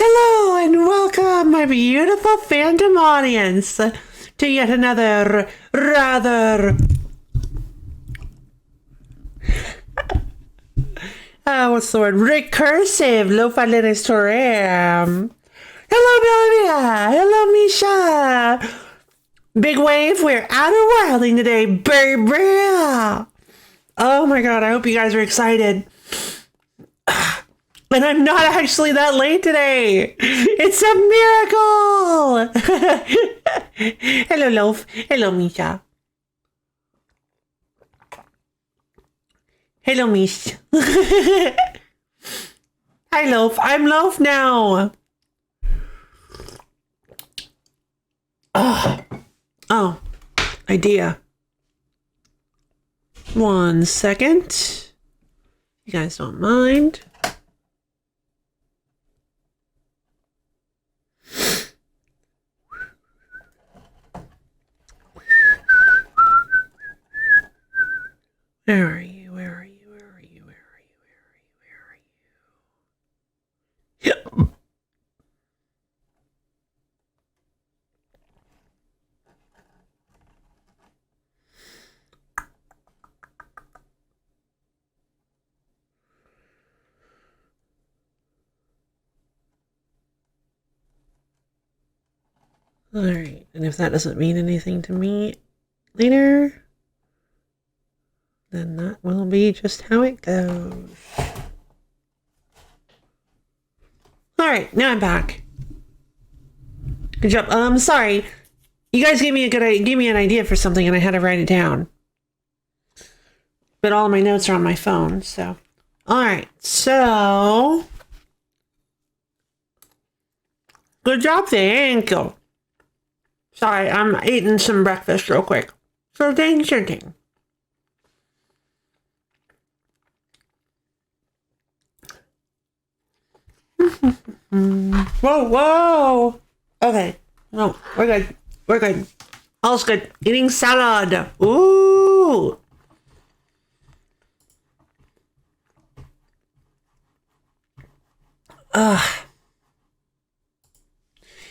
Hello and welcome, my beautiful fandom audience. to yet another rather what's the word? Recursive lo-fi Linux tutorial. Hello, Bellavia. Hello, Misha. Big wave. We're outer wilding today, baby. Oh my god! I hope you guys are excited. And I'm not actually that late today. It's a miracle. Hello, Loaf. Hello, Misha. Hello, Mish. Hi, Loaf. I'm Loaf now. Oh, idea. 1 second. You guys don't mind. Where are you? Where are you? Where are you? Where are you? Where are you? Where are you? Yep. All right. And if that doesn't mean anything to me later, then that will be just how it goes. All right, now I'm back. Good job. Sorry, you guys gave me an idea for something, and I had to write it down. But all of my notes are on my phone, so. All right, so good job, thank you. Sorry, I'm eating some breakfast real quick. Sure thing, sure thing. Whoa. Okay. No, we're good. We're good. All's good. Eating salad. Ooh.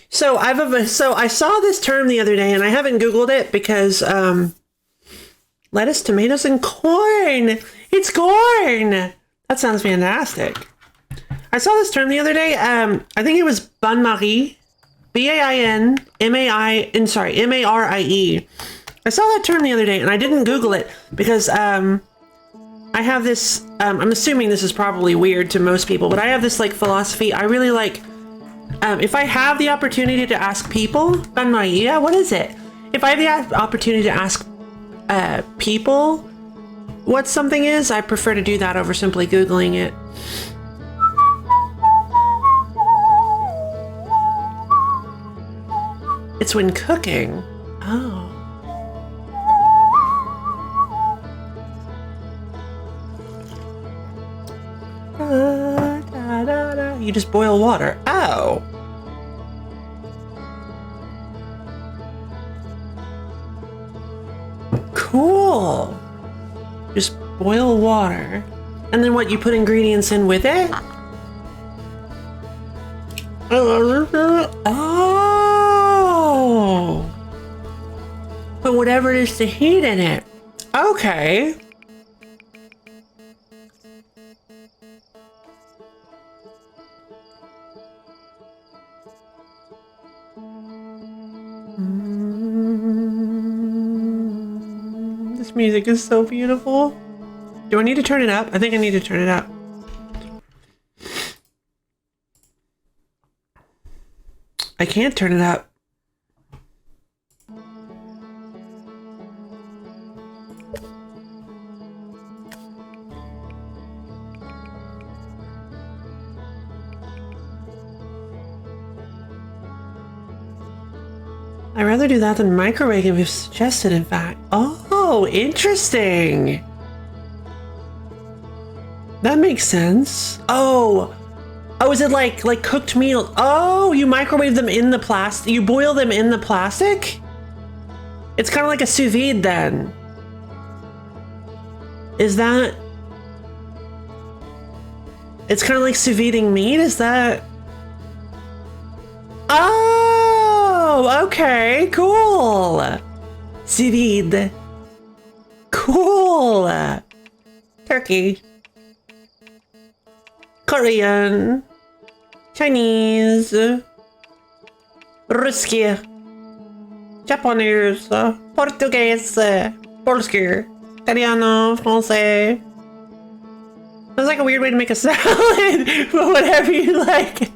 So I saw this term the other day, and I haven't Googled it because lettuce, tomatoes, and corn. It's corn. That sounds fantastic. I saw this term the other day. I think it was bain-marie, M-A-R-I-E. I saw that term the other day, and I didn't Google it because I have this. I'm assuming this is probably weird to most people, but I have this like philosophy. I really like if I have the opportunity to ask people, bain-marie, yeah, what is it? If I have the opportunity to ask people what something is, I prefer to do that over simply Googling it. It's when cooking. Oh. You just boil water. Oh. Cool. Just boil water. And then what, you put ingredients in with it? Oh. Put whatever it is to heat in it. Okay. This music is so beautiful. Do I need to turn it up? I think I need to turn it up. I can't turn it up. I'd rather do that than microwave if suggested, in fact. Oh, interesting. That makes sense. Oh, is it like cooked meal? Oh, you microwave them in the plastic. You boil them in the plastic? It's kind of like a sous vide then. Is that? It's kind of like sous videing meat, is that? Oh, Oh, okay, cool. Sous vide. Cool. Turkey. Korean. Chinese. Ruski. Japanese. Portuguese. Polski. Italiano. Francais. Sounds like a weird way to make a salad, but whatever you like.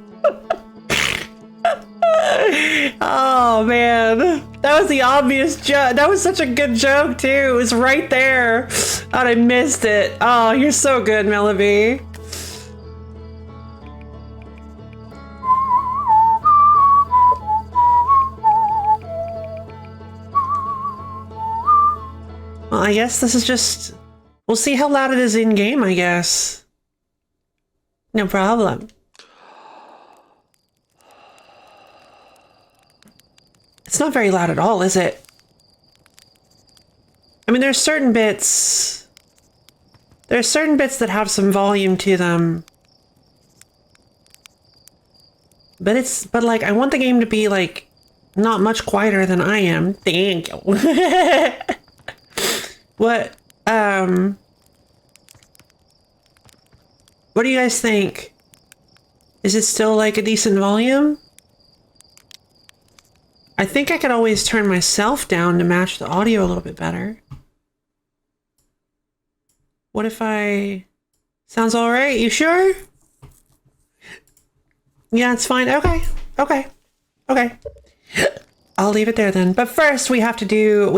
Oh man, that was the obvious joke. That was such a good joke too. It was right there, and I missed it. Oh, you're so good, Melody. Well, I guess this is just... We'll see how loud it is in-game, I guess. No problem. It's not very loud at all, is it? I mean, there's certain bits... There's certain bits that have some volume to them. But like, I want the game to be, like, not much quieter than I am. Thank you. What do you guys think? Is it still like a decent volume? I think I could always turn myself down to match the audio a little bit better. What if I... Sounds all right? You sure? Yeah, it's fine. Okay. Okay. Okay. I'll leave it there then. But first we have to...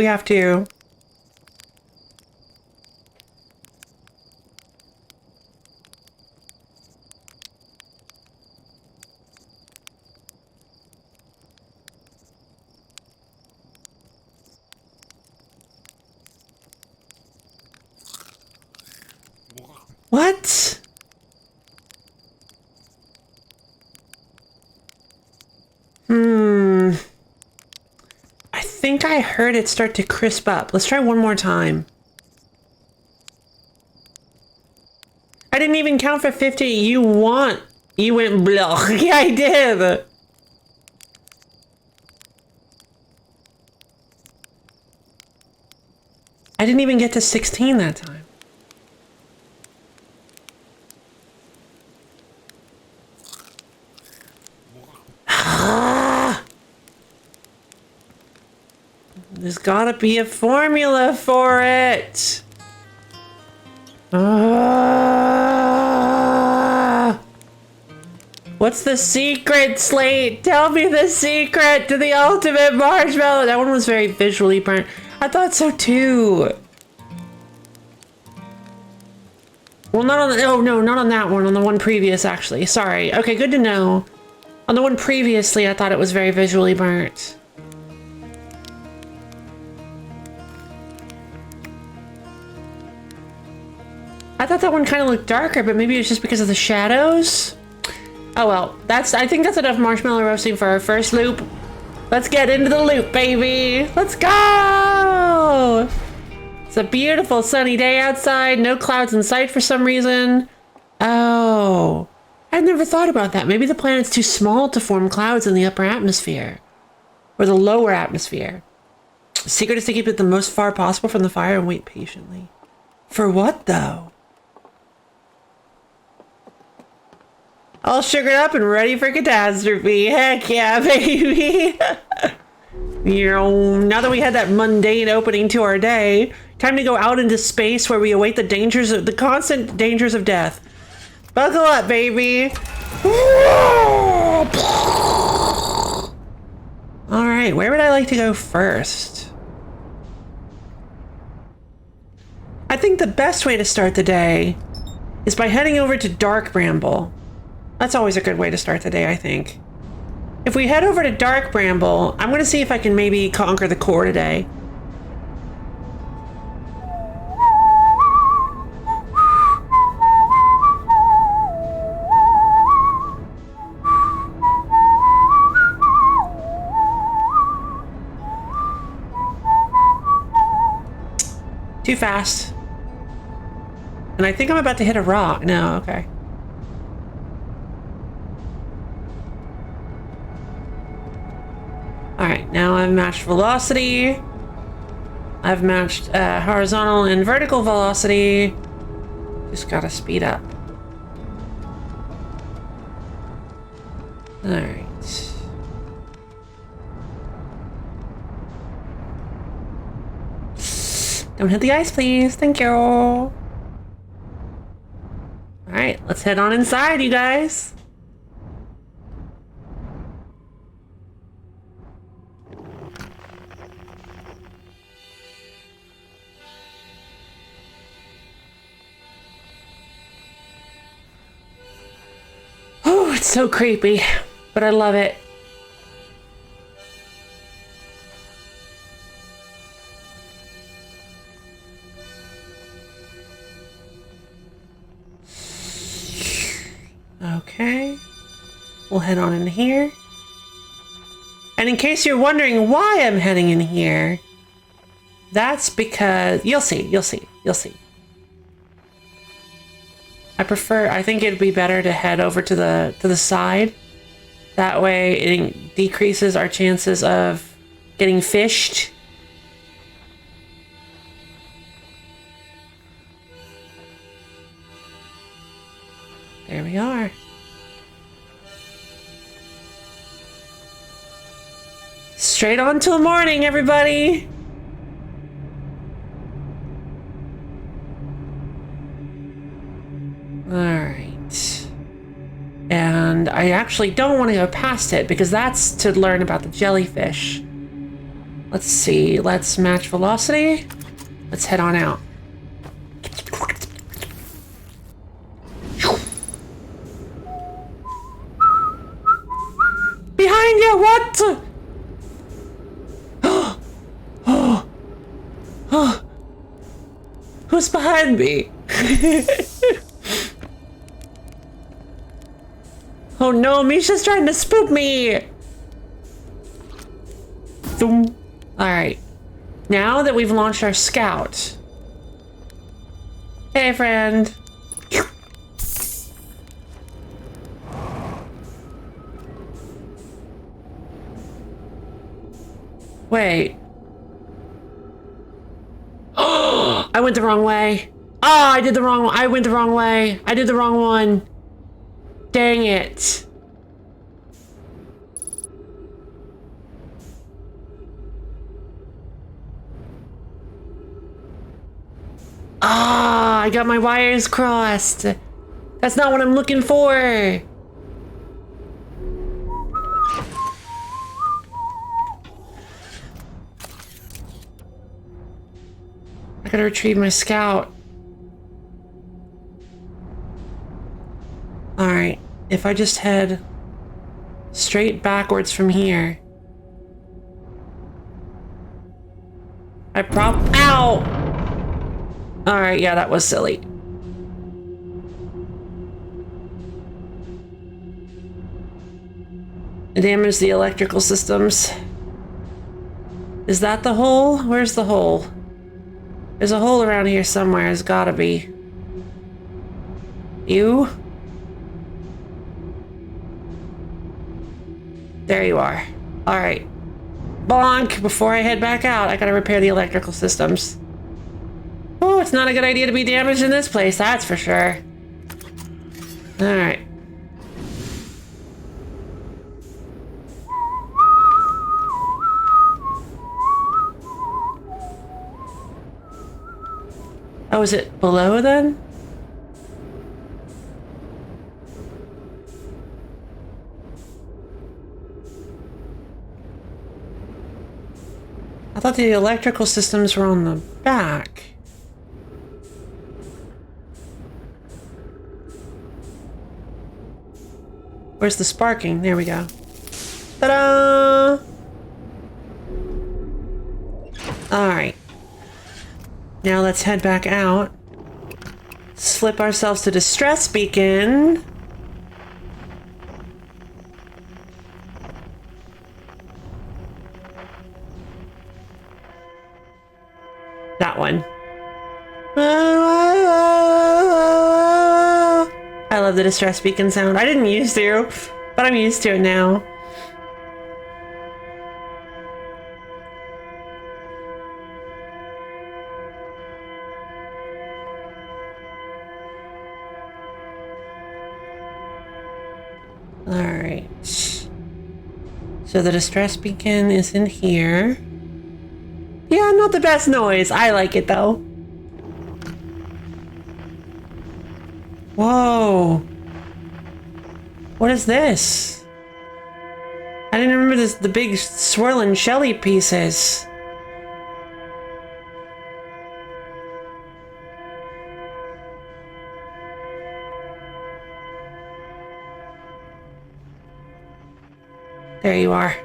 What? I think I heard it start to crisp up. Let's try one more time. I didn't even count for 50. You went blah. Yeah, I did. I didn't even get to 16 that time. There's gotta be a formula for it. What's the secret, Slate? Tell me the secret to the ultimate marshmallow. That one was very visually burnt. I thought so too. Well, not on the, oh no, not on that one, on the one previous actually. Sorry. Okay, good to know. On the one previously, I thought it was very visually burnt. I thought that one kind of looked darker, but maybe it's just because of the shadows. Oh well, I think that's enough marshmallow roasting for our first loop. Let's get into the loop, baby. Let's go! It's a beautiful sunny day outside, no clouds in sight for some reason. Oh, I'd never thought about that. Maybe the planet's too small to form clouds in the upper atmosphere. Or the lower atmosphere. The secret is to keep it the most far possible from the fire and wait patiently. For what, though? All sugared up and ready for catastrophe. Heck yeah, baby. You know, now that we had that mundane opening to our day, time to go out into space where we await the constant dangers of death. Buckle up, baby. All right, where would I like to go first? I think the best way to start the day is by heading over to Dark Bramble. That's always a good way to start the day, I think. If we head over to Dark Bramble, I'm going to see if I can maybe conquer the core today. Too fast. And I think I'm about to hit a rock. No, okay. All right, now I've matched velocity. I've matched horizontal and vertical velocity. Just gotta speed up. All right. Don't hit the ice, please. Thank you. All right, let's head on inside, you guys. Oh, it's so creepy, but I love it. Okay, we'll head on in here. And in case you're wondering why I'm heading in here, that's because you'll see. I think it'd be better to head over to the side. That way it decreases our chances of getting fished. There we are. Straight on till morning, everybody. All right. And I actually don't want to go past it because that's to learn about the jellyfish. Let's see. Let's match velocity. Let's head on out. Behind you, what? Who's behind me? Oh no, Misha's trying to spook me! Alright. Now that we've launched our scout. Hey, friend. Wait. Oh, I went the wrong way. Oh, I did the wrong one. I went the wrong way. I did the wrong one. Dang it. Ah, I got my wires crossed. That's not what I'm looking for. I gotta retrieve my scout. Alright, if I just head straight backwards from here. Ow! Alright, yeah, that was silly. It damaged the electrical systems. Is that the hole? Where's the hole? There's a hole around here somewhere. There's gotta be. You? There you are. Alright. Bonk! Before I head back out, I gotta repair the electrical systems. Oh, it's not a good idea to be damaged in this place, that's for sure. Alright. Oh, is it below then? I thought the electrical systems were on the back. Where's the sparking? There we go. Ta-da! Alright. Now let's head back out. Slip ourselves to distress beacon. That one. I love the distress beacon sound. I didn't used to, but I'm used to it now. Alright. So the distress beacon is in here. Yeah, not the best noise. I like it though. Whoa. What is this? I didn't remember this, the big swirling shelly pieces. There you are.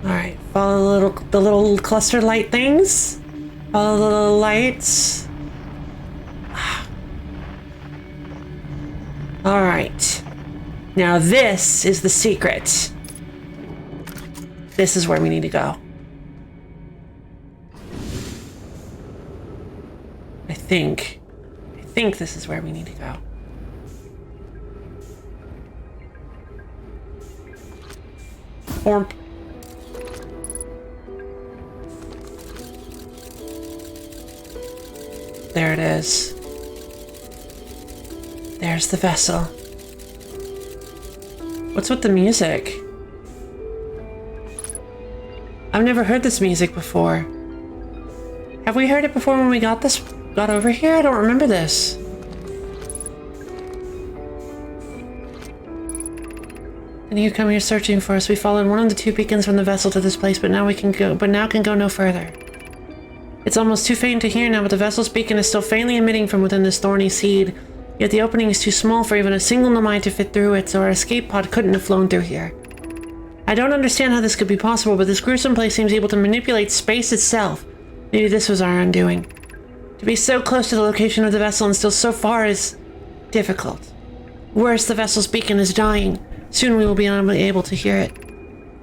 Alright, follow the little cluster light things. Follow the little lights. Alright. Now this is the secret. This is where we need to go. I think this is where we need to go. Ormp. There it is. There's the vessel. What's with the music? I've never heard this music before. Have we heard it before when we got over here? I don't remember this. And you come here searching for us. We followed one of the two beacons from the vessel to this place, but now can go no further. It's almost too faint to hear now, but the vessel's beacon is still faintly emitting from within this thorny seed. Yet the opening is too small for even a single Nomai to fit through it, so our escape pod couldn't have flown through here. I don't understand how this could be possible, but this gruesome place seems able to manipulate space itself. Maybe this was our undoing. To be so close to the location of the vessel and still so far is difficult. Worse, the vessel's beacon is dying. Soon we will be unable to hear it.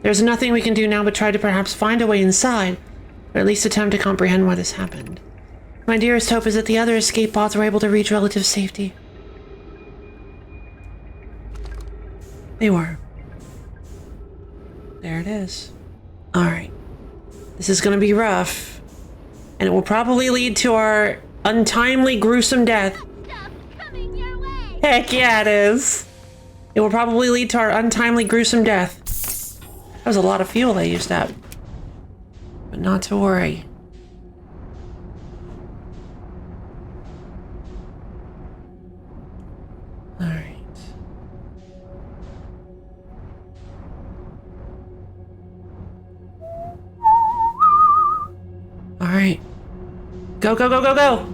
There's nothing we can do now but try to perhaps find a way inside, or at least attempt to comprehend why this happened. My dearest hope is that the other escape pods were able to reach relative safety. They were. There it is. Alright. This is gonna be rough. And it will probably lead to our untimely, gruesome death. Stuff coming your way. Heck yeah, it is. It will probably lead to our untimely, gruesome death. That was a lot of fuel they used up. But not to worry. Alright. Alright. Go, go, go, go, go!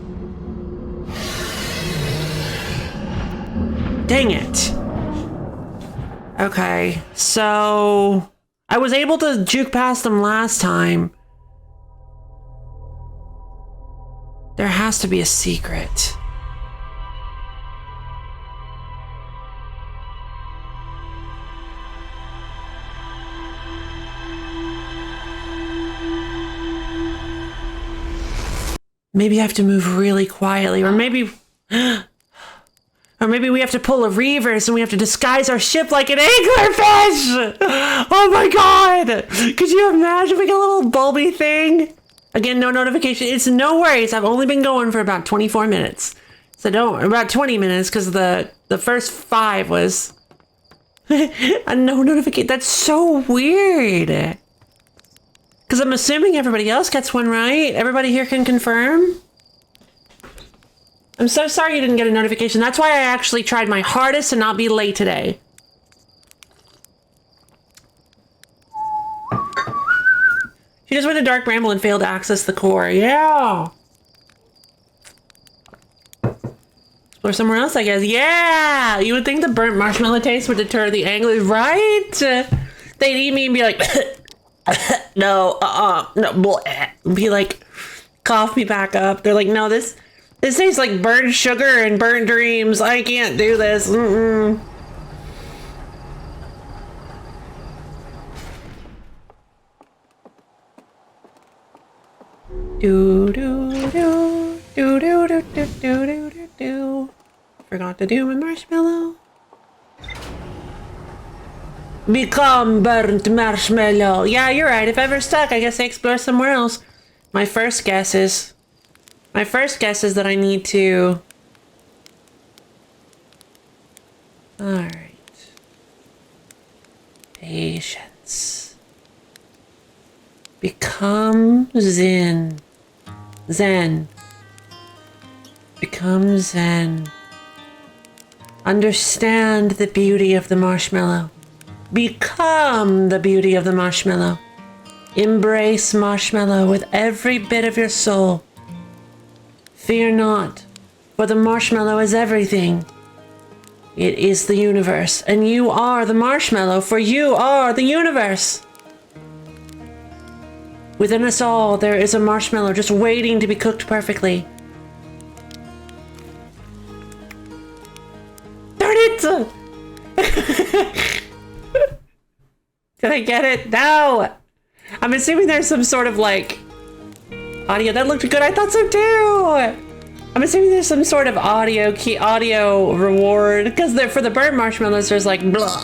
Dang it. Okay, so I was able to juke past them last time. There has to be a secret. Maybe I have to move really quietly, or maybe we have to pull a reverse and we have to disguise our ship like an anglerfish! Oh my god! Could you imagine like a little bulby thing? Again, no notification. It's no worries. I've only been going for about 24 minutes. So about 20 minutes, because the first 5 was a no notification. That's so weird. Because I'm assuming everybody else gets one, right? Everybody here can confirm? I'm so sorry you didn't get a notification. That's why I actually tried my hardest to not be late today. She just went to Dark Bramble and failed to access the core. Yeah. Explore somewhere else, I guess. Yeah. You would think the burnt marshmallow taste would deter the anglers, right? They'd eat me and be like, no, no, bleh. Be like, cough me back up. They're like, no, this tastes like burnt sugar and burnt dreams. I can't do this. Mm-mm. Do do do do do do do do do do. Forgot to do my marshmallow. Become burnt marshmallow. Yeah, you're right. If ever stuck, I guess I explore somewhere else. My first guess is that I need to... Alright. Patience. Become Zen. Zen. Become Zen. Understand the beauty of the marshmallow. Become the beauty of the marshmallow. Embrace marshmallow with every bit of your soul. Fear not, for the marshmallow is everything. It is the universe, and you are the marshmallow, for you are the universe. Within us all, there is a marshmallow just waiting to be cooked perfectly. Darn it! Did I get it? No! I'm assuming there's some sort of like audio. That looked good. I thought so too. I'm assuming there's some sort of audio reward because for the burnt marshmallows there's like blah.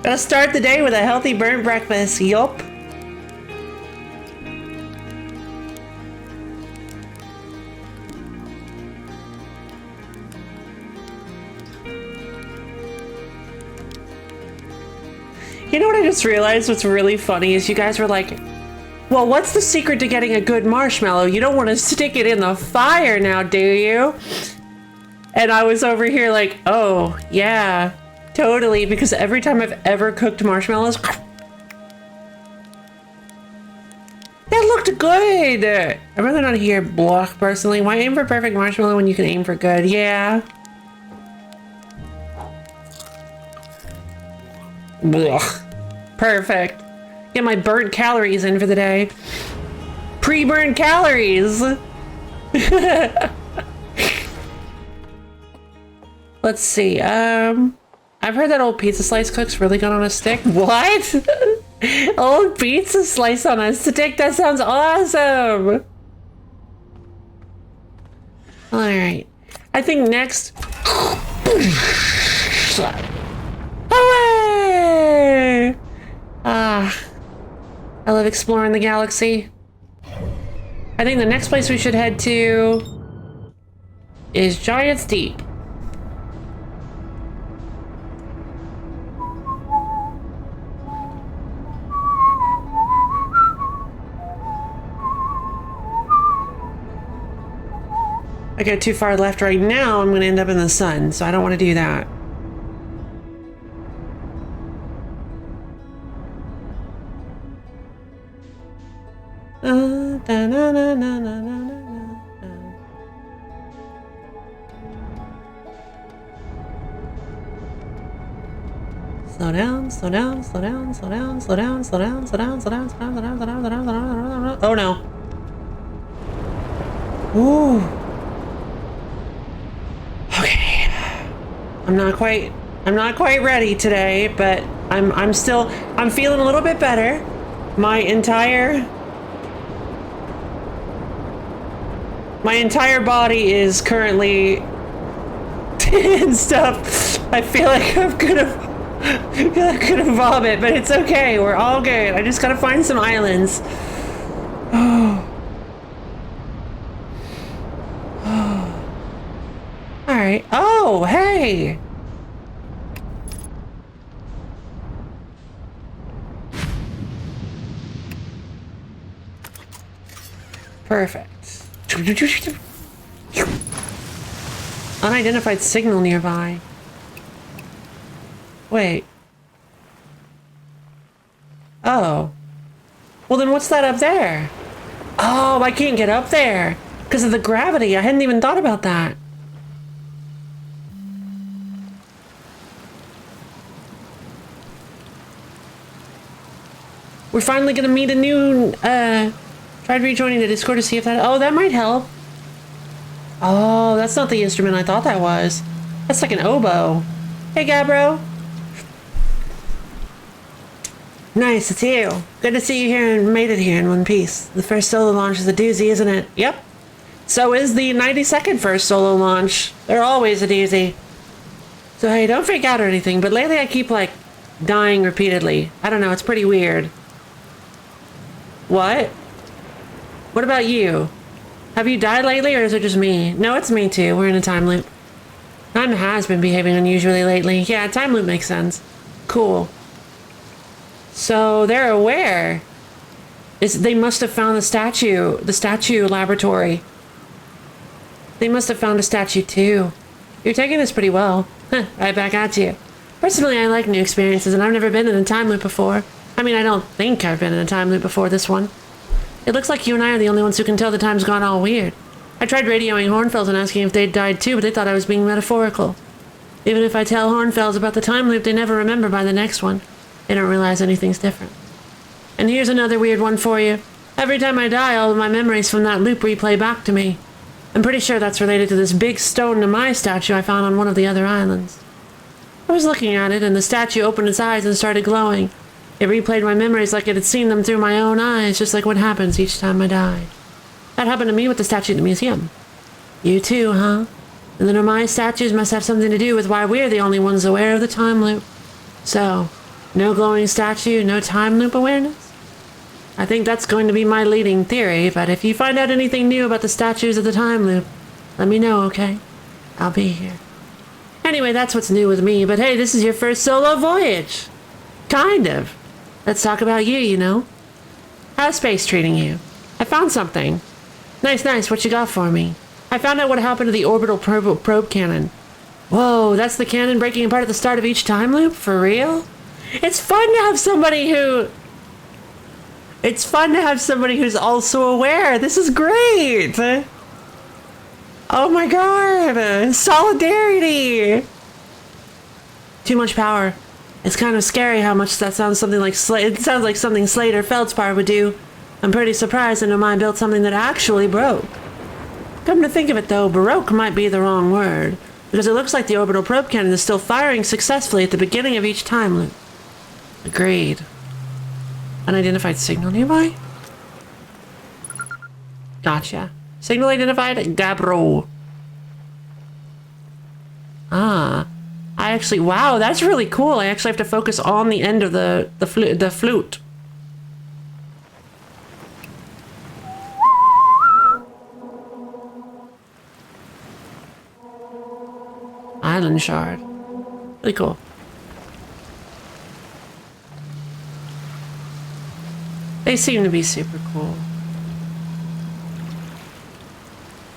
Gotta start the day with a healthy burnt breakfast. Yup. You know what I just realized? What's really funny is you guys were like, well, what's the secret to getting a good marshmallow? You don't want to stick it in the fire now, do you? And I was over here like, oh, yeah, totally. Because every time I've ever cooked marshmallows, that looked good. I'd rather not hear blah, personally. Why aim for perfect marshmallow when you can aim for good? Yeah. Blah. Perfect. Get my burnt calories in for the day. Pre-burnt calories. Let's see. I've heard that old pizza slice cooks really good on a stick. What? Old pizza slice on a stick? That sounds awesome. All right. I think next. Away! Ah, I love exploring the galaxy. I think the next place we should head to is Giant's Deep. I go too far left right now, I'm gonna end up in the sun, so I don't want to do that. Slow down, slow down, slow down, slow down, slow down, slow down, slow down, slow down, slow down, slow down, slow down, slow down, slow down. Oh no. Ooh. Okay. I'm not quite ready today, but I'm feeling a little bit better. My entire body is currently and stuff. I feel like I'm gonna vomit, but it's okay. We're all good. I just gotta find some islands. Oh. All right. Oh, hey. Perfect. Unidentified signal nearby. Wait. Oh. Well, then what's that up there? Oh, I can't get up there because of the gravity. I hadn't even thought about that. We're finally gonna meet a new, tried rejoining the Discord to see if that, oh, that might help. Oh, that's not the instrument I thought that was. That's like an oboe. Hey, Gabbro. Nice, it's you. Good to see you here and made it here in one piece. The first solo launch is a doozy, isn't it? Yep. So is the 92nd first solo launch. They're always a doozy. So hey, don't freak out or anything, but lately I keep, like, dying repeatedly. I don't know, it's pretty weird. What? What about you? Have you died lately, or is it just me? No, it's me too. We're in a time loop. Time has been behaving unusually lately. Yeah, time loop makes sense. Cool. So they're aware. They must have found the statue laboratory. They must have found a statue too. You're taking this pretty well. Huh, right back at you. Personally, I like new experiences, and I've never been in a time loop before. I mean, I don't think I've been in a time loop before this one. It looks like you and I are the only ones who can tell the time's gone all weird. I tried radioing Hornfels and asking if they'd died too, but they thought I was being metaphorical. Even if I tell Hornfels about the time loop, they never remember by the next one. They don't realize anything's different. And here's another weird one for you. Every time I die, all of my memories from that loop replay back to me. I'm pretty sure that's related to this big stone Nomai statue I found on one of the other islands. I was looking at it, and the statue opened its eyes and started glowing. It replayed my memories like it had seen them through my own eyes, just like what happens each time I die. That happened to me with the statue at the museum. You too, huh? And the Nomai statues must have something to do with why we're the only ones aware of the time loop. So, no glowing statue, no time loop awareness? I think that's going to be my leading theory, but if you find out anything new about the statues of the time loop, let me know, okay? I'll be here. Anyway, that's what's new with me, but hey, this is your first solo voyage. Kind of. Let's talk about you, you know? How's space treating you? I found something. Nice, what you got for me? I found out what happened to the orbital probe cannon. Whoa, that's the cannon breaking apart at the start of each time loop? For real? It's fun to have somebody who's also aware. This is great. Oh my god. Solidarity. Too much power. It's kind of scary how much that sounds something like it sounds like something Slade or Feldspar would do. I'm pretty surprised that Nomai built something that actually broke. Come to think of it though, baroque might be the wrong word, because it looks like the orbital probe cannon is still firing successfully at the beginning of each time loop. Agreed. Unidentified signal nearby? Gotcha. Signal identified? Gabro. Ah. Wow, that's really cool. I actually have to focus on the end of the flute. Island shard. Really cool. They seem to be super cool.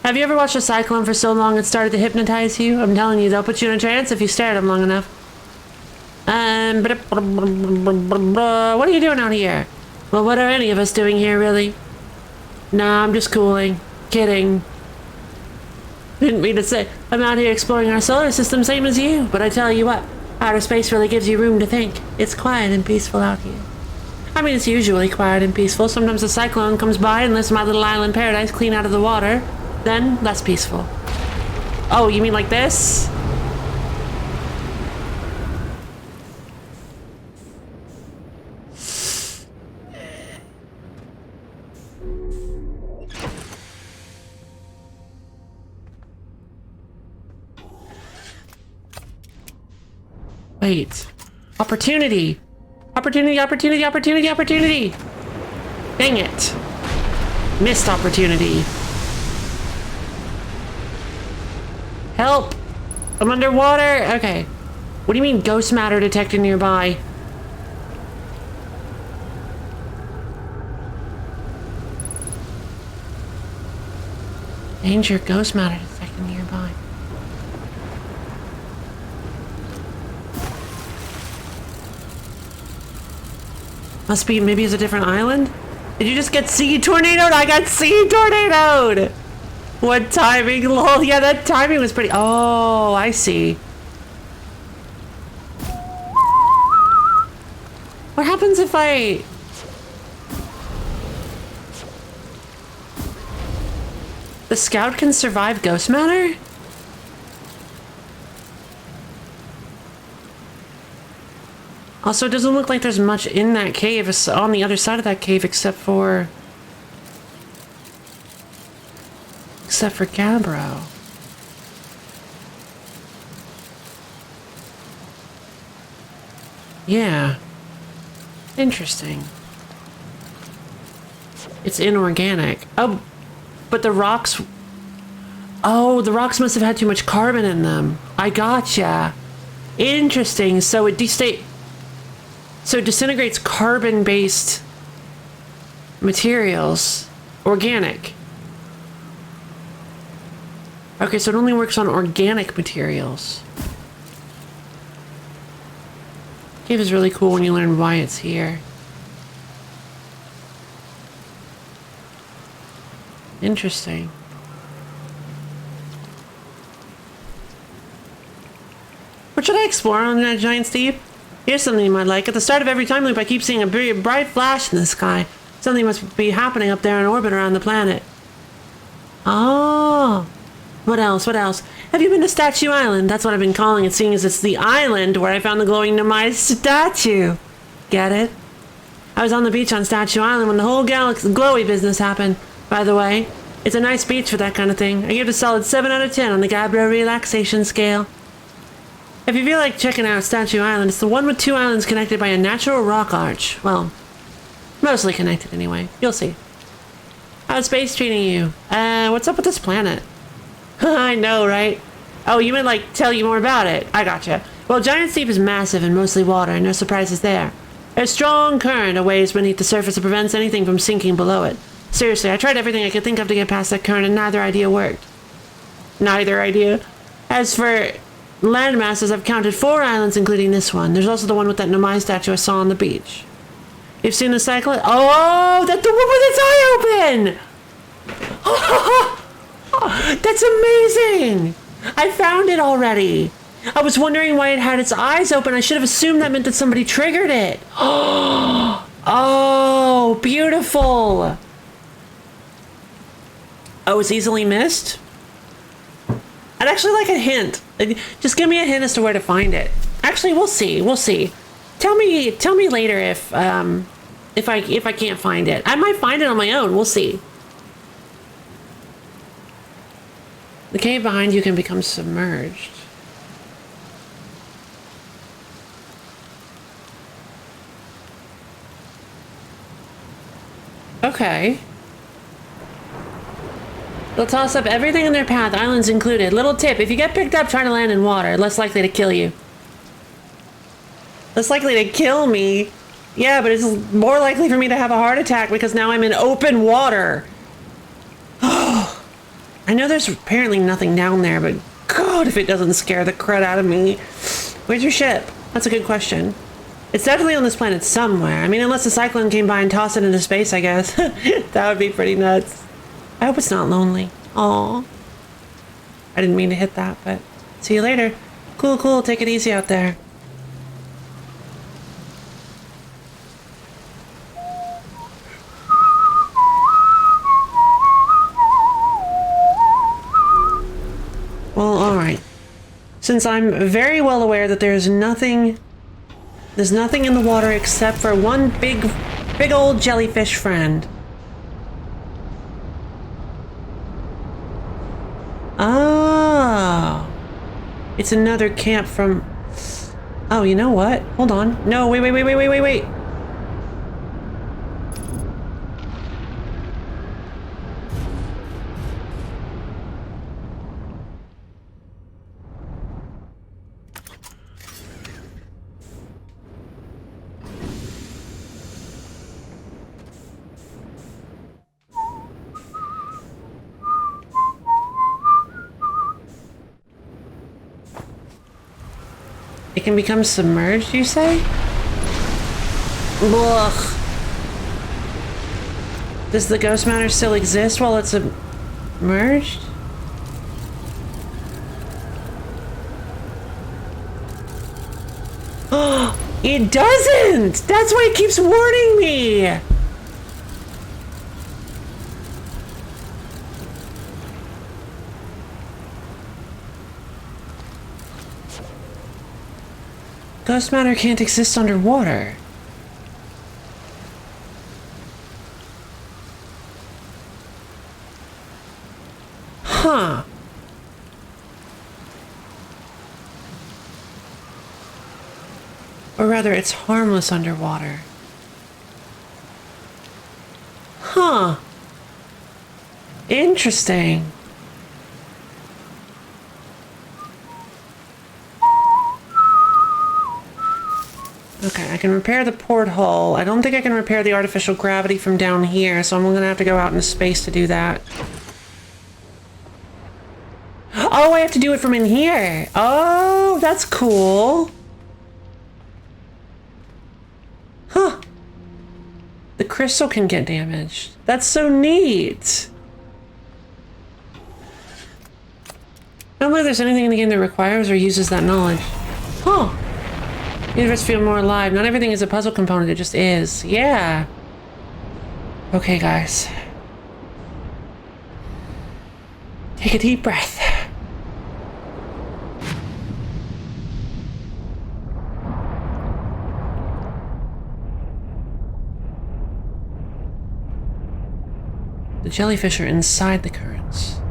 Have you ever watched a cyclone for so long it started to hypnotize you? I'm telling you, they'll put you in a trance if you stare at them long enough. What are you doing out here? Well, what are any of us doing here, really? Nah, I'm just cooling. Kidding. Didn't mean to say. I'm out here exploring our solar system, same as you. But I tell you what, outer space really gives you room to think. It's quiet and peaceful out here. I mean, it's usually quiet and peaceful. Sometimes a cyclone comes by and lifts my little island paradise clean out of the water. Then, less peaceful. Oh, you mean like this? Wait. Opportunity! Opportunity! Dang it. Missed opportunity. Help! I'm underwater! Okay. What do you mean ghost matter detected nearby? Danger, ghost matter detected nearby. Must be, maybe it's a different island? Did you just get sea tornadoed? I got sea tornadoed! What timing? Lol, yeah, that timing was pretty... Oh, I see. What happens if I... The scout can survive ghost matter? Also, it doesn't look like there's much in that cave on the other side of that cave except for Gabbro. Yeah. Interesting. It's inorganic. Oh, but the rocks... Oh, the rocks must have had too much carbon in them. I gotcha. Interesting. So it disintegrates carbon-based materials. Organic. Okay, so it only works on organic materials. Cave is really cool when you learn why it's here. Interesting. What should I explore on that giant steep? Here's something you might like. At the start of every time loop, I keep seeing a very bright flash in the sky. Something must be happening up there in orbit around the planet. Oh. What else? What else? Have you been to Statue Island? That's what I've been calling it, seeing as it's the island where I found the glowing Nomai statue. Get it? I was on the beach on Statue Island when the whole galaxy glowy business happened. By the way, it's a nice beach for that kind of thing. I give it a solid 7 out of 10 on the Gabbro relaxation scale. If you feel like checking out Statue Island, it's the one with 2 islands connected by a natural rock arch. Well, mostly connected anyway. You'll see. How's space treating you? What's up with this planet? I know, right? Oh, you meant like tell you more about it. I gotcha. Well, Giant Steep is massive and mostly water, and no surprises there. There's a strong current a ways beneath the surface that prevents anything from sinking below it. Seriously, I tried everything I could think of to get past that current, and neither idea worked. Neither idea? As for land masses, I've counted 4 islands, including this one. There's also the one with that Nomai statue I saw on the beach. You've seen the cyclist? Oh, that's the one with its eye open! That's amazing! I found it already. I was wondering why it had its eyes open. I should have assumed that meant that somebody triggered it. Oh, beautiful. Oh, it's easily missed? I'd actually like a hint. Just give me a hint as to where to find it. Actually, we'll see. We'll see. Tell me later if I can't find it. I might find it on my own. We'll see. The cave behind you can become submerged. Okay. They'll toss up everything in their path, islands included. Little tip, if you get picked up trying to land in water, less likely to kill you. Less likely to kill me? Yeah, but it's more likely for me to have a heart attack because now I'm in open water. I know there's apparently nothing down there, but God, if it doesn't scare the crud out of me. Where's your ship? That's a good question. It's definitely on this planet somewhere. I mean, unless a cyclone came by and tossed it into space, I guess. That would be pretty nuts. I hope it's not lonely. Aw. I didn't mean to hit that, but see you later. Cool, cool. Take it easy out there. Well, alright. Since I'm very well aware that there's nothing in the water except for one big old jellyfish friend. Oh. It's another camp from... Oh, you know what? Hold on. No, wait. It can become submerged, you say? Ugh. Does the ghost matter still exist while it's submerged? Oh, it doesn't! That's why it keeps warning me! Ghost matter can't exist underwater. Huh. Or rather, it's harmless underwater. Huh. Interesting. Okay, I can repair the porthole. I don't think I can repair the artificial gravity from down here, so I'm gonna have to go out into space to do that. Oh, I have to do it from in here. Oh, that's cool. Huh. The crystal can get damaged. That's so neat. I don't believe there's anything in the game that requires or uses that knowledge. Huh. The universe feel more alive. Not everything is a puzzle component, it just is. Yeah. Okay, guys. Take a deep breath. The jellyfish are inside the currents.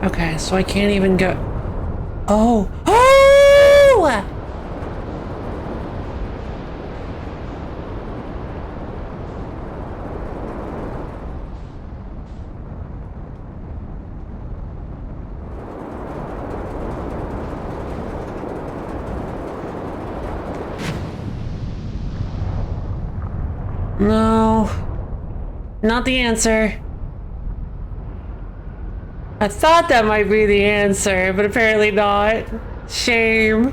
Okay, so I can't even go. Oh! Oh! No. Not the answer. I thought that might be the answer, but apparently not. Shame.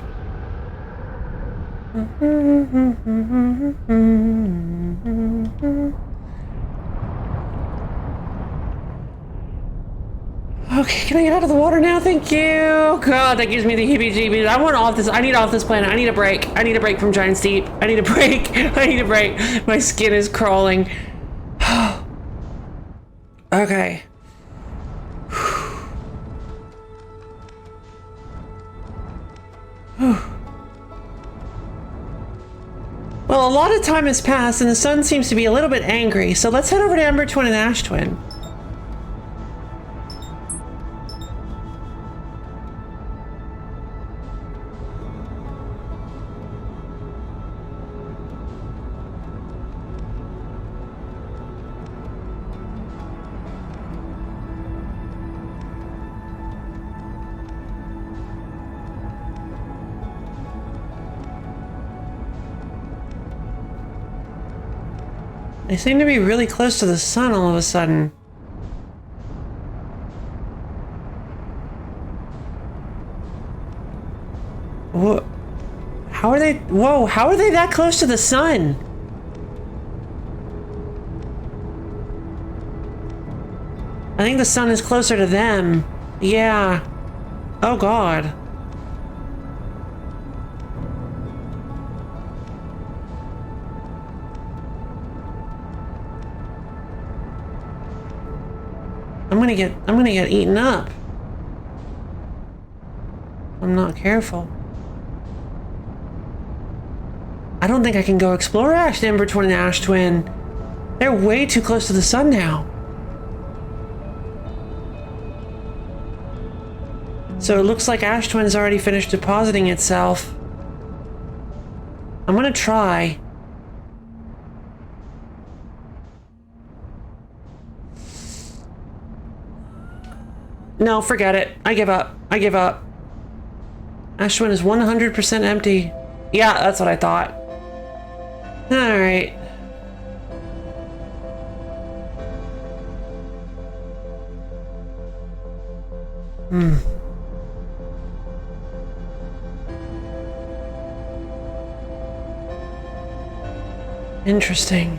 Okay, can I get out of the water now? Thank you. God, that gives me the heebie-jeebies. I want off this. I need off this planet. I need a break. I need a break from Giant Steep. I need a break. I need a break. My skin is crawling. Okay. Well, a lot of time has passed and the sun seems to be a little bit angry, so let's head over to Ember Twin and Ash Twin. They seem to be really close to the sun all of a sudden. What? How are they? Whoa, how are they that close to the sun? I think the sun is closer to them. Yeah. Oh God. I'm gonna get eaten up. I'm not careful. I don't think I can go explore Ember Twin and Ash Twin. They're way too close to the sun now. So it looks like Ash Twin's already finished depositing itself. I'm gonna try. No, forget it. I give up. I give up. Ash Twin is 100% empty. Yeah, that's what I thought. Alright. Interesting.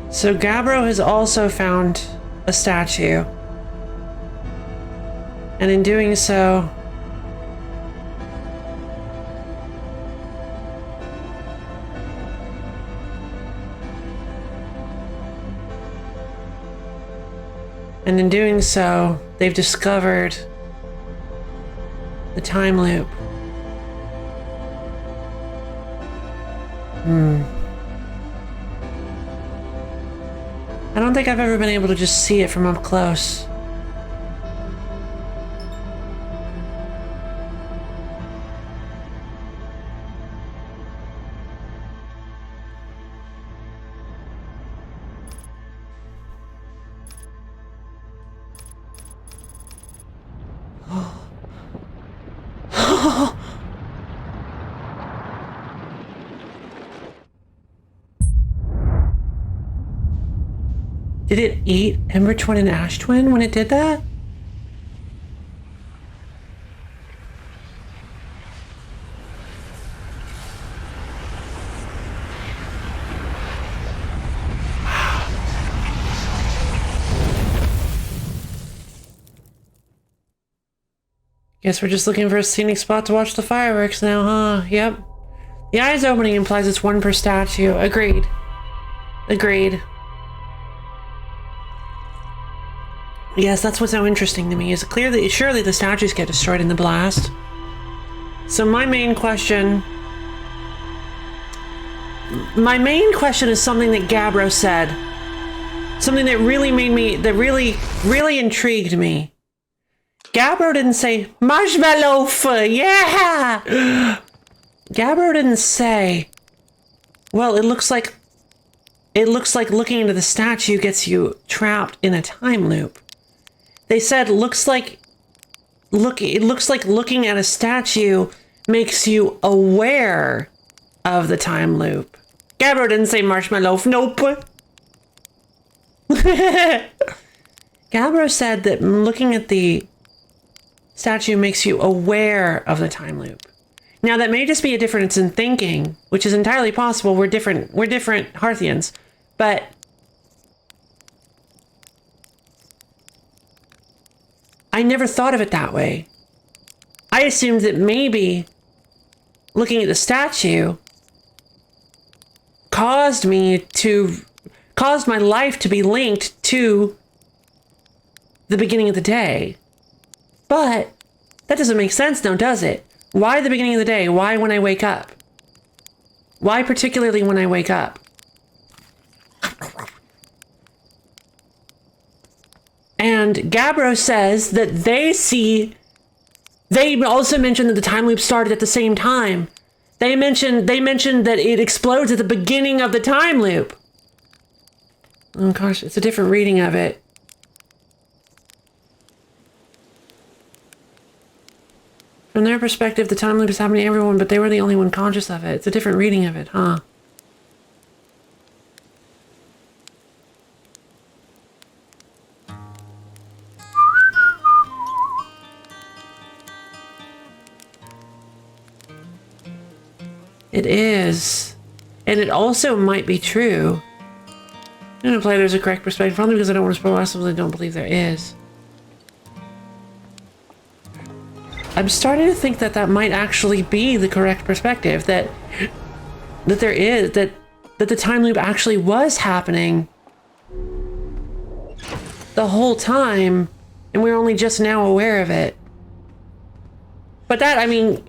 So Gabbro has also found a statue. And in doing so, they've discovered the time loop. I don't think I've ever been able to just see it from up close. Did it eat Ember Twin and Ash Twin when it did that? Guess we're just looking for a scenic spot to watch the fireworks now, huh? Yep. The eyes opening implies it's one per statue. Agreed. Agreed. Yes, that's what's so interesting to me, is clear that surely the statues get destroyed in the blast. So my main question is something that Gabbro said. Something that really made me, that really intrigued me. Gabbro didn't say, marshmallow, yeah! Gabbro didn't say, well, it looks like looking into the statue gets you trapped in a time loop. They said, it looks like looking at a statue makes you aware of the time loop. Gabbro didn't say marshmallow, nope. Gabbro said that looking at the statue makes you aware of the time loop. Now that may just be a difference in thinking, which is entirely possible. We're different Hearthians, but I never thought of it that way. I assumed that maybe looking at the statue caused my life to be linked to the beginning of the day. But that doesn't make sense now, does it? Why the beginning of the day? Why when I wake up? Why particularly when I wake up? And Gabbro says that they also mentioned that the time loop started at the same time. They mentioned that it explodes at the beginning of the time loop. Oh gosh, it's a different reading of it. From their perspective, the time loop is happening to everyone, but they were the only one conscious of it. It's a different reading of it, huh? It is. And it also might be true. I'm going to play there's a correct perspective, probably because I don't want to spoil last I don't believe there is. I'm starting to think that that might actually be the correct perspective, that there is, that the time loop actually was happening the whole time, and we're only just now aware of it. But that, I mean,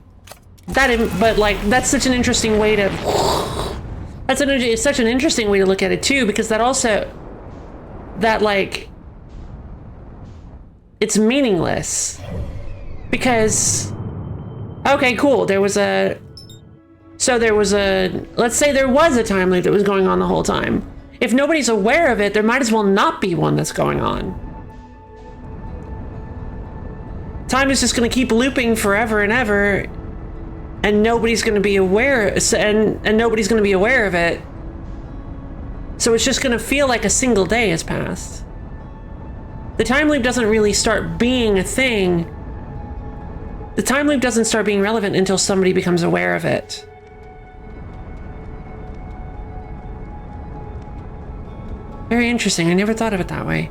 but like, that's such an interesting way to, it's such an interesting way to look at it too, because that also, that like, it's meaningless. Because, okay, cool, let's say there was a time loop that was going on the whole time. If nobody's aware of it, there might as well not be one that's going on. Time is just going to keep looping forever and ever, and nobody's going to be aware, and nobody's going to be aware of it. So it's just going to feel like a single day has passed. The time loop doesn't really start being a thing. The time loop doesn't start being relevant until somebody becomes aware of it. Very interesting. I never thought of it that way.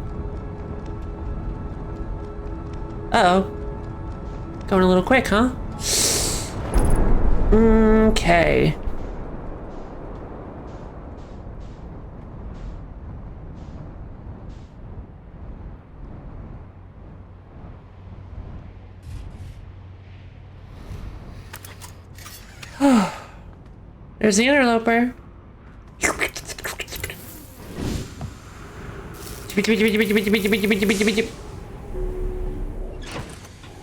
Uh-oh. Going a little quick, huh? Okay. There's the interloper.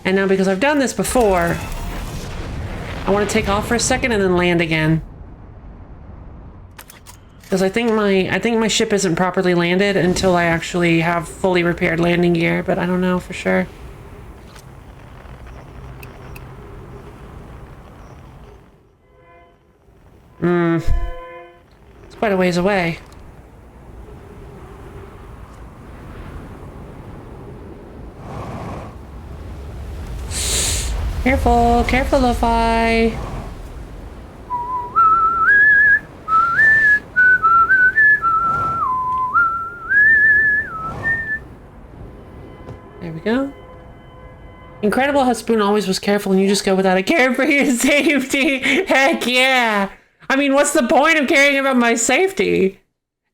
And now because I've done this before, I want to take off for a second and then land again. Because I think my ship isn't properly landed until I actually have fully repaired landing gear, but I don't know for sure. It's quite a ways away. Careful, careful, Lo-Fi. There we go. Incredible how Spoon always was careful and you just go without a care for your safety. Heck yeah. I mean, what's the point of caring about my safety?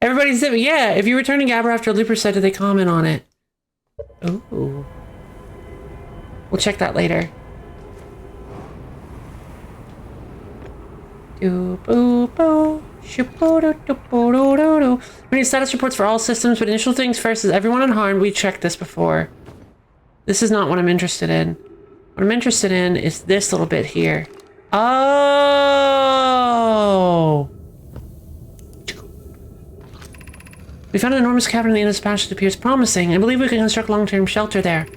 Everybody's... Yeah, if you return to Gabber after Looper said, did they comment on it? Ooh. We'll check that later. We need status reports for all systems, but initial things first is everyone unharmed. We checked this before. This is not what I'm interested in. What I'm interested in is this little bit here. Oh! We found an enormous cavern in the end of this passage that appears promising. I believe we can construct long-term shelter there.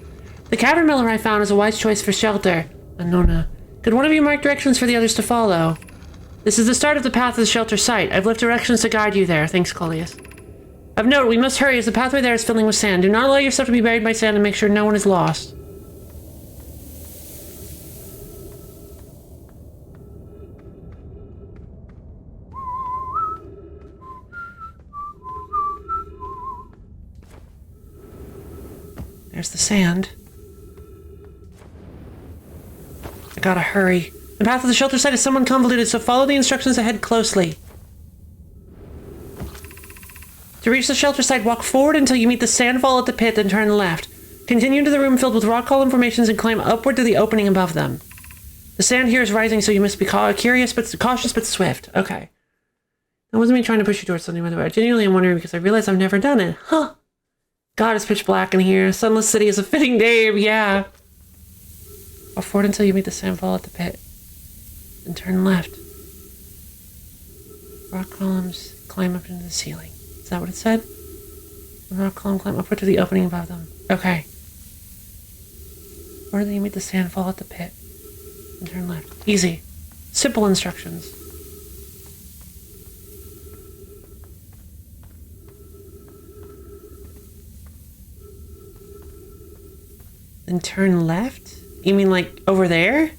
The cavern miller I found is a wise choice for shelter. Anona. Could one of you mark directions for the others to follow? This is the start of the path of the shelter site. I've left directions to guide you there. Thanks, Coleus. Of note, we must hurry as the pathway there is filling with sand. Do not allow yourself to be buried by sand and make sure no one is lost. There's the sand. I gotta hurry. The path of the shelter site is somewhat convoluted, so follow the instructions ahead closely. To reach the shelter site, walk forward until you meet the sandfall at the pit, then turn left. Continue into the room filled with rock column formations and climb upward to the opening above them. The sand here is rising, so you must be cautious but swift. Okay. That wasn't me trying to push you towards something, by the way. I genuinely am wondering because I realize I've never done it. Huh. God, it's pitch black in here. Sunless City is a fitting name, yeah. Walk forward until you meet the sandfall at the pit. Then turn left. Rock columns climb up into the ceiling. Is that what it said? The rock column climb upward to the opening above them. Okay. Or then you meet the sandfall at the pit. And turn left. Easy. Simple instructions. Then turn left? You mean like over there?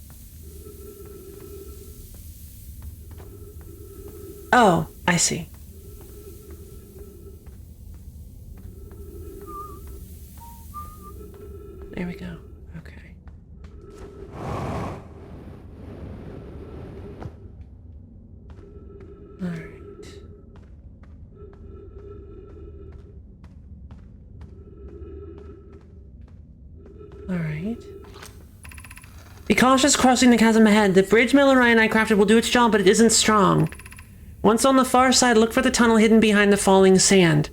Oh, I see. There we go. Okay. All right. All right. Be cautious crossing the chasm ahead. The bridge Miller and I crafted will do its job, but it isn't strong. Once on the far side, look for the tunnel hidden behind the falling sand.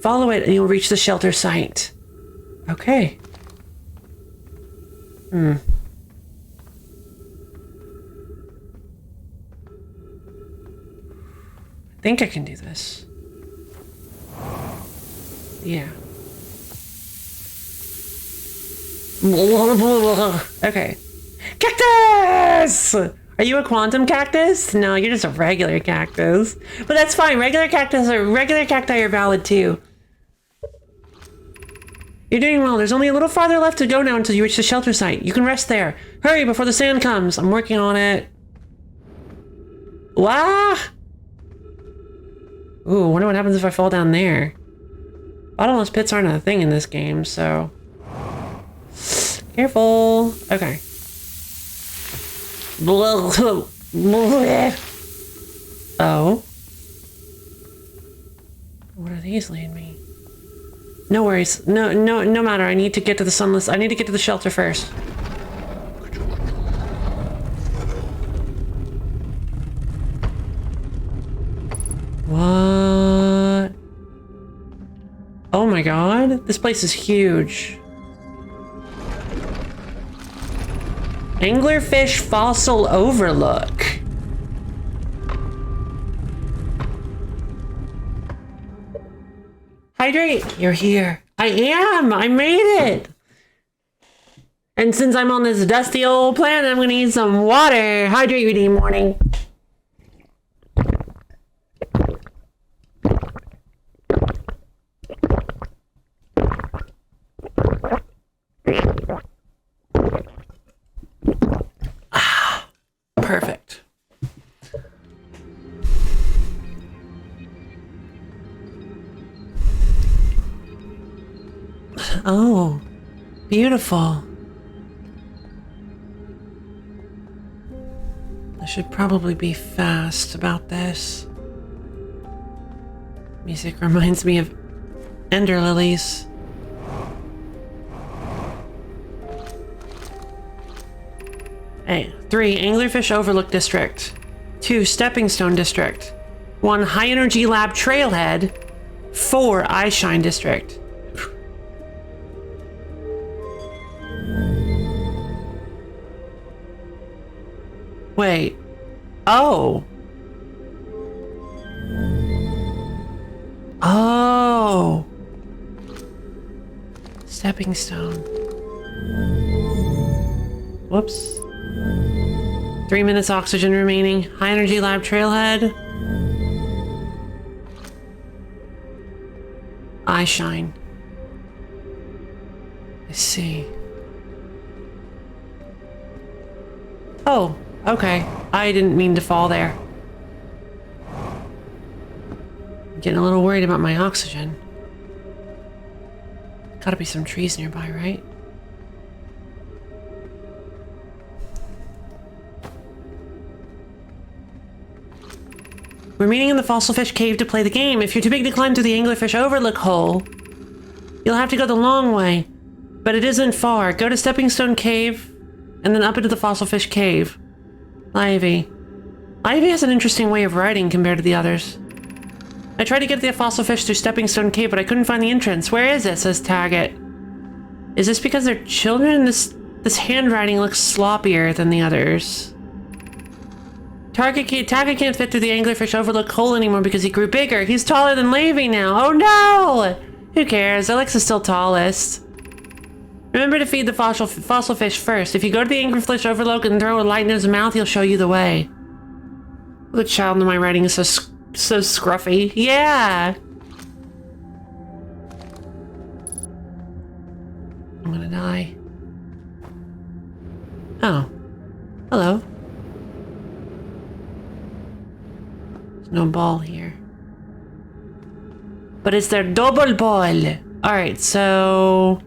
Follow it and you'll reach the shelter site. Okay. I think I can do this. Yeah. Okay. Cactus! Are you a quantum cactus? No, you're just a regular cactus. But that's fine. Regular cacti are valid too. You're doing well. There's only a little farther left to go now until you reach the shelter site. You can rest there. Hurry before the sand comes. I'm working on it. Wah! Ooh, wonder what happens if I fall down there. Bottomless pits aren't a thing in this game, so... Careful. Okay. Oh. Where do these lead me? No worries. No matter. I need to get to the sunless. I need to get to the shelter first. What? Oh my god. This place is huge. Anglerfish Fossil Overlook. Hydrate! You're here. I am! I made it! And since I'm on this dusty old planet, I'm gonna need some water. Hydrate ready morning. Perfect. Oh, beautiful. I should probably be fast about this. Music reminds me of ender lilies. Hey, 3, Anglerfish Overlook District. 2, Stepping Stone District. 1, High Energy Lab Trailhead. 4, Eyeshine District. Wait. Oh. Oh. Stepping stone. Whoops. 3 minutes oxygen remaining. High energy lab trailhead. Eye shine. I see. Oh, okay. I didn't mean to fall there. I'm getting a little worried about my oxygen. Gotta be some trees nearby, right? We're meeting in the Fossil Fish Cave to play the game. If you're too big to climb through the Anglerfish Overlook hole, you'll have to go the long way. But it isn't far. Go to Stepping Stone Cave, and then up into the Fossil Fish Cave. Ivy. Ivy has an interesting way of writing compared to the others. I tried to get to the Fossil Fish through Stepping Stone Cave, but I couldn't find the entrance. Where is it? Says Taggart. Is this because they're children? This handwriting looks sloppier than the others. Taggart can't fit through the Anglerfish Overlook hole anymore because he grew bigger. He's taller than Levi now. Oh no! Who cares? Alexa's still tallest. Remember to feed the fossil fish first. If you go to the Anglerfish Overlook and throw a light in his mouth, he'll show you the way. The child in my writing is so scruffy. Yeah! I'm gonna die. Oh. Hello. There's no ball here. But is there double ball? Alright, so...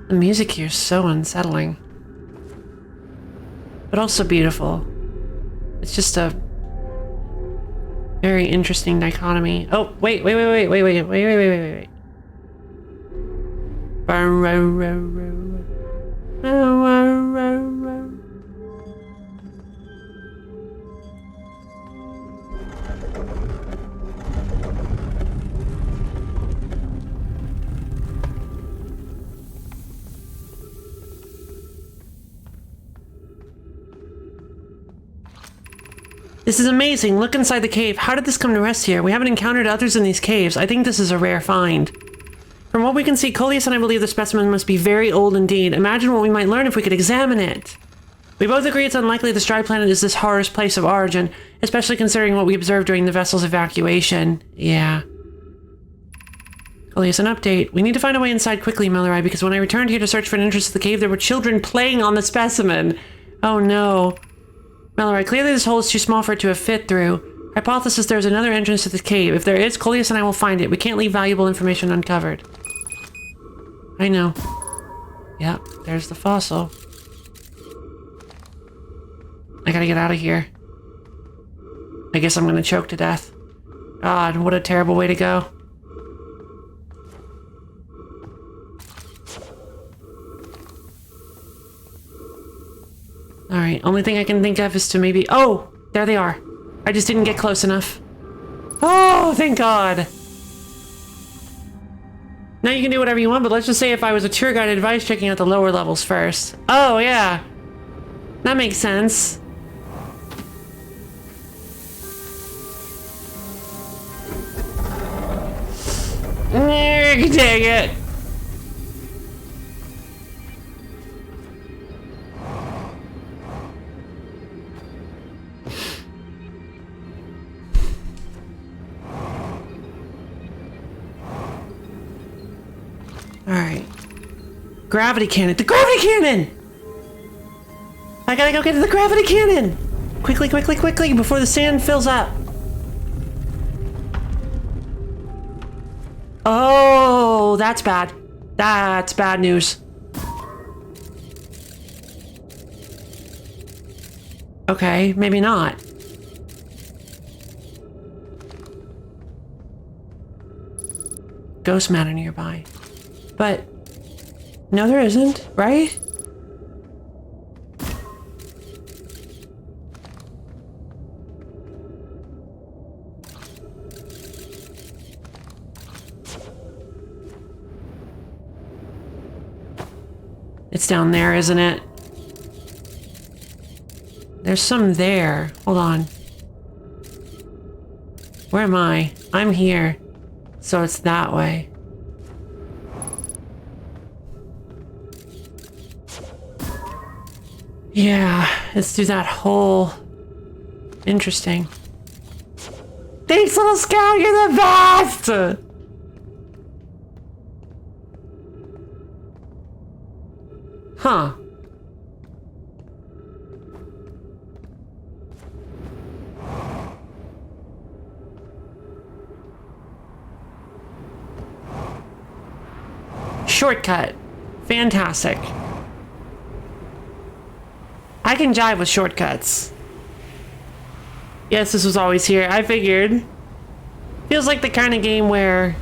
the music here is so unsettling. But also beautiful. It's just a very interesting dichotomy. Oh, wait. This is amazing. Look inside the cave. How did this come to rest here? We haven't encountered others in these caves. I think this is a rare find. From what we can see, Coleus and I believe the specimen must be very old indeed. Imagine what we might learn if we could examine it. We both agree it's unlikely the Stride planet is this horror's place of origin, especially considering what we observed during the vessel's evacuation. Yeah. Coleus, an update. We need to find a way inside quickly, Mellorai, because when I returned here to search for an entrance to the cave, there were children playing on the specimen. Oh no. Mellorai, clearly this hole is too small for it to have fit through. Hypothesis, there's another entrance to the cave. If there is, Coleus and I will find it. We can't leave valuable information uncovered. I know. Yep, there's the fossil. I gotta get out of here. I guess I'm gonna choke to death. God, what a terrible way to go. Alright, only thing I can think of is to maybe... Oh! There they are. I just didn't get close enough. Oh, thank God! Now you can do whatever you want, but let's just say if I was a tour guide, I'd advise checking out the lower levels first. Oh, yeah. That makes sense. Dang it. Alright. Gravity cannon. The gravity cannon! I gotta go get the gravity cannon! Quickly, quickly, quickly, before the sand fills up. Oh, that's bad. That's bad news. Okay, maybe not. Ghost matter nearby. But no, there isn't, right? It's down there, isn't it? There's some there. Hold on. Where am I? I'm here. So it's that way. Yeah, it's through that hole. Interesting. Thanks, little scout, you're the best! Huh. Shortcut. Fantastic. I can jive with shortcuts. Yes, this was always here. I figured. Feels like the kind of game where...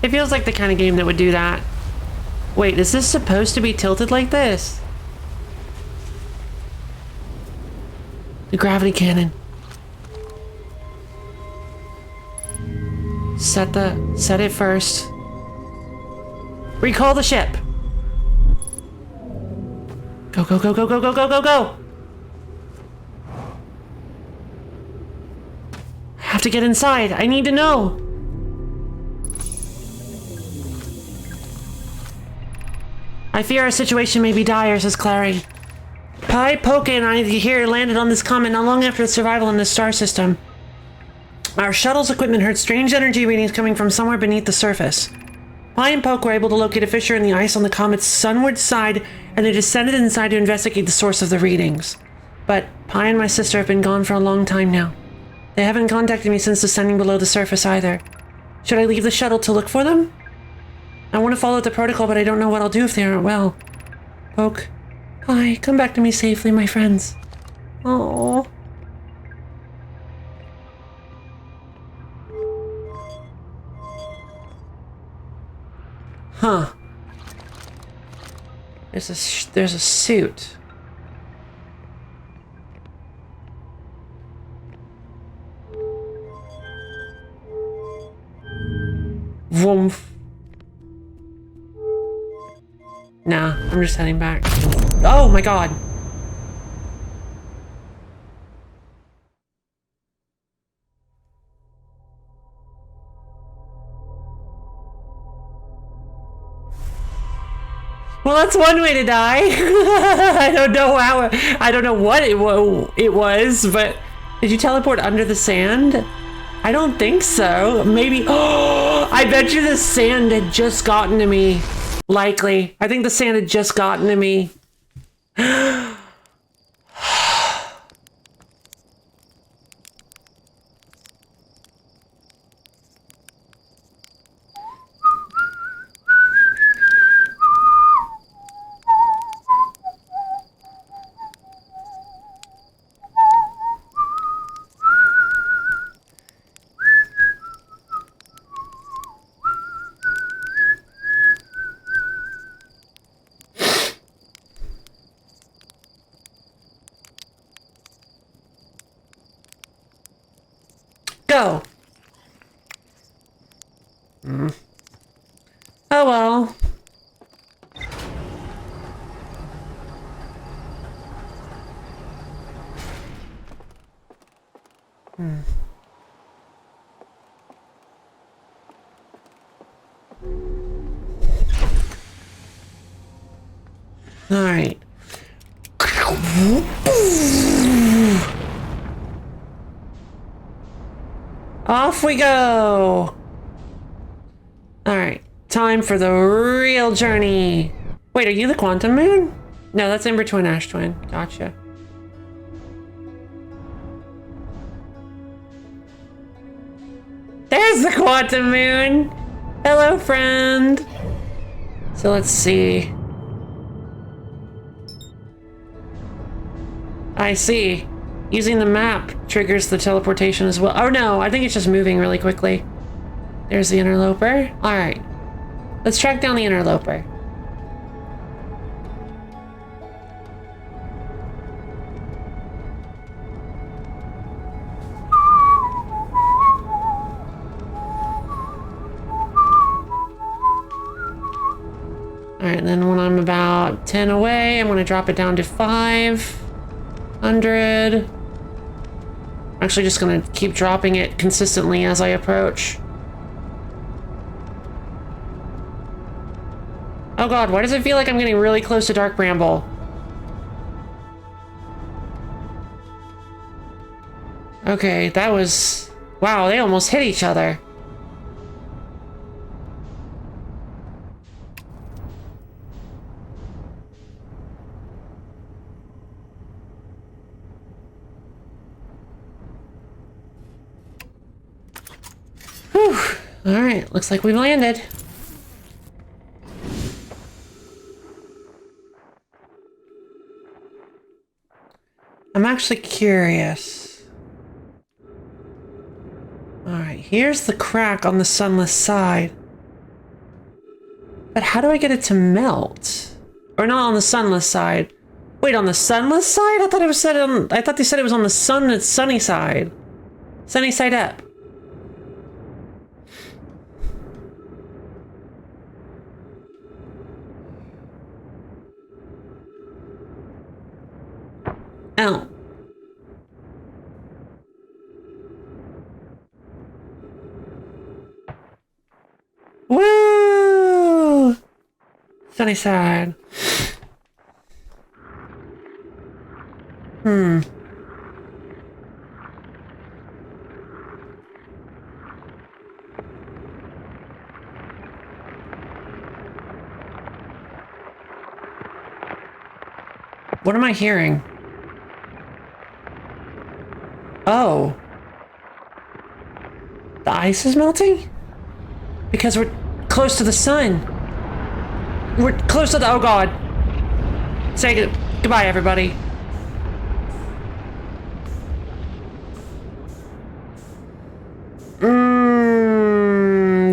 It feels like the kind of game that would do that. Wait, is this supposed to be tilted like this? The gravity cannon. Set it first. Recall the ship. Go, go, go, go, go, go, go, go, go! I have to get inside. I need to know. I fear our situation may be dire, says Clary. Pi, Poke, and I here landed on this comet not long after its survival in this star system. Our shuttle's equipment heard strange energy readings coming from somewhere beneath the surface. Pi and Poke were able to locate a fissure in the ice on the comet's sunward side, and they descended inside to investigate the source of the readings. But Pi and my sister have been gone for a long time now. They haven't contacted me since descending below the surface either. Should I leave the shuttle to look for them? I want to follow the protocol, but I don't know what I'll do if they aren't well. Poke, Pi, come back to me safely, my friends. Oh. Huh. There's a suit. Woomph. Nah, I'm just heading back. Oh my god. Well, that's one way to die. I don't know how. I don't know what it was, but did you teleport under the sand? I don't think so. Maybe. Oh, I bet you the sand had just gotten to me. Likely. I think the sand had just gotten to me. Oh well. All right. Off we go. All right. Time for the real journey. Wait, are you the quantum moon? No, that's Ember Twin, Ash Twin. Gotcha. There's the quantum moon. Hello, friend. So let's see. I see. Using the map triggers the teleportation as well. Oh no, I think it's just moving really quickly. There's the interloper. All right. Let's track down the interloper. All right, then when I'm about 10 away, I'm going to drop it down to 500. I'm actually just going to keep dropping it consistently as I approach. Oh god, why does it feel like I'm getting really close to Dark Bramble? Okay, that was... Wow, they almost hit each other. Whew. Alright, looks like we've landed. I'm actually curious. Alright, here's the crack on the sunless side. But how do I get it to melt? Or not on the sunless side. Wait, on the sunless side? I thought it was said on... I thought they said it was on the sunny side. Sunny side up. Oh. Woo! Sunny side. What am I hearing? Oh. The ice is melting? Because we're close to the sun. We're close to the... Oh god. Say goodbye, everybody.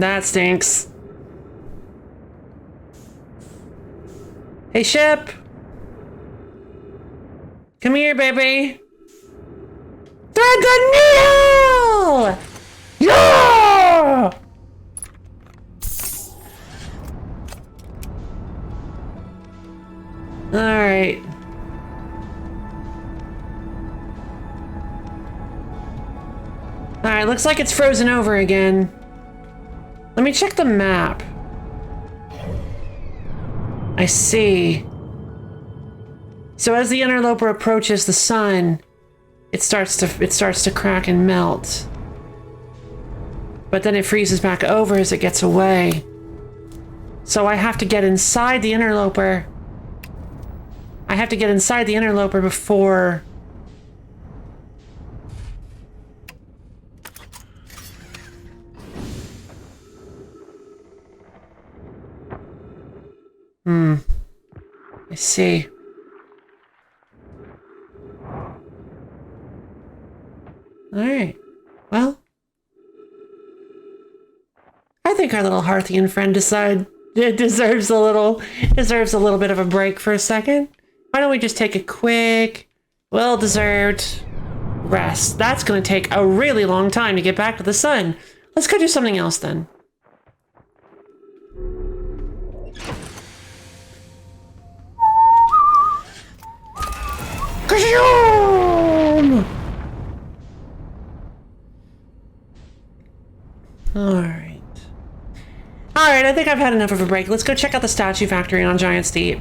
That stinks. Hey, ship. Come here, baby. Thread the needle! Yeah! Alright. Alright, looks like it's frozen over again. Let me check the map. I see. So as the interloper approaches the sun, it starts to crack and melt. But then it freezes back over as it gets away. So I have to get inside the interloper. I have to get inside the interloper before... I see. Alright. Well. I think our little Hearthian friend deserves a little bit of a break for a second. Why don't we just take a quick, well-deserved rest? That's going to take a really long time to get back to the sun. Let's go do something else then. Ka-shoom! Alright. Alright, I think I've had enough of a break. Let's go check out the statue factory on Giant's Deep.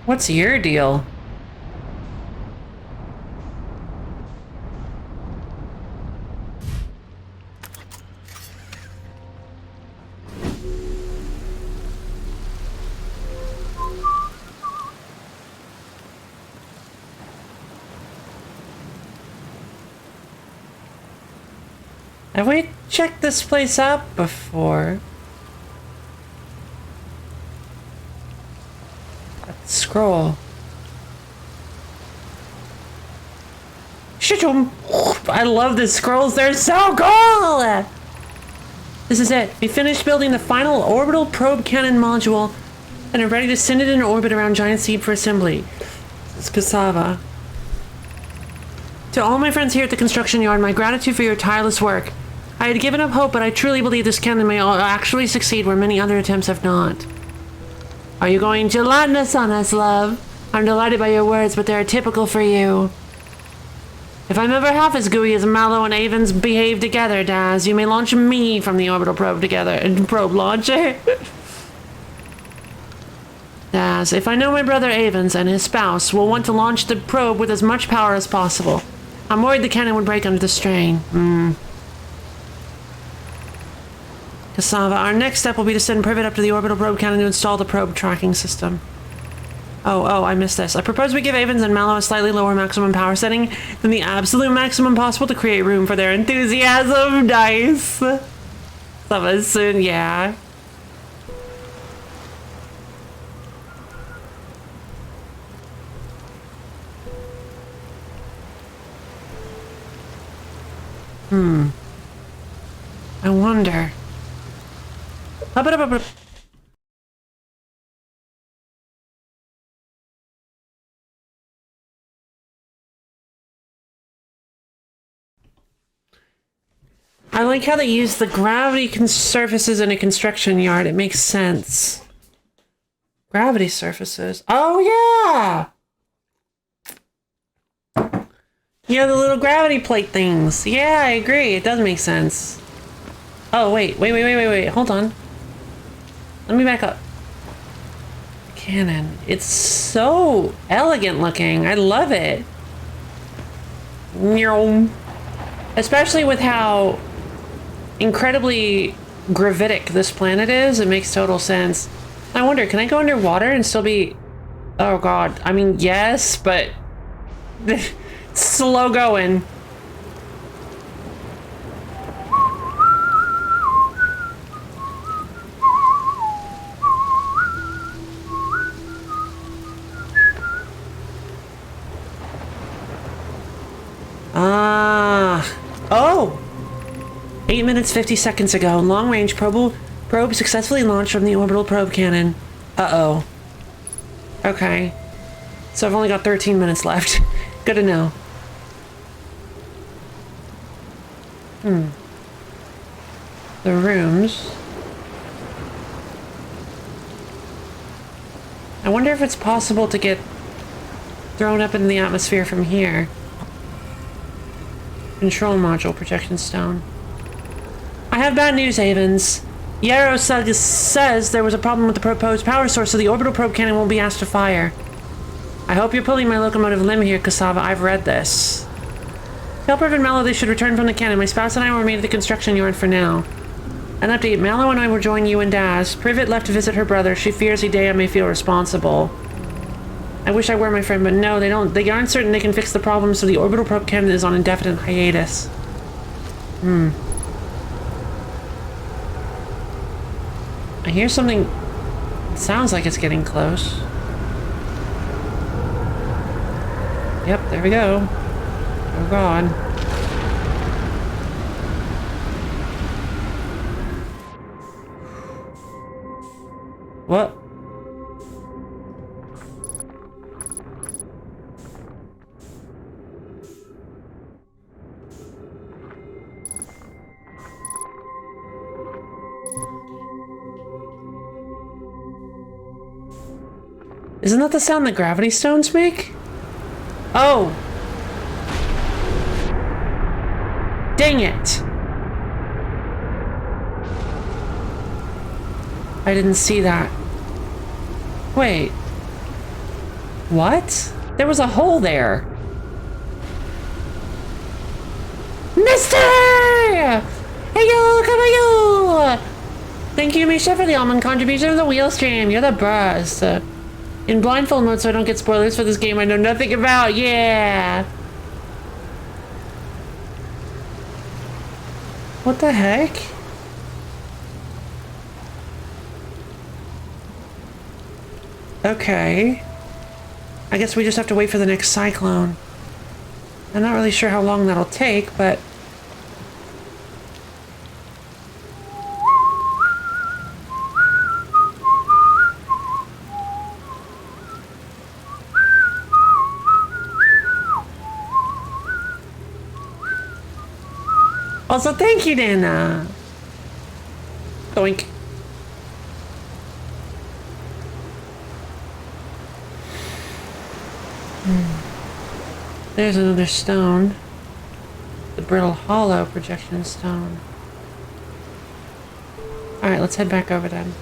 What's your deal? Have we checked this place out before? That scroll. Shit-um. I love the scrolls, they're so cool! This is it. We finished building the final orbital probe cannon module and are ready to send it in orbit around Giant's Deep for assembly. It's Cassava. To all my friends here at the construction yard, my gratitude for your tireless work. I had given up hope, but I truly believe this cannon may actually succeed where many other attempts have not. Are you going gelatinous on us, love? I'm delighted by your words, but they're typical for you. If I'm ever half as gooey as Mallow and Avens behave together, Daz, you may launch me from the orbital probe together and probe launcher. Daz, if I know my brother Avens and his spouse will want to launch the probe with as much power as possible, I'm worried the cannon would break under the strain. Cassava, our next step will be to send Privet up to the orbital probe cannon to install the probe tracking system. Oh, I missed this. I propose we give Avens and Mallow a slightly lower maximum power setting than the absolute maximum possible to create room for their enthusiasm. Nice. Cassava, soon, yeah. I wonder. I like how they use the gravity surfaces in a construction yard. It makes sense. Gravity surfaces. Oh, yeah! Yeah, the little gravity plate things. Yeah, I agree. It does make sense. Oh, wait. Hold on. Let me back up. Cannon. It's so elegant looking. I love it. Especially with how incredibly gravitic this planet is. It makes total sense. I wonder, can I go underwater and still be... Oh, God. I mean, yes, but... slow going. Oh! 8 minutes 50 seconds ago, long-range probe successfully launched from the orbital probe cannon. Uh-oh. Okay. So I've only got 13 minutes left. Good to know. The rooms. I wonder if it's possible to get thrown up in the atmosphere from here. Control module, projection stone. I have bad news, Avens. Yarrow says there was a problem with the proposed power source, so the orbital probe cannon won't be asked to fire. I hope you're pulling my locomotive limb here, Cassava. I've read this. Tell Privet and Mallow they should return from the cannon. My spouse and I will remain at the construction yard for now. An update. Mallow and I will join you and Daz. Privet left to visit her brother. She fears Idea may feel responsible. I wish I were my friend, but no, they don't. They aren't certain they can fix the problem, so the orbital probe cannon is on indefinite hiatus. I hear something. It sounds like it's getting close. Yep, there we go. Oh god. What? Isn't that the sound that gravity stones make? Oh! Dang it! I didn't see that. Wait. What? There was a hole there. Mister! Hey yo, come on you! Thank you, Misha, for the almond contribution of the wheel stream. You're the best. In blindfold mode so I don't get spoilers for this game I know nothing about. Yeah! What the heck? Okay. I guess we just have to wait for the next cyclone. I'm not really sure how long that'll take, but... Also, thank you, Nana. Doink. There's another stone. The brittle hollow projection stone. Alright, let's head back over then.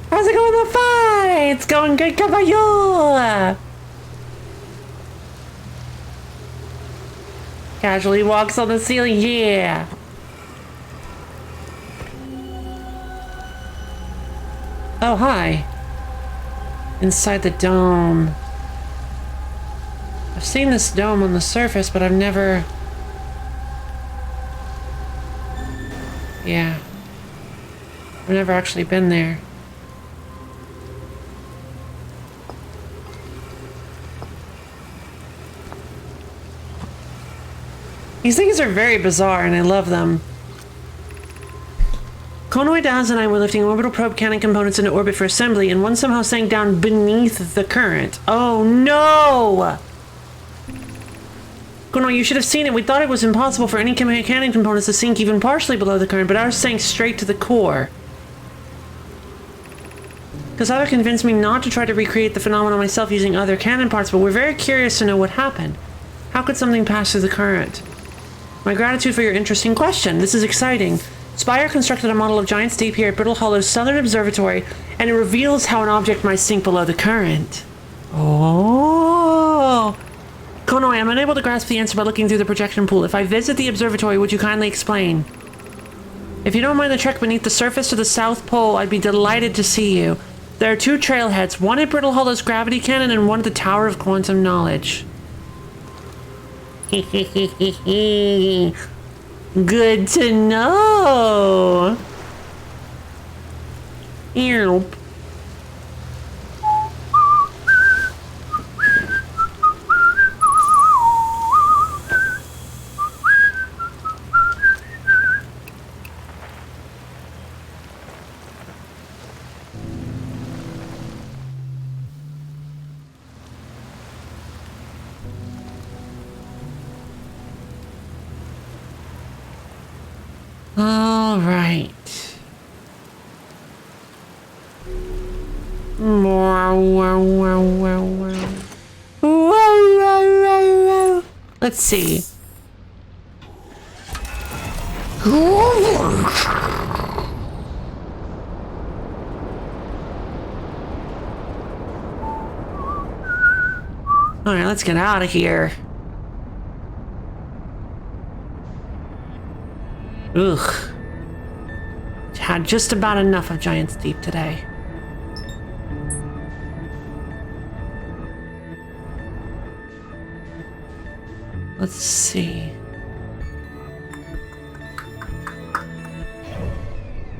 How's it going in the fight? It's going good, Caballero! Casually walks on the ceiling, yeah! Oh, hi. Inside the dome. I've seen this dome on the surface, but I've never... Yeah. I've never actually been there. These things are very bizarre, and I love them. Konoe, Daz, and I were lifting orbital probe cannon components into orbit for assembly, and one somehow sank down beneath the current. Oh no! Konoe, you should have seen it. We thought it was impossible for any cannon components to sink even partially below the current, but ours sank straight to the core. Kasada convinced me not to try to recreate the phenomenon myself using other cannon parts, but we're very curious to know what happened. How could something pass through the current? My gratitude for your interesting question. This is exciting. Spire constructed a model of giants deep here at Brittle Hollow's southern observatory, and it reveals how an object might sink below the current. Oh! Konoe, I'm unable to grasp the answer by looking through the projection pool. If I visit the observatory, would you kindly explain? If you don't mind the trek beneath the surface to the South Pole, I'd be delighted to see you. There are two trailheads, one at Brittle Hollow's gravity cannon and one at the Tower of Quantum Knowledge. Good to know. Earp. All right. Let's see. Alright, let's get out of here. Ugh. Had just about enough of Giant's Deep today. Let's see.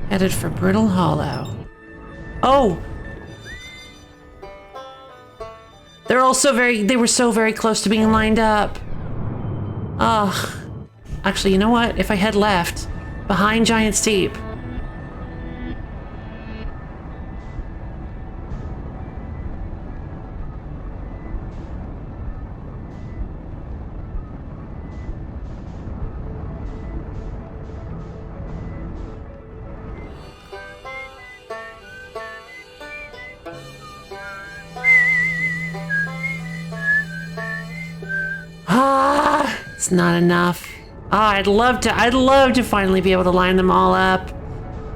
Headed for Brittle Hollow. Oh! They were so very close to being lined up. Ugh. Actually, you know what? If I head left, behind Giant Steep. It's not enough. I'd love to finally be able to line them all up.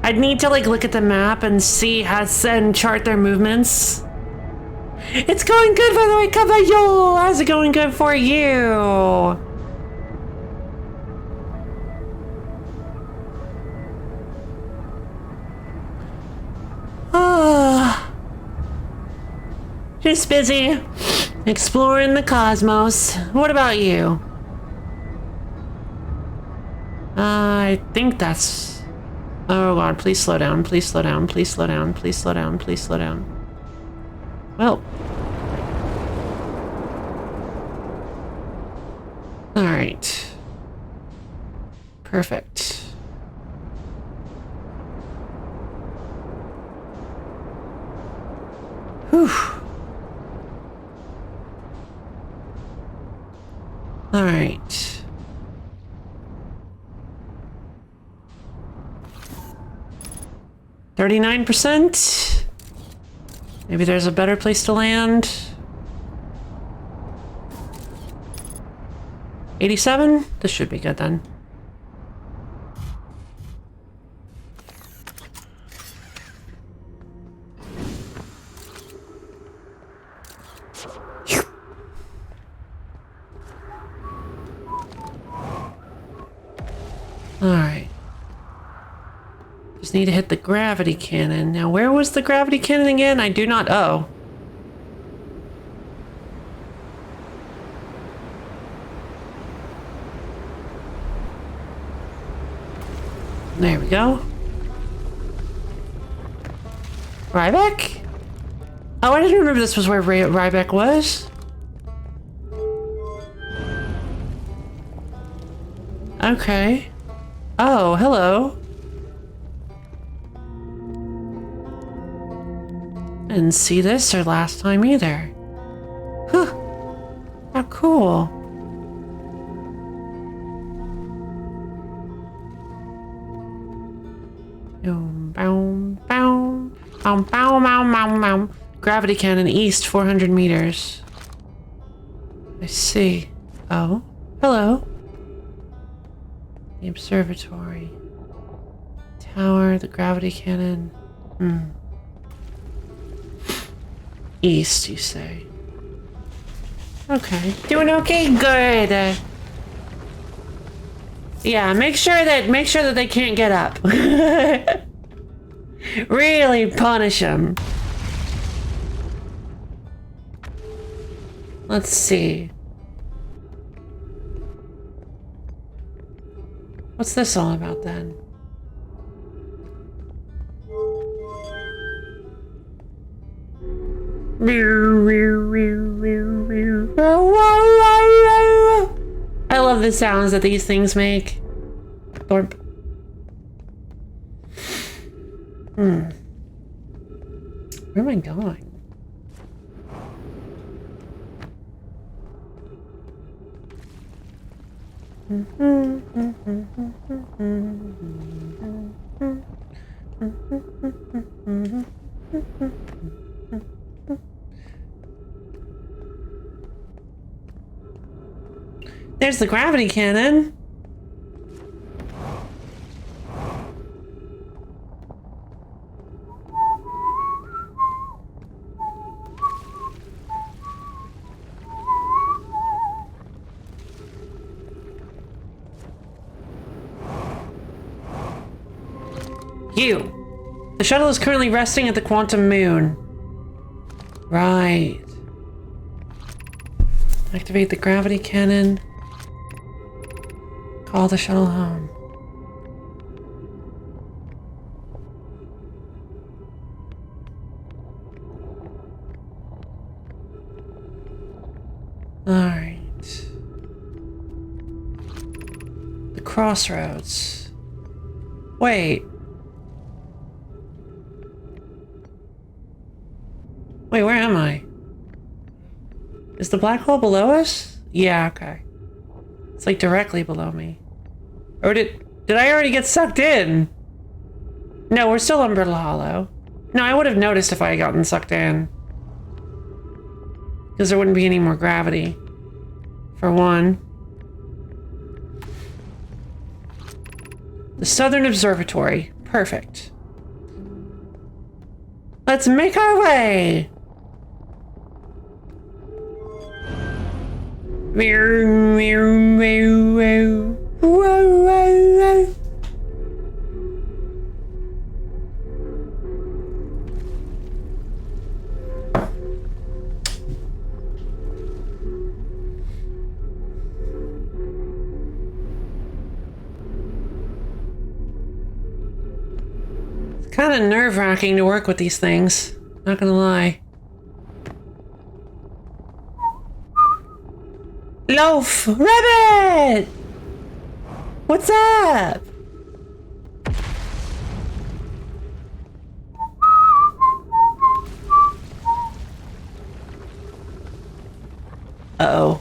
I'd need to like look at the map and see and chart their movements. It's going good, by the way, Caballo! How's it going good for you? Just busy exploring the cosmos. What about you? I think that's... Oh god, please slow down, please slow down, please slow down, please slow down, please slow down. Well. Alright. Perfect. Whew. Alright. 39%? Maybe there's a better place to land. 87? This should be good then. Alright. Just need to hit the gravity cannon. Now, where was the gravity cannon again? I do not... Oh. There we go. Ryback? Oh, I didn't remember this was where Ryback was. Okay. Oh, hello. Didn't see this or last time either. Huh. How cool. Gravity cannon east 400 meters. I see. Oh, hello. The observatory. Tower, the gravity cannon. East, you say? Okay. Doing okay? Good. Yeah, make sure that they can't get up. Really punish them. Let's see. What's this all about then? I love the sounds that these things make. Thorpe. Where am I going? There's the gravity cannon. You. The shuttle is currently resting at the quantum moon. Right. Activate the gravity cannon. Call the shuttle home. Alright. The crossroads. Wait. Wait, where am I? Is the black hole below us? Yeah, okay. It's like directly below me. Or did I already get sucked in? No, we're still Umbrella Hollow. No, I would have noticed if I had gotten sucked in. Because there wouldn't be any more gravity. For one. The Southern Observatory. Perfect. Let's make our way! It's kind of nerve-wracking to work with these things, not gonna lie. Loaf! Rabbit! What's up? Uh-oh.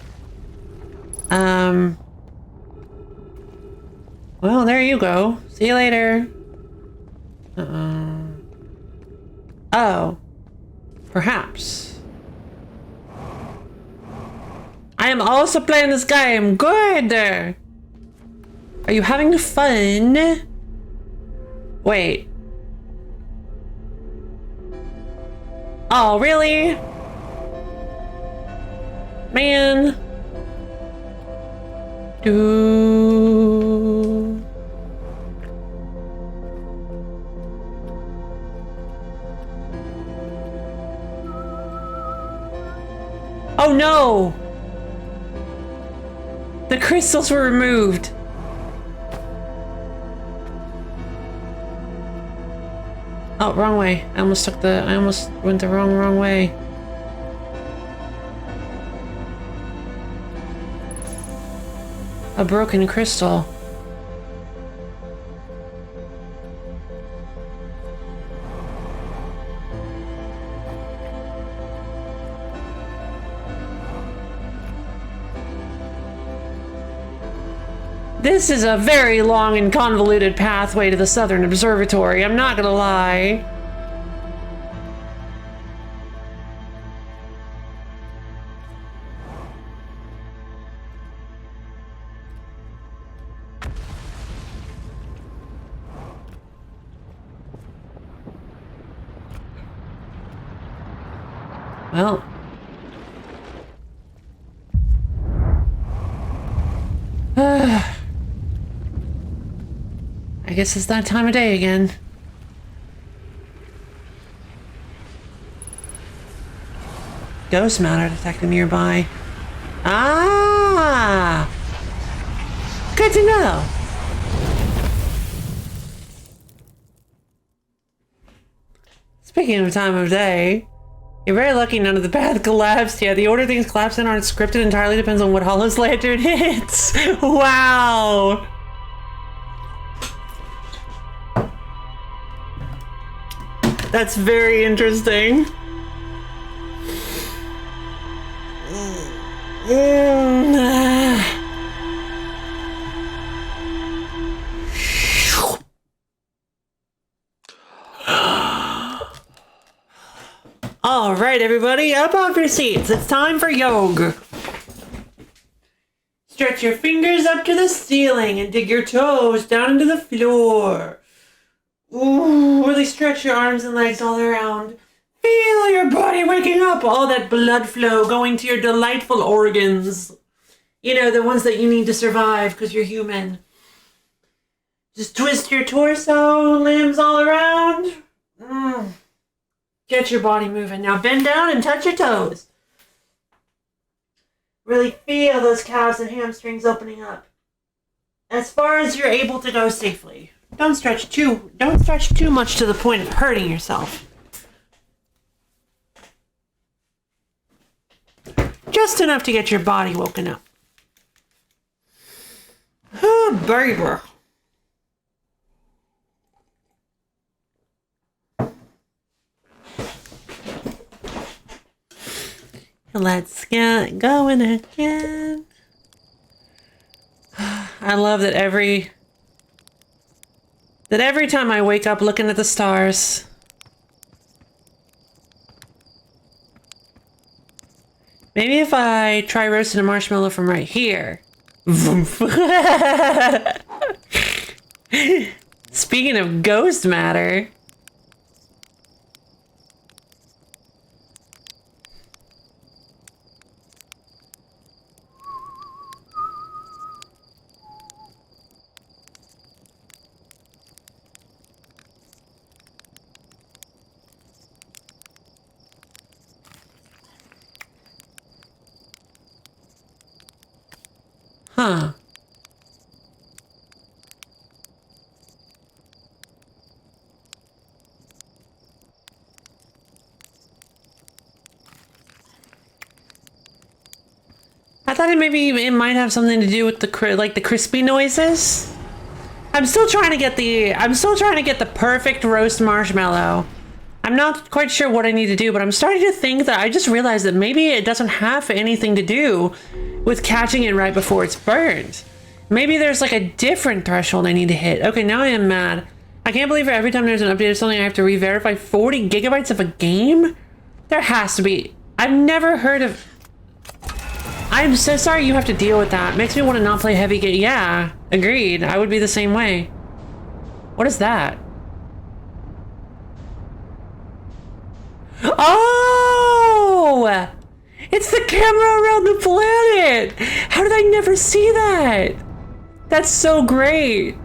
Well, there you go. See you later. Oh. Perhaps. I am also playing this game. Good. Are you having fun? Wait. Oh, really? Man. Oh no! The crystals were removed. Oh, wrong way. I almost went the wrong way. A broken crystal. This is a very long and convoluted pathway to the Southern Observatory, I'm not gonna lie. Well. I guess it's that time of day again. Ghost matter detected nearby. Ah! Good to know. Speaking of time of day, you're very lucky none of the path collapsed. Yeah, the order things collapse in aren't scripted, entirely depends on what Hollow's lantern hits. Wow! That's very interesting. All right, everybody, up off your seats. It's time for yoga. Stretch your fingers up to the ceiling and dig your toes down into the floor. Ooh, really stretch your arms and legs all around. Feel your body waking up, all that blood flow going to your delightful organs. You know, the ones that you need to survive because you're human. Just twist your torso, limbs all around. Get your body moving. Now bend down and touch your toes. Really feel those calves and hamstrings opening up. As far as you're able to go safely. Don't stretch too much to the point of hurting yourself. Just enough to get your body woken up. Oh, baby. Let's get going again. I love that every time I wake up looking at the stars. Maybe if I try roasting a marshmallow from right here. Speaking of ghost matter. Huh. I thought it might have something to do with the crispy noises. I'm still trying to get the perfect roast marshmallow. I'm not quite sure what I need to do, but I'm starting to think that I just realized that maybe it doesn't have anything to do with catching it right before it's burned. Maybe there's like a different threshold I need to hit. Okay, now I am mad. I can't believe every time there's an update of something I have to re-verify 40 gigabytes of a game? There has to be. I've never heard of... I'm so sorry you have to deal with that. Makes me want to not play heavy game. Yeah, agreed. I would be the same way. What is that? Oh! It's the camera around the planet! How did I never see that? That's so great.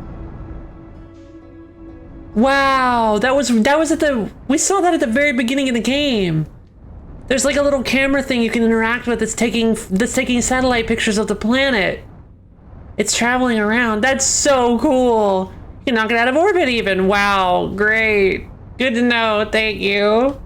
Wow, that was at the... We saw that at the very beginning of the game. There's like a little camera thing you can interact with that's taking satellite pictures of the planet. It's traveling around. That's so cool. You can knock it out of orbit even. Wow, great. Good to know, thank you.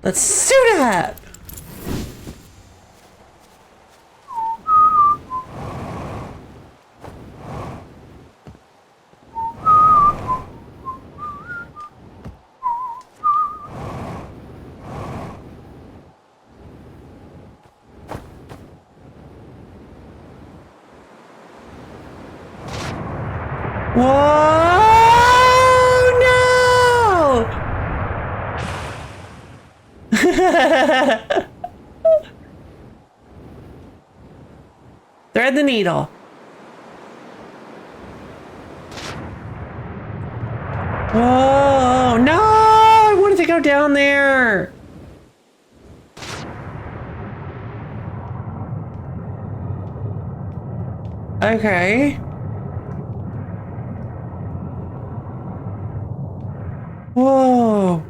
Let's suit up! Whoa! No! Thread the needle. Whoa! No! I wanted to go down there. Okay. Whoa.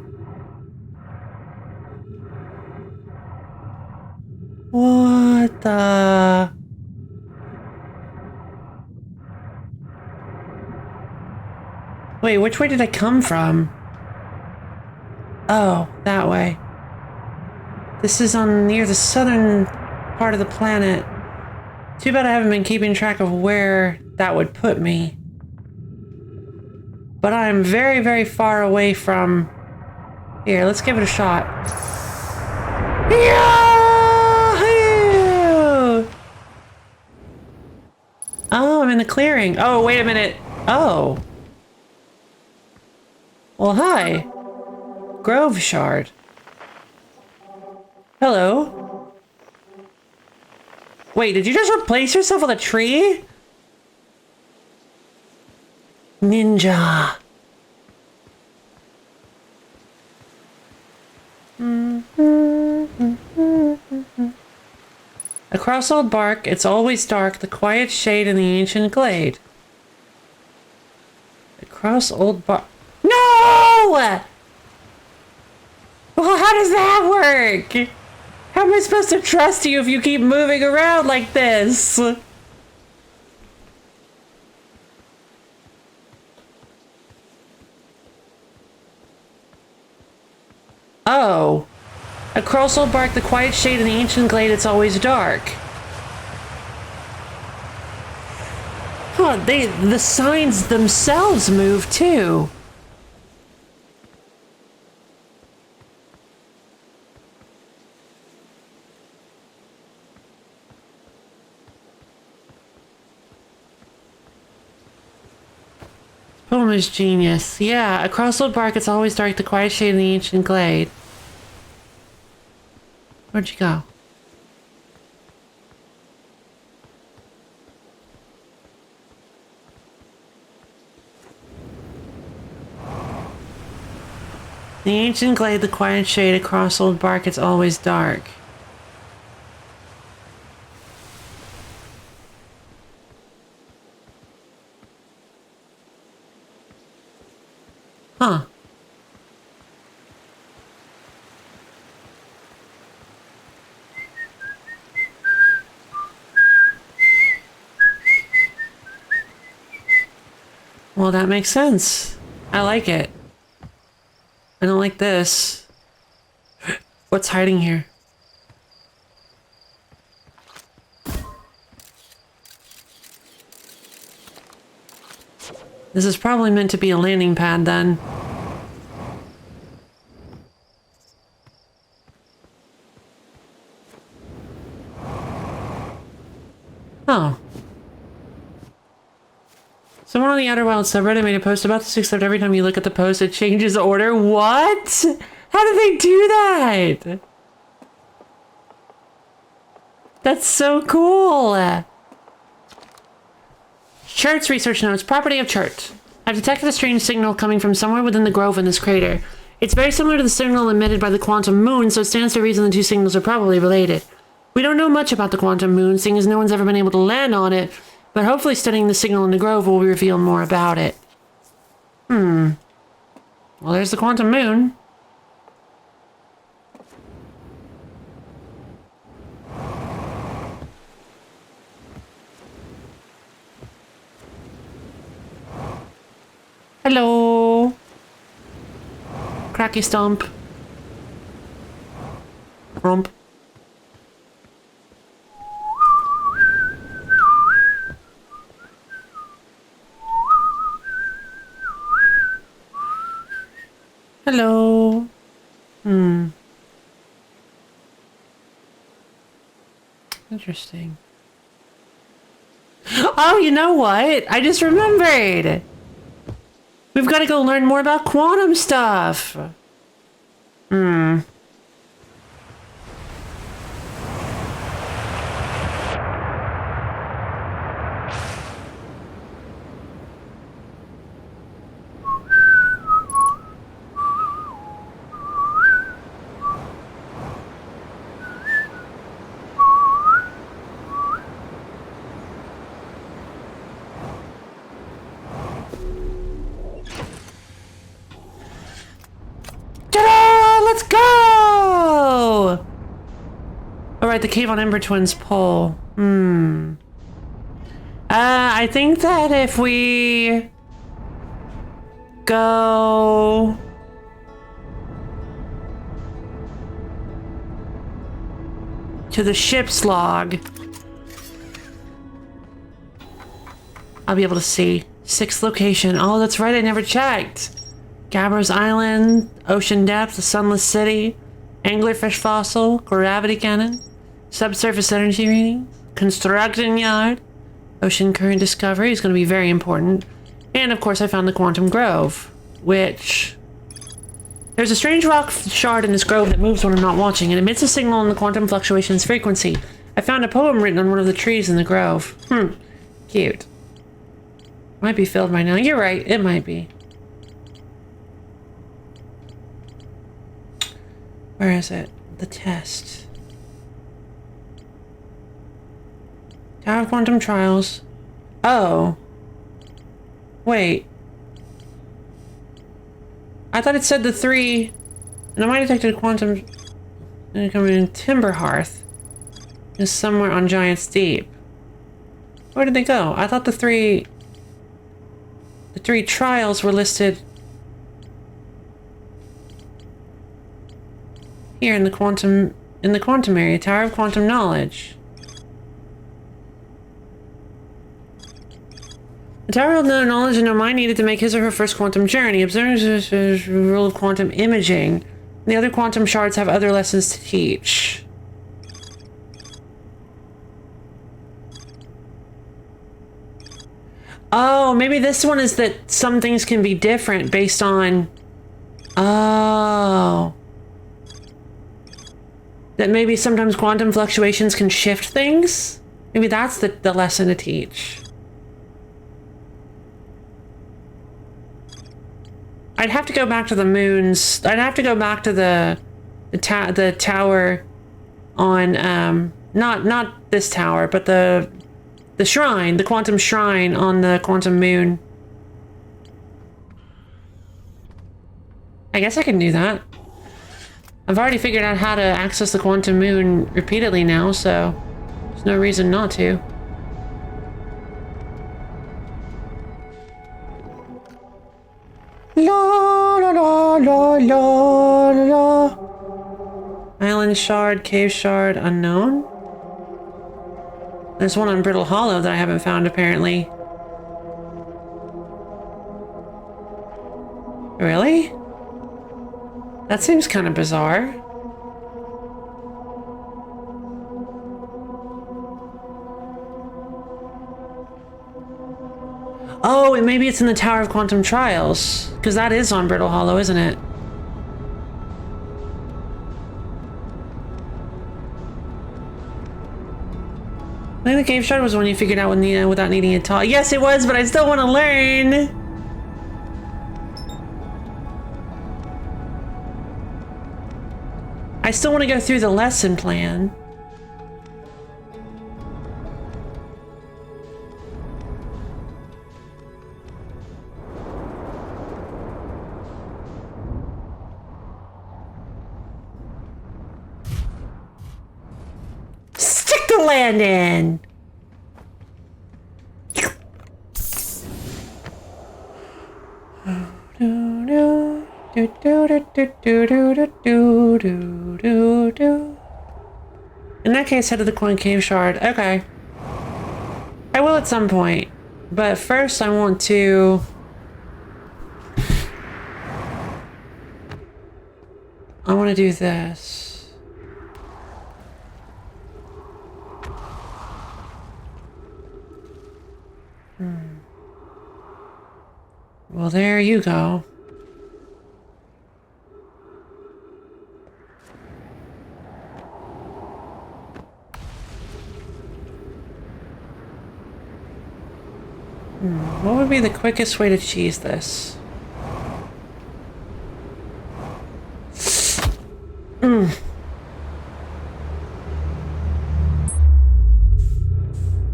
What the... Wait, which way did I come from? Oh, that way. This is near the southern part of the planet. Too bad I haven't been keeping track of where that would put me. But I'm very, very far away from... Here, let's give it a shot. Yahoo! Oh, I'm in the clearing. Oh, wait a minute. Oh. Well, hi. Grove Shard. Hello. Wait, did you just replace yourself with a tree? Ninja. Across old bark, it's always dark, the quiet shade in the ancient glade. Across old bark. No! Well, how does that work? How am I supposed to trust you if you keep moving around like this? Oh. Across old bark, the quiet shade in the ancient glade, it's always dark. Huh, the signs themselves move too. Poem is genius. Yeah, across old bark, it's always dark, the quiet shade in the ancient glade. Where'd you go? The ancient glade, the quiet shade, across old bark, it's always dark. Huh. Well, that makes sense. I like it. I don't like this. What's hiding here? This is probably meant to be a landing pad then. Oh. Someone on the Outer Wilds subreddit made a post about this, except every time you look at the post, it changes order. What? How do they do that? That's so cool. Chert's research notes. Property of Chert. I've detected a strange signal coming from somewhere within the grove in this crater. It's very similar to the signal emitted by the quantum moon, so it stands to reason the two signals are probably related. We don't know much about the quantum moon, seeing as no one's ever been able to land on it, but hopefully studying the signal in the grove will reveal more about it. Well, there's the quantum moon. Hello. Cracky stomp. Rump. Hello. Interesting. Oh, you know what? I just remembered. We've got to go learn more about quantum stuff. Ta-da! Let's go! Alright, the Cave on Ember Twins poll. I think that if we go to the ship's log, I'll be able to see. 6th location. Oh, that's right, I never checked. Gabbros Island, Ocean Depth, the Sunless City, Anglerfish Fossil, Gravity Cannon, Subsurface Energy Readings, Construction Yard, Ocean Current Discovery is going to be very important. And of course I found the Quantum Grove, which... There's a strange rock shard in this grove that moves when I'm not watching. It emits a signal in the quantum fluctuations frequency. I found a poem written on one of the trees in the grove. Cute. Might be filled by now. You're right, it might be. Where is it? The test. Tower of Quantum Trials. Oh. Wait. I thought it said the 3... And I might have detected quantum... coming in Timberhearth. Is somewhere on Giant's Deep. Where did they go? I thought the 3... The 3 trials were listed... Here in the quantum area, Tower of Quantum Knowledge. The Tower of Knowledge and mind needed to make his or her first quantum journey. Observing the rule of quantum imaging. The other quantum shards have other lessons to teach. Oh, maybe this one is that some things can be different based on... Oh... That maybe sometimes quantum fluctuations can shift things? Maybe that's the lesson to teach. I'd have to go back to the moons. I'd have to go back to the tower on, not this tower, but the shrine, the quantum shrine on the quantum moon. I guess I can do that. I've already figured out how to access the quantum moon repeatedly now, so there's no reason not to. La la la la la la. Island shard, cave shard, unknown. There's one on Brittle Hollow that I haven't found apparently. Really? That seems kind of bizarre. Oh, and maybe it's in the Tower of Quantum Trials, because that is on Brittle Hollow, isn't it? I think the cave shard was the one you figured out without needing a talk. Yes, it was, but I still want to learn. I still want to go through the lesson plan. Stick the landing! In that case, head to the Coin Cave Shard. Okay. I will at some point. But first I want to... I want to do this. Well, there you go. What would be the quickest way to cheese this?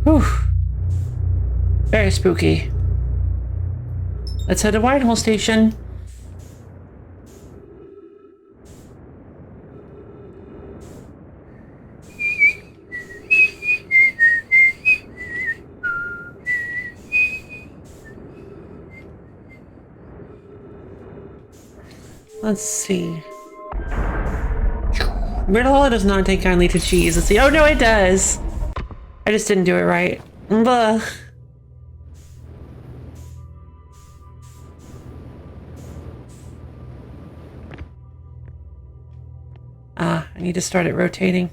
Whew. Very spooky. Let's head to Whitehall Station. Let's see. Brittle Hollow does not take kindly to cheese. Let's see. Oh no, it does. I just didn't do it right. Blah. Ah, I need to start it rotating.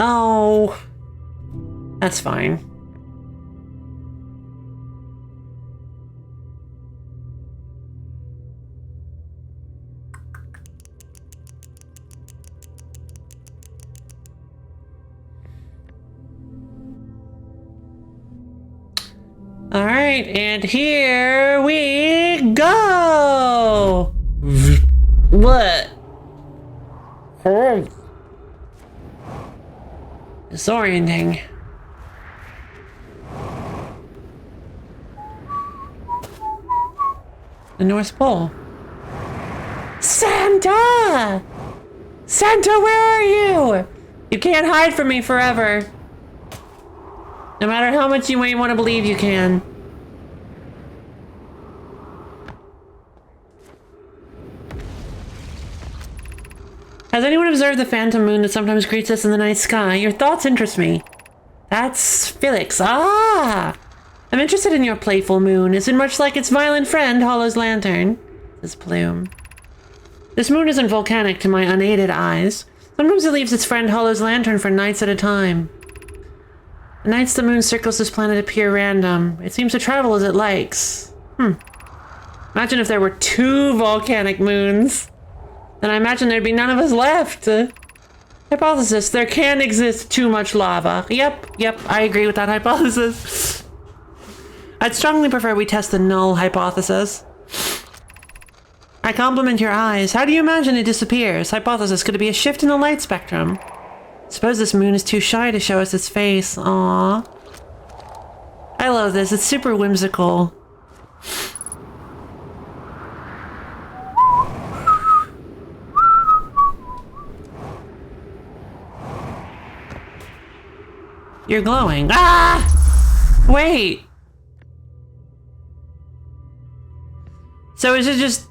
Oh. That's fine. All right, and here we go. What? Disorienting. The North Pole. Santa! Santa, where are you? You can't hide from me forever. No matter how much you may want to believe you can. Has anyone observed the phantom moon that sometimes greets us in the night sky? Your thoughts interest me. That's Felix. Ah! I'm interested in your playful moon. Is it much like its violent friend, Hollow's lantern? Says Plume. This moon isn't volcanic to my unaided eyes. Sometimes it leaves its friend Hollow's lantern for nights at a time. The nights the moon circles this planet appear random. It seems to travel as it likes. Imagine if there were 2 volcanic moons. Then I imagine there'd be none of us left. Hypothesis, there can exist too much lava. Yep, I agree with that hypothesis. I'd strongly prefer we test the null hypothesis. I compliment your eyes. How do you imagine it disappears? Hypothesis, could it be a shift in the light spectrum? Suppose this moon is too shy to show us its face. Aww. I love this. It's super whimsical. You're glowing. Ah! Wait. So is it just...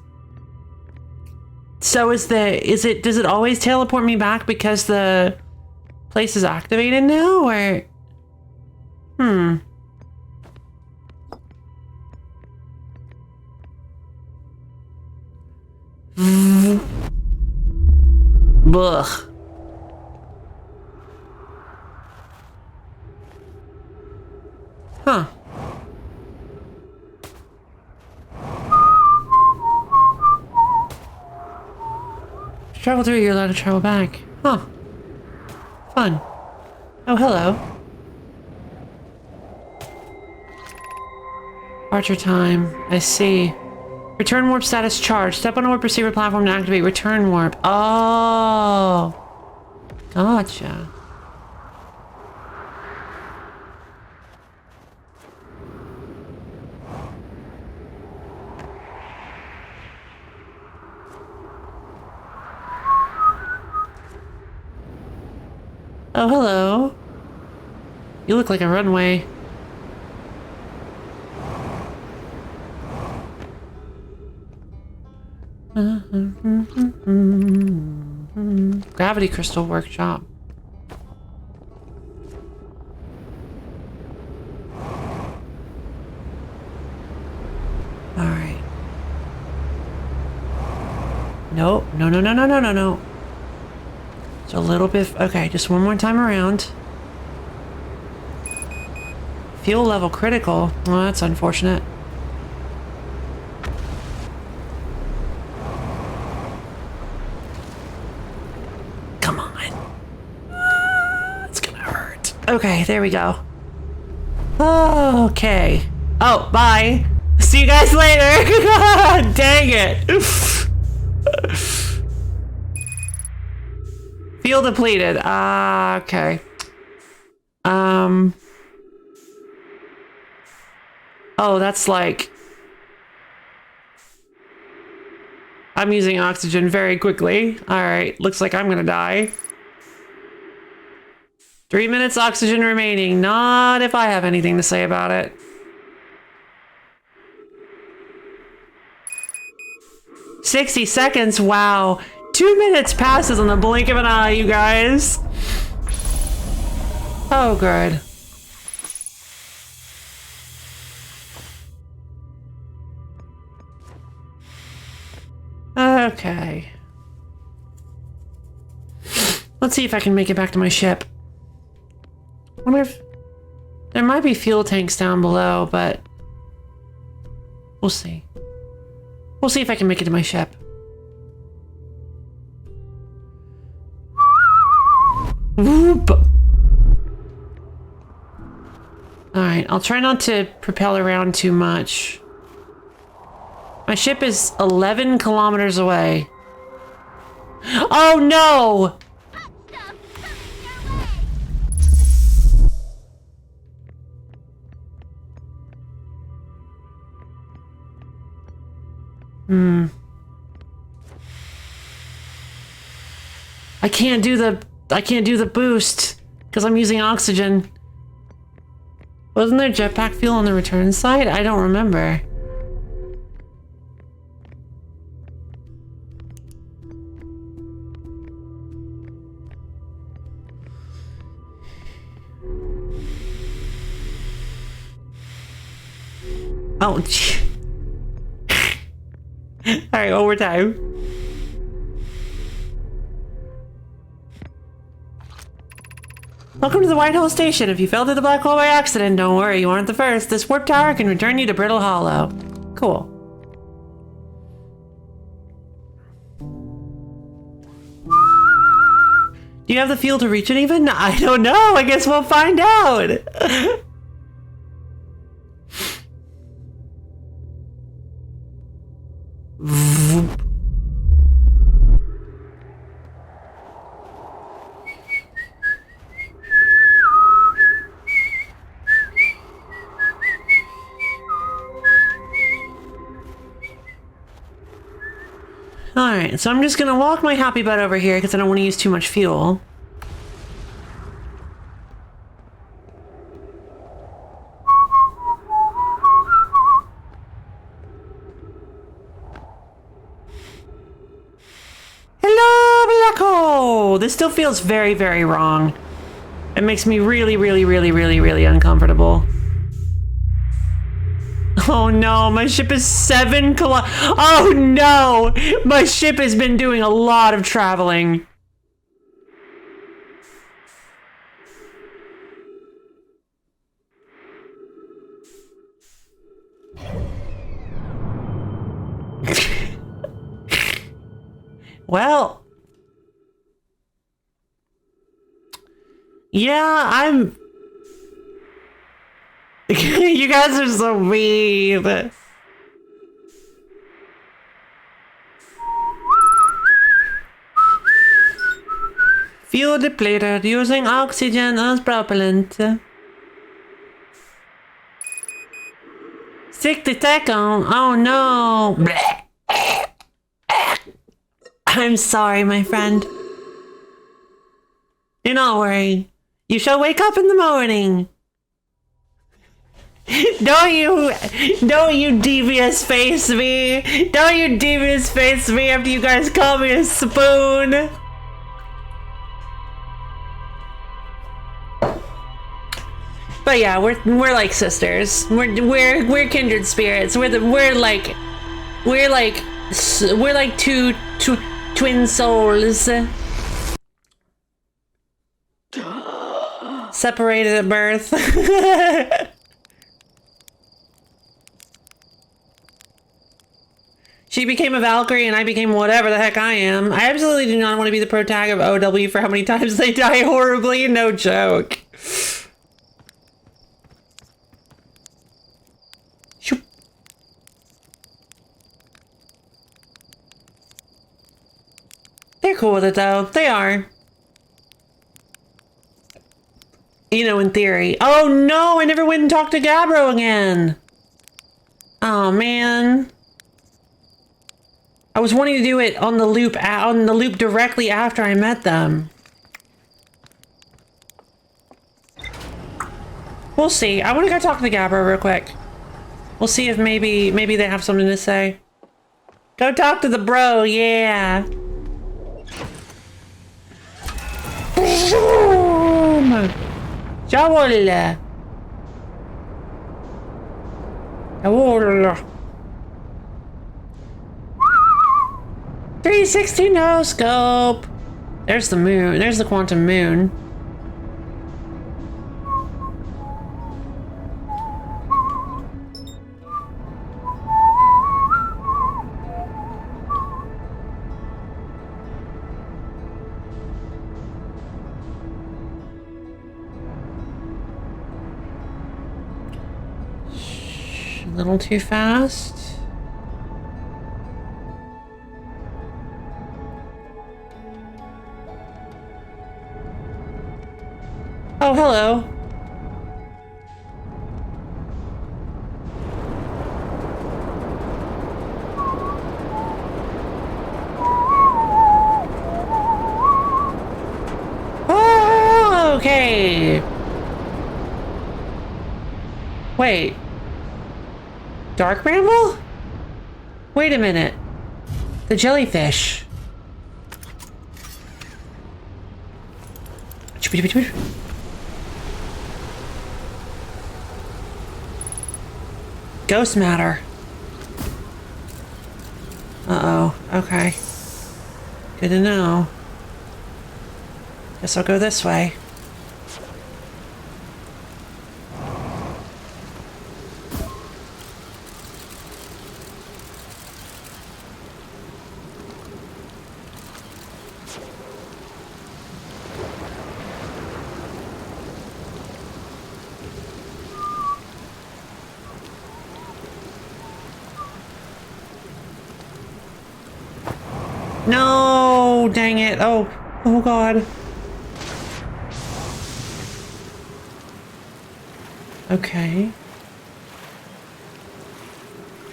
So does it always teleport me back because the place is activated now, or? Ugh. Huh. Travel through, you're allowed to travel back. Huh. Fun. Oh, hello. Departure time. I see. Return warp status charged. Step on a warp receiver platform to activate return warp. Oh. Gotcha. Oh, hello. You look like a runway. Gravity crystal workshop. All right. Nope. No. It's a little bit... Okay, just one more time around. Fuel level critical. Well, that's unfortunate. Come on. It's gonna hurt. Okay, there we go. Okay. Oh, bye. See you guys later. Dang it. Fuel depleted. Okay. Oh, that's like... I'm using oxygen very quickly. Alright, looks like I'm gonna die. 3 minutes oxygen remaining. Not if I have anything to say about it. "60 seconds, wow. 2 minutes passes on the blink of an eye, you guys. Oh, good. Okay. Let's see if I can make it back to my ship. I wonder if... There might be fuel tanks down below, but we'll see. We'll see if I can make it to my ship. Whoop! Alright, I'll try not to propel around too much. My ship is 11 kilometers away. Oh no! Hot stuff coming your way. I can't do the boost because I'm using oxygen. Wasn't there jetpack fuel on the return side? I don't remember. Oh, alright, one more time. Welcome to the White Hole Station. If you fell to the black hole by accident, don't worry, you aren't the first. This warp tower can return you to Brittle Hollow. Cool. Do you have the fuel to reach it even? I don't know. I guess we'll find out. Alright, so I'm just gonna walk my happy butt over here because I don't want to use too much fuel. Hello, black hole! This still feels very, very wrong. It makes me really, really, really, really, really uncomfortable. Oh no, my ship is 7 kilometers. Oh no! My ship has been doing a lot of traveling. Well. Yeah, I'm... You guys are so mean. Fuel depleted using oxygen as propellant. 60 seconds. Oh no. I'm sorry, my friend. Do not worry. You shall wake up in the morning. Don't you devious face me. Don't you devious face me after you guys call me a spoon. But yeah, we're like sisters. We're kindred spirits. We're like two twin souls. Separated at birth. She became a Valkyrie and I became whatever the heck I am. I absolutely do not want to be the protagonist of OW for how many times they die horribly. No joke. Shoop. They're cool with it though. They are. You know, in theory. Oh no, I never went and talked to Gabbro again. Oh man. I was wanting to do it on the loop directly after I met them. We'll see. I want to go talk to Gabbro real quick. We'll see if maybe they have something to say. Go talk to the bro, yeah. Jawohl. Jawohl. 360 no scope. There's the moon. There's the quantum moon. little too fast. Oh, hello. Oh, okay. Wait. Dark Bramble? Wait a minute. The jellyfish. Ghost matter. Uh-oh. Okay. Good to know. Guess I'll go this way. No, dang it. Oh God. Okay.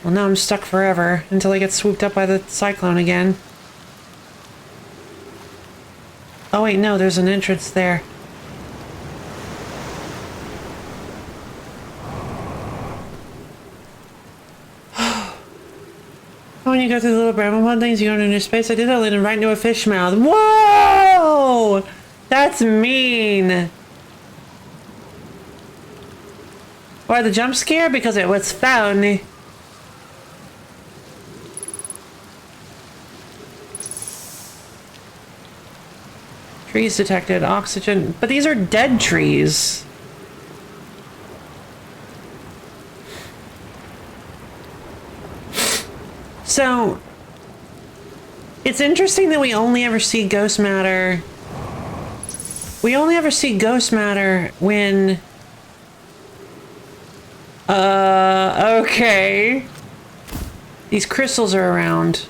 Well, now I'm stuck forever until I get swooped up by the cyclone again. Oh wait, no, there's an entrance there. When you go through the little bramble pond things, you go into new space. I did that landed right into a fish mouth. Whoa! That's mean. Why the jump scare? Because it was found. Trees detected, oxygen. But these are dead trees. So, it's interesting that we only ever see ghost matter. We only ever see ghost matter when... okay. These crystals are around.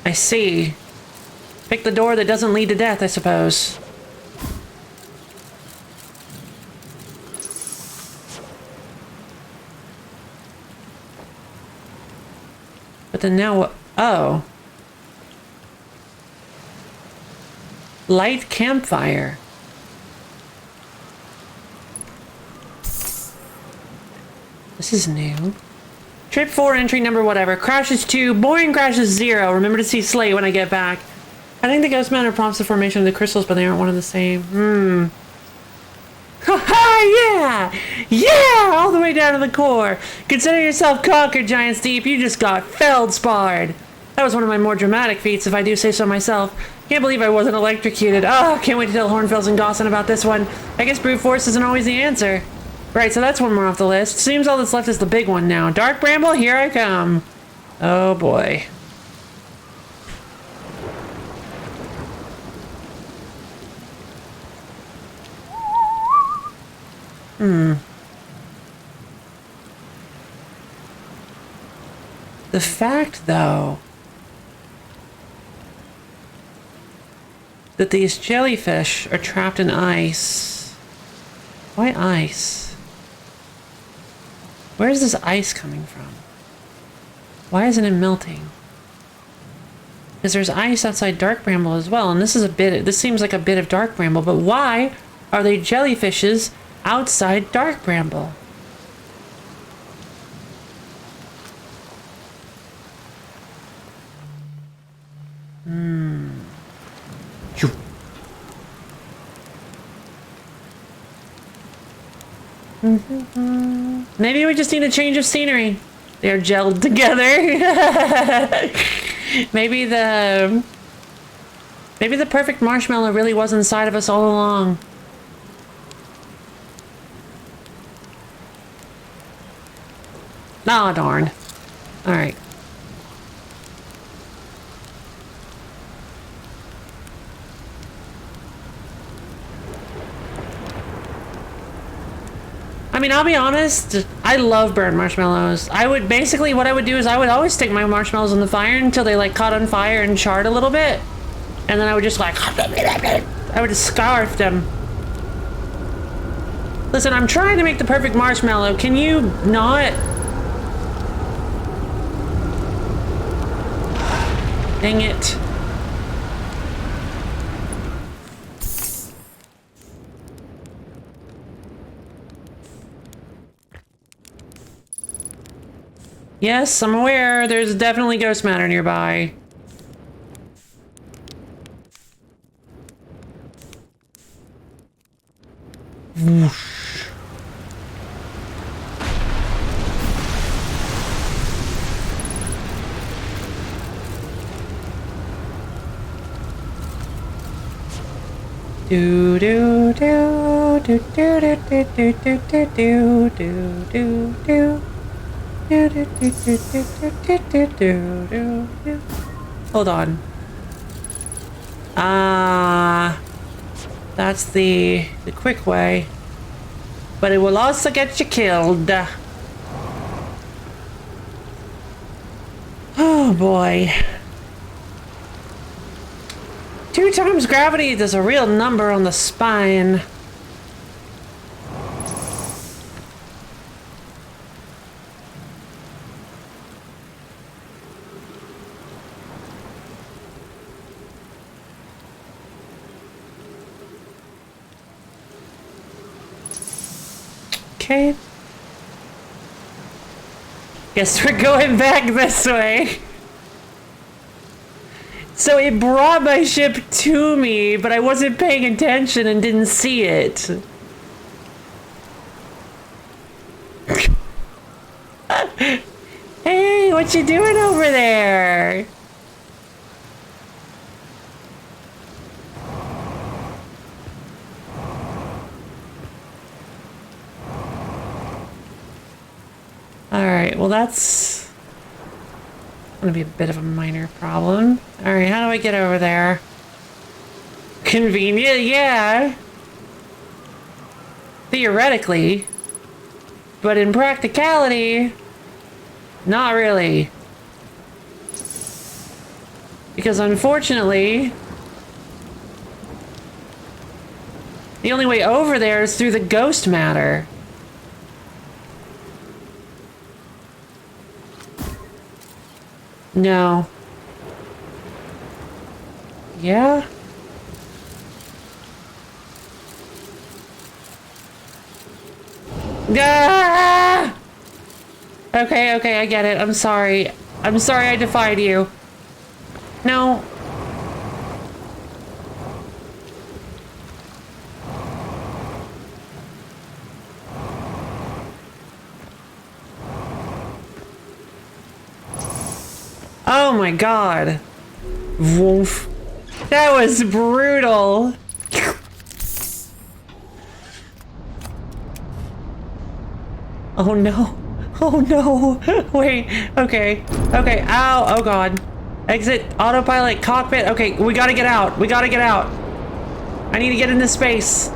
I see. Pick the door that doesn't lead to death, I suppose. But then now what? Oh. Light campfire. This is new. Trip 4, entry number whatever. Crashes 2, boring crashes 0. Remember to see Slate when I get back. I think the ghost matter prompts the formation of the crystals, but they aren't one and the same. Ha-ha, yeah! Yeah! All the way down to the core. Consider yourself conquered, Giant Steep. You just got feldsparred. That was one of my more dramatic feats, if I do say so myself. Can't believe I wasn't electrocuted. Oh, can't wait to tell Hornfels and Gosson about this one. I guess brute force isn't always the answer. Right, so that's one more off the list. Seems all that's left is the big one now. Dark Bramble, here I come. Oh boy. The fact, though, that these jellyfish are trapped in ice. Why ice? Where is this ice coming from? Why isn't it melting? Because there's ice outside Dark Bramble as well, and this seems like a bit of Dark Bramble, but why are they jellyfishes outside Dark Bramble? Maybe we just need a change of scenery. They're gelled together. Maybe the perfect marshmallow really was inside of us all along. Aw, darn. Alright. I mean, I'll be honest, I love burnt marshmallows. I would basically, what I would do is I would always stick my marshmallows in the fire until they like caught on fire and charred a little bit. And then I would just like, I would just scarf them. Listen, I'm trying to make the perfect marshmallow. Can you not? Dang it. Yes, I'm aware. There's definitely ghost matter nearby. Whoosh. Do do do do do do do do do do do do do. Hold on. That's the quick way. But it will also get you killed. Oh boy. 2 times gravity, there's a real number on the spine. Okay. Guess we're going back this way. So it brought my ship to me, but I wasn't paying attention and didn't see it. Hey, what you doing over there? Alright, well that's gonna be a bit of a minor problem. Alright, how do I get over there? Convenient, yeah. Theoretically. But in practicality, not really. Because unfortunately, the only way over there is through the ghost matter. No. Yeah? Ah! Okay, okay, I get it. I'm sorry. I'm sorry I defied you. No. Oh my god. Woof. That was brutal. Oh no. Oh no. Wait. Okay. Okay. Ow. Oh god. Exit autopilot cockpit. Okay, we gotta get out. We gotta get out. I need to get into space.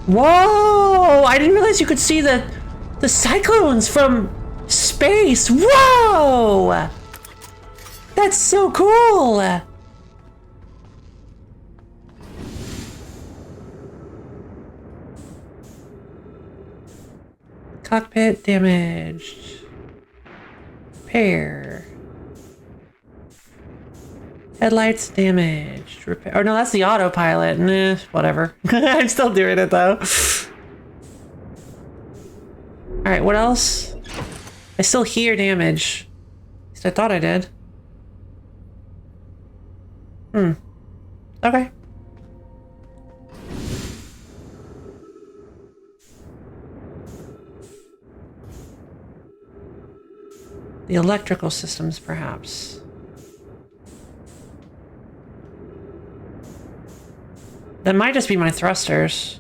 Whoa! I didn't realize you could see the cyclones from space. Whoa! That's so cool. Cockpit damaged. Repair. Headlights damaged. Repair. Oh no, that's the autopilot. Nah, whatever. I'm still doing it though. Alright, what else? I still hear damage. At least I thought I did. Okay. The electrical systems, perhaps. That might just be my thrusters.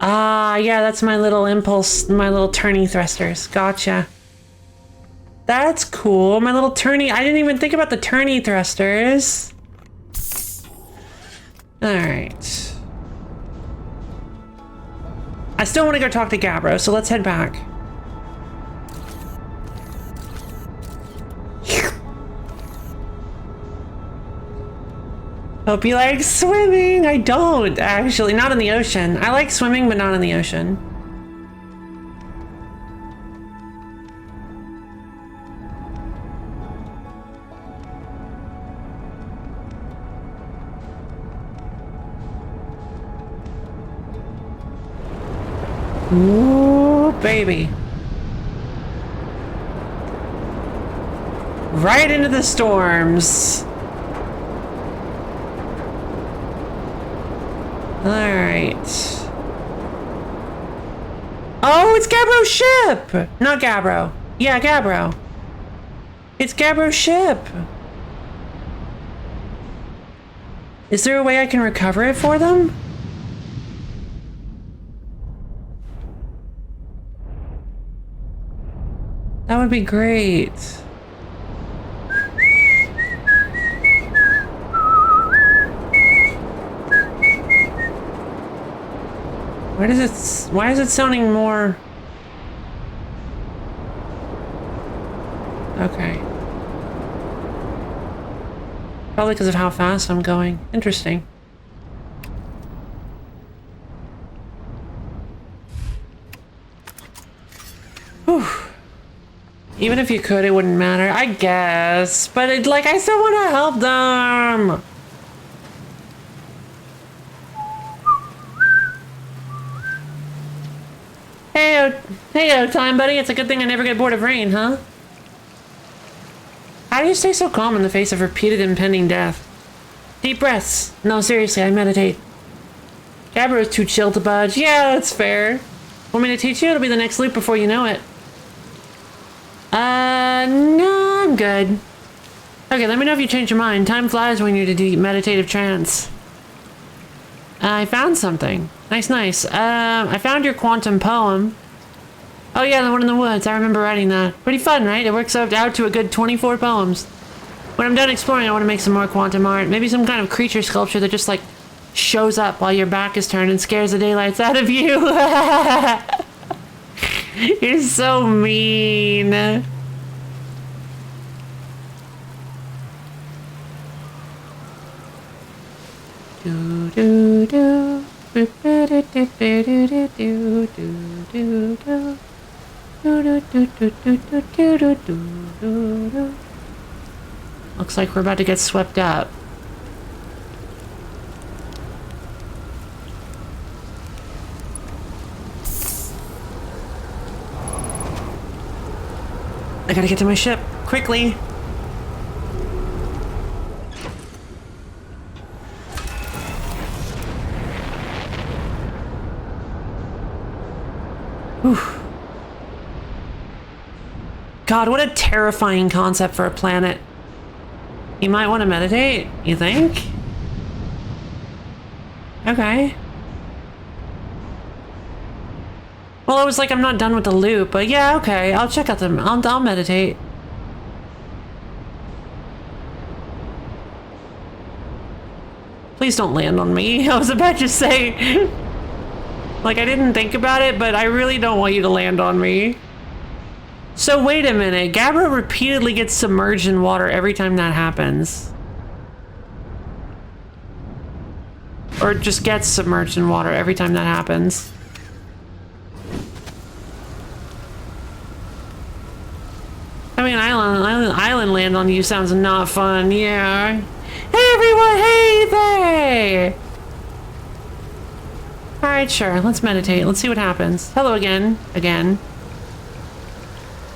Ah, yeah, that's my little impulse, my little turny thrusters. Gotcha. That's cool. My little turny. I didn't even think about the turny thrusters. All right. I still want to go talk to Gabbro, so let's head back. Hope you like swimming. I don't, actually. Not in the ocean. I like swimming, but not in the ocean. Ooh, baby. Right into the storms. Alright. Oh, it's Gabbro's ship! Not Gabbro. Yeah, Gabbro. It's Gabbro's ship. Is there a way I can recover it for them? That would be great. Why is it sounding more? Okay. Probably because of how fast I'm going. Interesting. Whew. Even if you could, it wouldn't matter, I guess. But it, like, I still want to help them. Hey, time buddy. It's a good thing I never get bored of rain, huh? How do you stay so calm in the face of repeated impending death? Deep breaths. No, seriously, I meditate. Gabbro's too chill to budge. Yeah, that's fair. Want me to teach you? It'll be the next loop before you know it. No, I'm good. Okay, let me know if you change your mind. Time flies when you're in a deep meditative trance. I found something. Nice. I found your quantum poem. Oh yeah, the one in the woods. I remember writing that. Pretty fun, right? It works out to a good 24 poems. When I'm done exploring, I want to make some more quantum art. Maybe some kind of creature sculpture that just, like, shows up while your back is turned and scares the daylights out of you. You're so mean. Do do do. Do do do do do do do do do. Looks like we're about to get swept up. I gotta get to my ship quickly. Whew. God, what a terrifying concept for a planet. You might want to meditate, you think? Okay. Well, it was like I'm not done with the loop, but yeah, okay. I'll check out I'll meditate. Please don't land on me. I was about to say... Like, I didn't think about it, but I really don't want you to land on me. So wait a minute, Gabbro repeatedly gets submerged in water every time that happens. Or just gets submerged in water every time that happens. I mean, island land on you sounds not fun, yeah. Hey everyone, hey there! Alright, sure, let's meditate, let's see what happens. Hello again.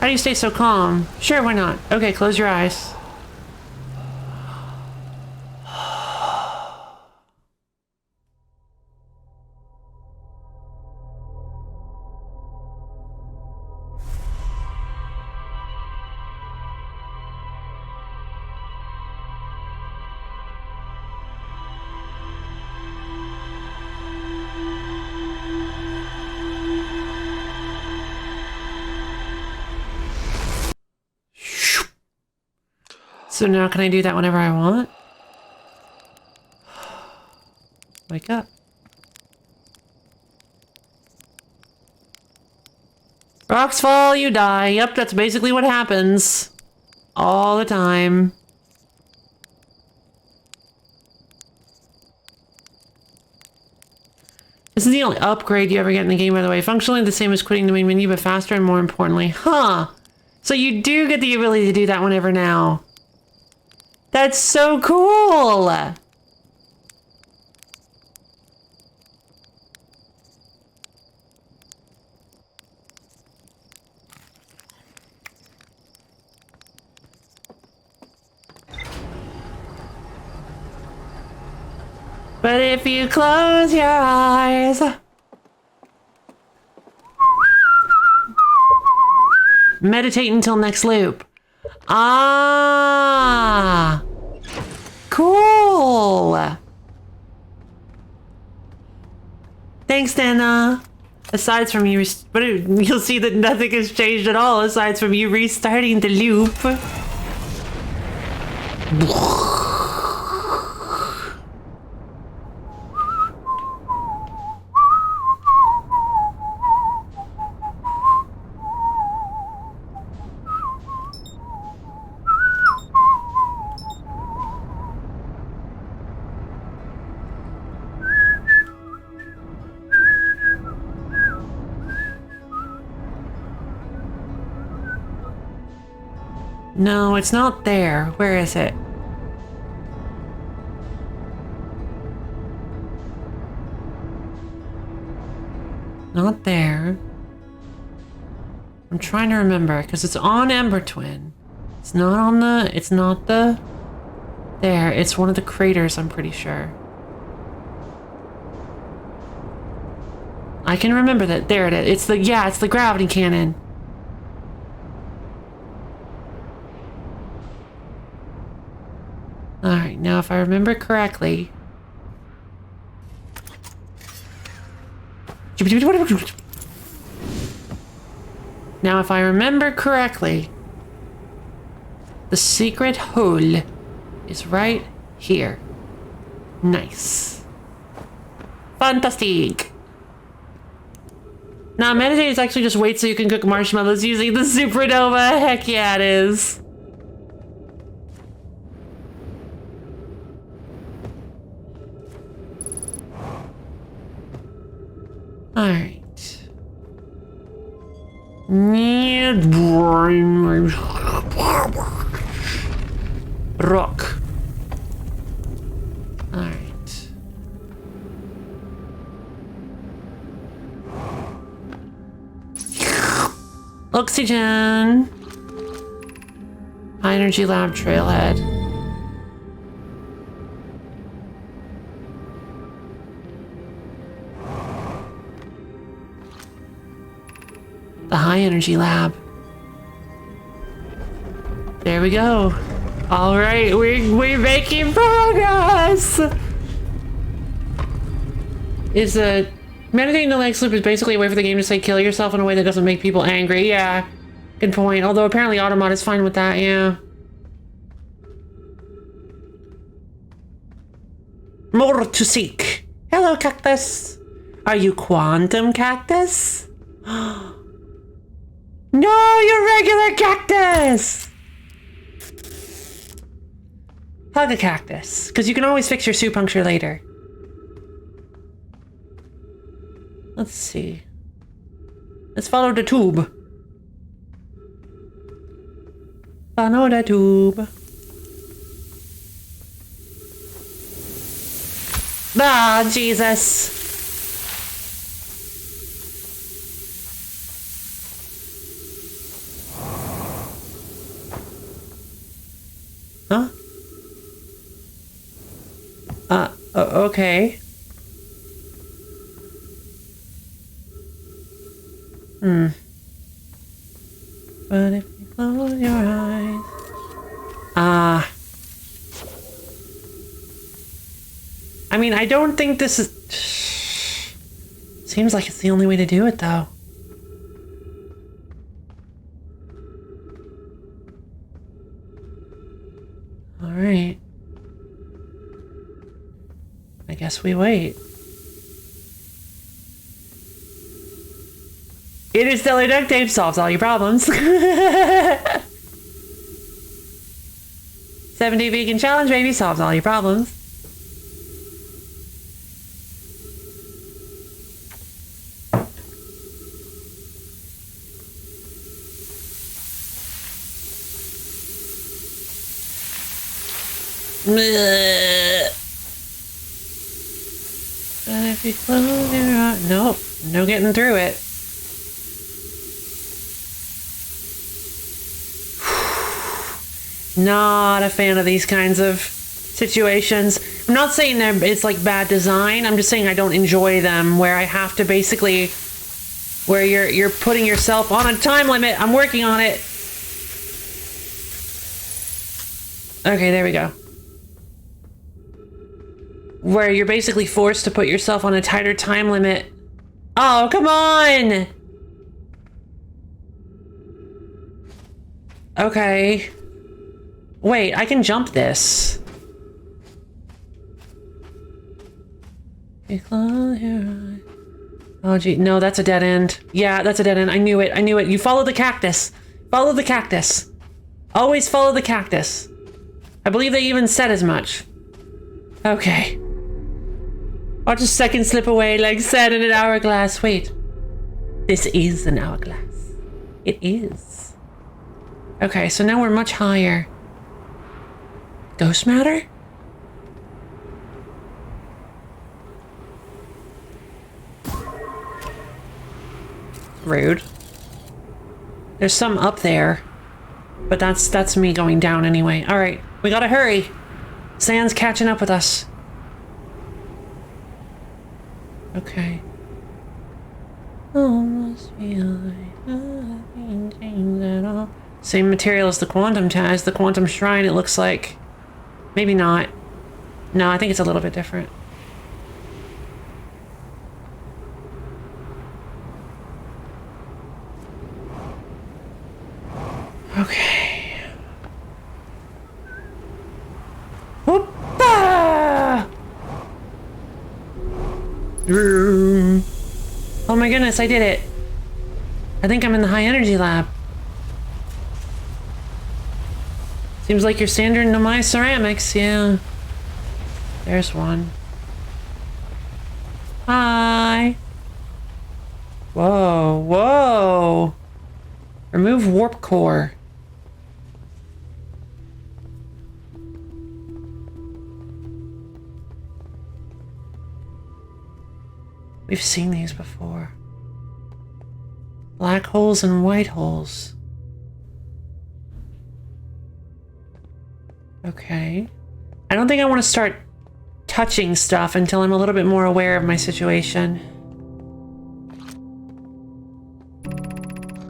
How do you stay so calm? Sure, why not? Okay, close your eyes. So now can I do that whenever I want? Wake up. Rocks fall, you die. Yep, that's basically what happens. All the time. This is the only upgrade you ever get in the game, by the way. Functionally the same as quitting the main menu, but faster and more importantly. Huh. So you do get the ability to do that whenever now. That's so cool! But if you close your eyes... Meditate until next loop. Ah! Cool! Thanks, Dana. Aside from you... But you'll see that nothing has changed at all aside from you restarting the loop. No, it's not there. Where is it? Not there. I'm trying to remember, because it's on Ember Twin. It's not on the... It's not the... There. It's one of the craters, I'm pretty sure. I can remember that. There it is. It's the... Yeah, it's the gravity cannon. Alright, now if I remember correctly... Now if I remember correctly... The secret hole is right here. Nice. Fantastic! Now meditate is actually just wait so you can cook marshmallows using the supernova. Heck yeah it is. Alright. Rock. Alright. Oxygen. High energy lab trailhead. The high energy lab. There we go. All right, we're making progress. Is a meditating the next loop is basically a way for the game to say kill yourself in a way that doesn't make people angry. Yeah, good point. Although apparently Automod is fine with that. Yeah. More to seek. Hello, cactus. Are you quantum cactus? No, you're regular cactus! Hug a cactus, because you can always fix your soup puncture later. Let's see. Let's follow the tube. Follow the tube. Ah, Jesus. Huh? Okay. But if you close your eyes... I mean, I don't think this is... Seems like it's the only way to do it, though. All right. I guess we wait. Interstellar duct tape solves all your problems. 7-day vegan challenge, baby, solves all your problems. If you close your eyes, nope, no getting through it. Not a fan of these kinds of situations. I'm not saying that it's like bad design. I'm just saying I don't enjoy them where I have to basically, where you're putting yourself on a time limit. I'm working on it. Okay, there we go. Where you're basically forced to put yourself on a tighter time limit. Oh, come on! Okay. Wait, I can jump this. Oh, gee. No, that's a dead end. Yeah, that's a dead end. I knew it. I knew it. You follow the cactus. Follow the cactus. Always follow the cactus. I believe they even said as much. Okay. Watch a second slip away like sand in an hourglass. Wait. This is an hourglass. It is. Okay, so now we're much higher. Ghost matter? Rude. There's some up there. But that's me going down anyway. Alright, we gotta hurry. Sand's catching up with us. Okay. Almost feel like nothing changed at all. Same material as the quantum Taz, the quantum shrine, it looks like. Maybe not. No, I think it's a little bit different. Okay. Whoop-ah! Oh my goodness, I did it. I think I'm in the high energy lab. Seems like you're standard into my ceramics, yeah. There's one. Hi. Whoa, whoa. Remove warp core. We've seen these before. Black holes and white holes. Okay. I don't think I want to start touching stuff until I'm a little bit more aware of my situation.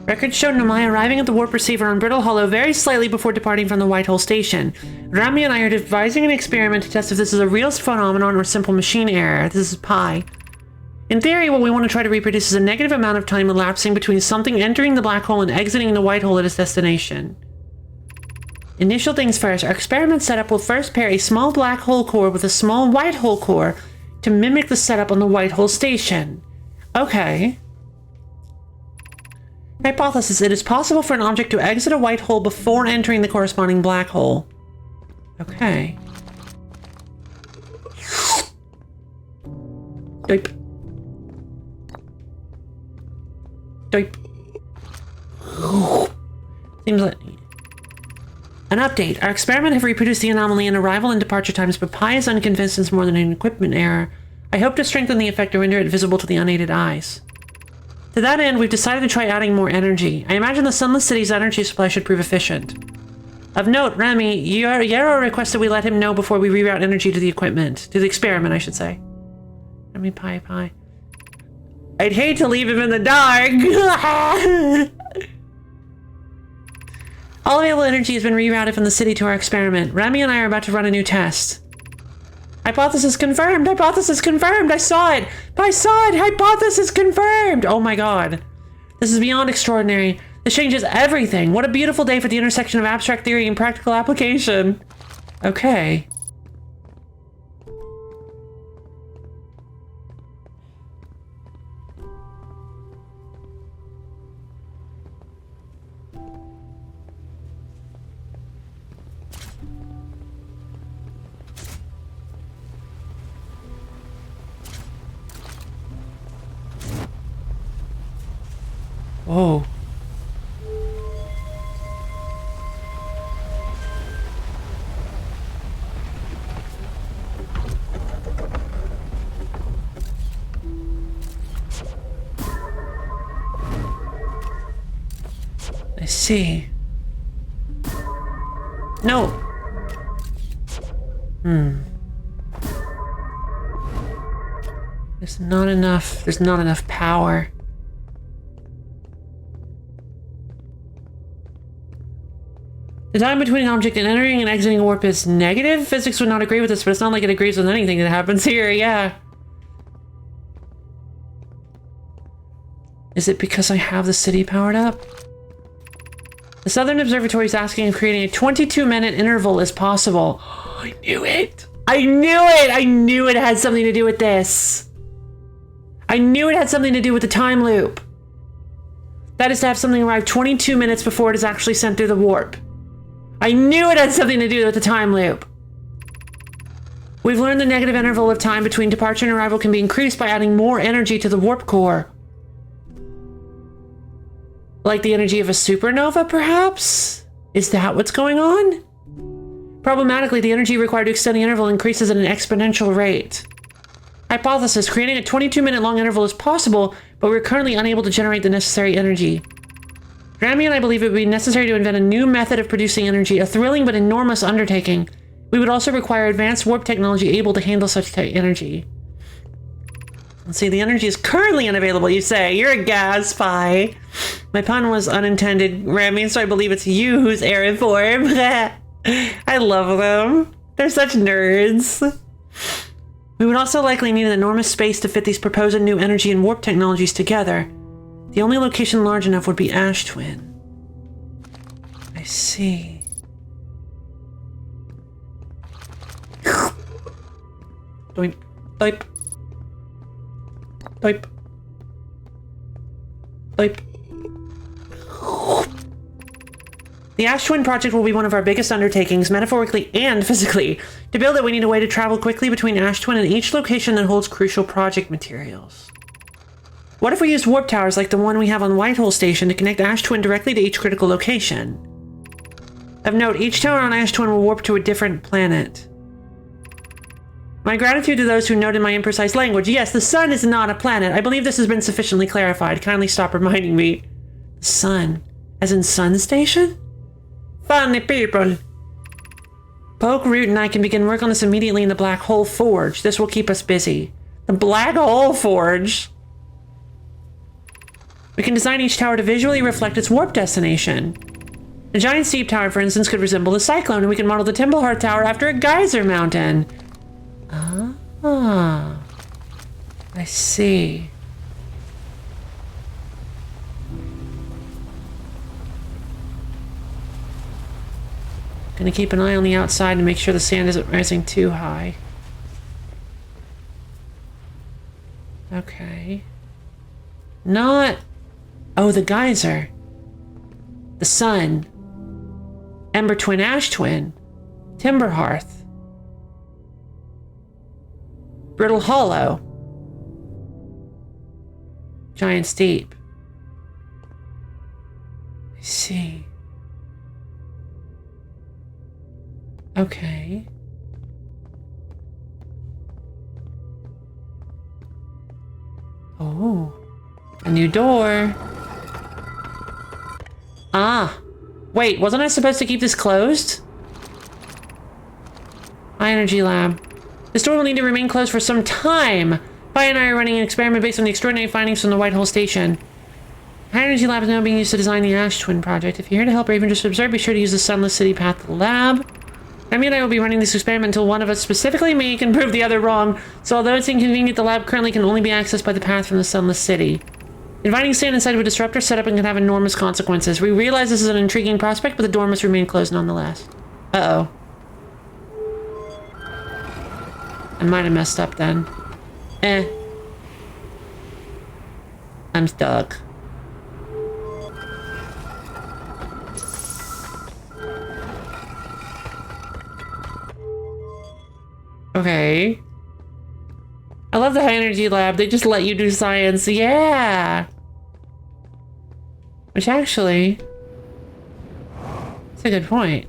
Records showed Nomai arriving at the warp receiver on Brittle Hollow very slightly before departing from the White Hole Station. Rami and I are devising an experiment to test if this is a real phenomenon or simple machine error. This is Pi. In theory, what we want to try to reproduce is a negative amount of time elapsing between something entering the black hole and exiting the white hole at its destination. Initial things first, our experiment setup will first pair a small black hole core with a small white hole core to mimic the setup on the White Hole Station. Okay. Hypothesis, it is possible for an object to exit a white hole before entering the corresponding black hole. Okay. Doip. Doip. Seems like... An update. Our experiment have reproduced the anomaly in arrival and departure times, but Pi is unconvinced it's more than an equipment error. I hope to strengthen the effect or render it visible to the unaided eyes. To that end, we've decided to try adding more energy. I imagine the Sunless City's energy supply should prove efficient. Of note, Rami, Yarrow requested we let him know before we reroute energy to the equipment. To the experiment, I should say. Rami, Pi. I'd hate to leave him in the dark! All available energy has been rerouted from the city to our experiment. Rami and I are about to run a new test. Hypothesis confirmed! Hypothesis confirmed! I saw it! I saw it! Hypothesis confirmed! Oh my god. This is beyond extraordinary. This changes everything. What a beautiful day for the intersection of abstract theory and practical application. Okay. Whoa. I see. No. There's not enough power. The time between an object and entering and exiting a warp is negative? Physics would not agree with this, but it's not like it agrees with anything that happens here, yeah. Is it because I have the city powered up? The Southern Observatory is asking if creating a 22-minute interval is possible. Oh, I knew it! I knew it! I knew it had something to do with this! I knew it had something to do with the time loop. That is to have something arrive 22 minutes before it is actually sent through the warp. I knew it had something to do with the time loop. We've learned the negative interval of time between departure and arrival can be increased by adding more energy to the warp core. Like the energy of a supernova, perhaps? Is that what's going on? Problematically, the energy required to extend the interval increases at an exponential rate. Hypothesis: creating a 22-minute long interval is possible, but we're currently unable to generate the necessary energy. Grammy and I believe it would be necessary to invent a new method of producing energy, a thrilling but enormous undertaking. We would also require advanced warp technology able to handle such energy. Let's see, the energy is currently unavailable, you say. You're a gas spy. My pun was unintended, Grammy, so I believe it's you who's error form. I love them. They're such nerds. We would also likely need an enormous space to fit these proposed new energy and warp technologies together. The only location large enough would be Ash Twin. I see. Doip, doip. Doip. Doip. The Ash Twin project will be one of our biggest undertakings, metaphorically and physically. To build it, we need a way to travel quickly between Ash Twin and each location that holds crucial project materials. What if we used warp towers like the one we have on Whitehole Station to connect Ash Twin directly to each critical location? Of note, each tower on Ash Twin will warp to a different planet. My gratitude to those who noted my imprecise language. Yes, the sun is not a planet. I believe this has been sufficiently clarified. Kindly stop reminding me. The sun? As in Sun Station? Funny people. Poke, Root, and I can begin work on this immediately in the Black Hole Forge. This will keep us busy. The Black Hole Forge? We can design each tower to visually reflect its warp destination. The giant steep tower, for instance, could resemble the Cyclone, and we can model the Timblehearth Tower after a geyser mountain. Ah, I see. Gonna keep an eye on the outside to make sure the sand isn't rising too high. Okay. Not... Oh, the geyser. The sun. Ember Twin, Ash Twin. Timberhearth. Brittle Hollow. Giant Steep. I see. Okay. Oh. A new door. Ah. Wait, wasn't I supposed to keep this closed? High Energy Lab. This door will need to remain closed for some time. Pi and I are running an experiment based on the extraordinary findings from the Whitehole Station. High Energy Lab is now being used to design the Ash Twin project. If you're here to help or even just observe, be sure to use the Sunless City path to the lab. Remy and I will be running this experiment until one of us, specifically me, can prove the other wrong. So although it's inconvenient, the lab currently can only be accessed by the path from the Sunless City. Inviting sand inside would disrupt our setup and can have enormous consequences. We realize this is an intriguing prospect, but the door must remain closed nonetheless. Uh-oh. I might have messed up then. Eh. I'm stuck. Okay. I love the high energy lab. They just let you do science. Yeah. Which actually, it's a good point.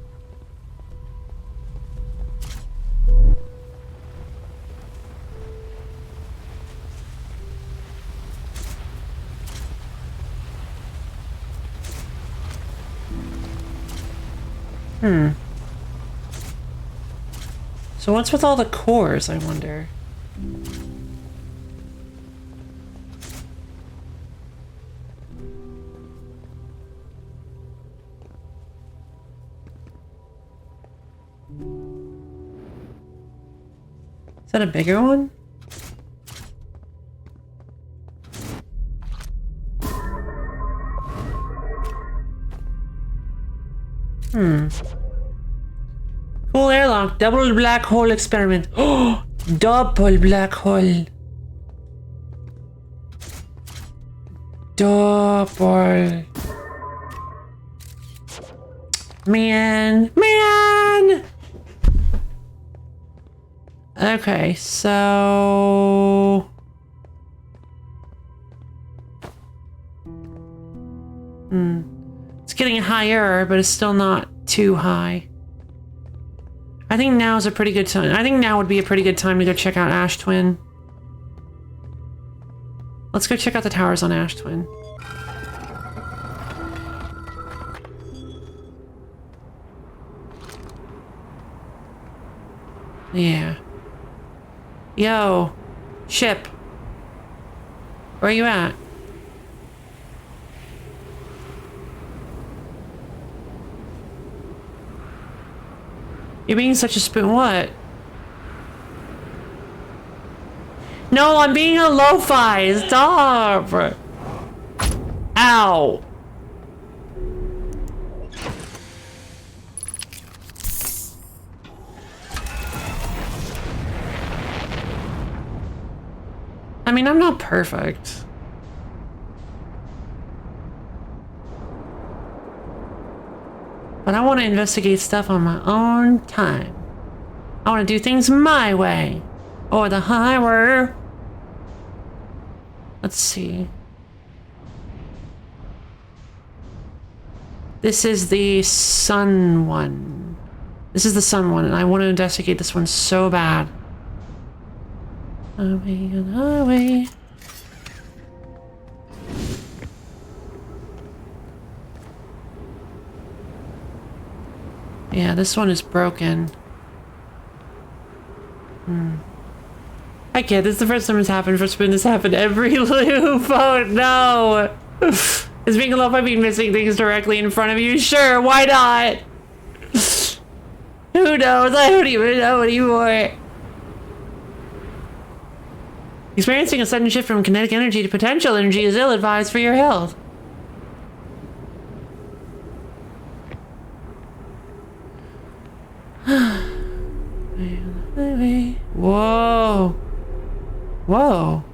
So what's with all the cores, I wonder? Is that a bigger one? Cool airlock. Double black hole experiment. Oh, double black hole. Double. Man. Okay, so... It's getting higher, but it's still not too high. I think now is a pretty good time. I think now would be a pretty good time to go check out Ash Twin. Let's go check out the towers on Ash Twin. Yeah. Yo, ship. Where are you at? You're being such a spoon. What? No, I'm being a lo-fi. Stop. Ow. I mean, I'm not perfect. But I want to investigate stuff on my own time. I want to do things my way. Or the highway. Let's see. This is the sun one. This is the sun one, and I want to investigate this one so bad. Highway and highway. Yeah, this one is broken. I can't. This is the first time it's happened for Spoon. This happened every loop. Oh no! Is being a lo-fi being missing things directly in front of you? Sure, why not? Who knows? I don't even know anymore. Experiencing a sudden shift from kinetic energy to potential energy is ill-advised for your health. Whoa. Whoa.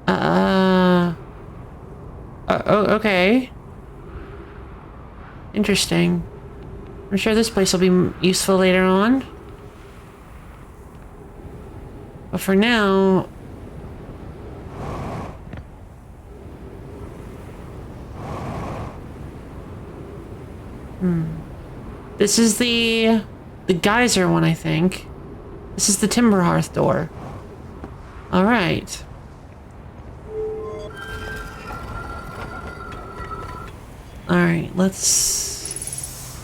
Oh, okay. Interesting. I'm sure this place will be useful later on. But for now... This is the geyser one, I think. This is the Timber Hearth door. Alright. Alright, let's...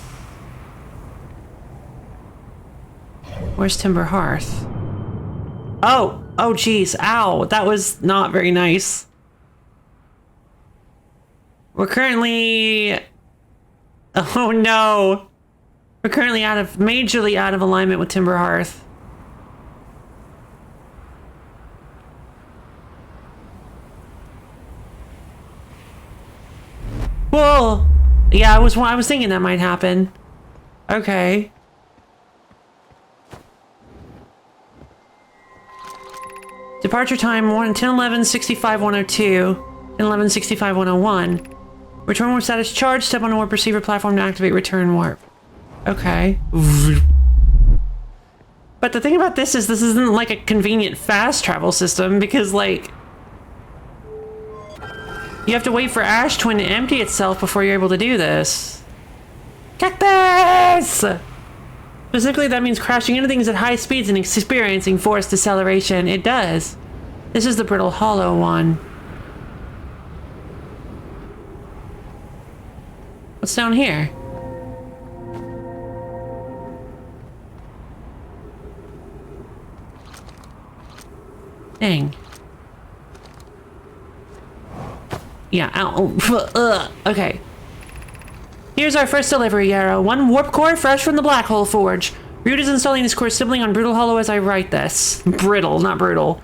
Where's Timber Hearth? Oh! Oh, jeez. Ow! That was not very nice. We're currently... Oh, no! We're currently majorly out of alignment with Timber Hearth. Whoa! Yeah, I was thinking that might happen. Okay. Departure time 10:11, 65, 102, 10:11, 65, 101. Return warp status charged. Step on a warp receiver platform to activate return warp. Okay. But the thing about this isn't like a convenient fast travel system because like you have to wait for Ash Twin to empty itself before you're able to do this. Cactus! Specifically, that means crashing into things at high speeds and experiencing forced deceleration. It does. This is the Brittle Hollow one. What's down here? Dang. Yeah, ow. Okay. Here's our first delivery, Yarrow. One warp core fresh from the Black Hole Forge. Root is installing this core sibling on Brittle Hollow as I write this. Brittle, not brutal.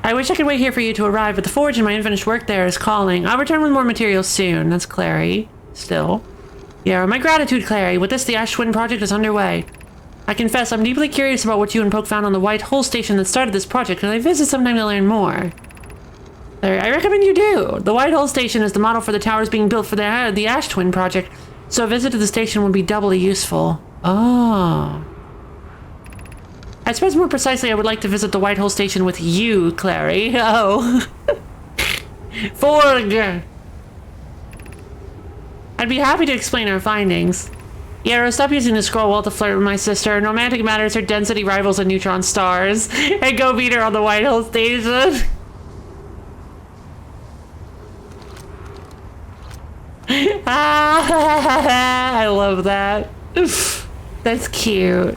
I wish I could wait here for you to arrive, but the Forge and my unfinished work there is calling. I'll return with more materials soon. That's Clary. Still. Yarrow, my gratitude, Clary. With this, the Ash Twin project is underway. I confess, I'm deeply curious about what you and Poke found on the White Hole Station that started this project, and I visit sometime to learn more. I recommend you do. The White Hole Station is the model for the towers being built for the Ash Twin project, so a visit to the station would be doubly useful. Oh. I suppose more precisely, I would like to visit the White Hole Station with you, Clary. Oh. Forg! I'd be happy to explain our findings. Yarrow, stop using the scroll wheel to flirt with my sister. In romantic matters, her density rivals a neutron stars. And go meet her on the White Hole Station. I love that. That's cute.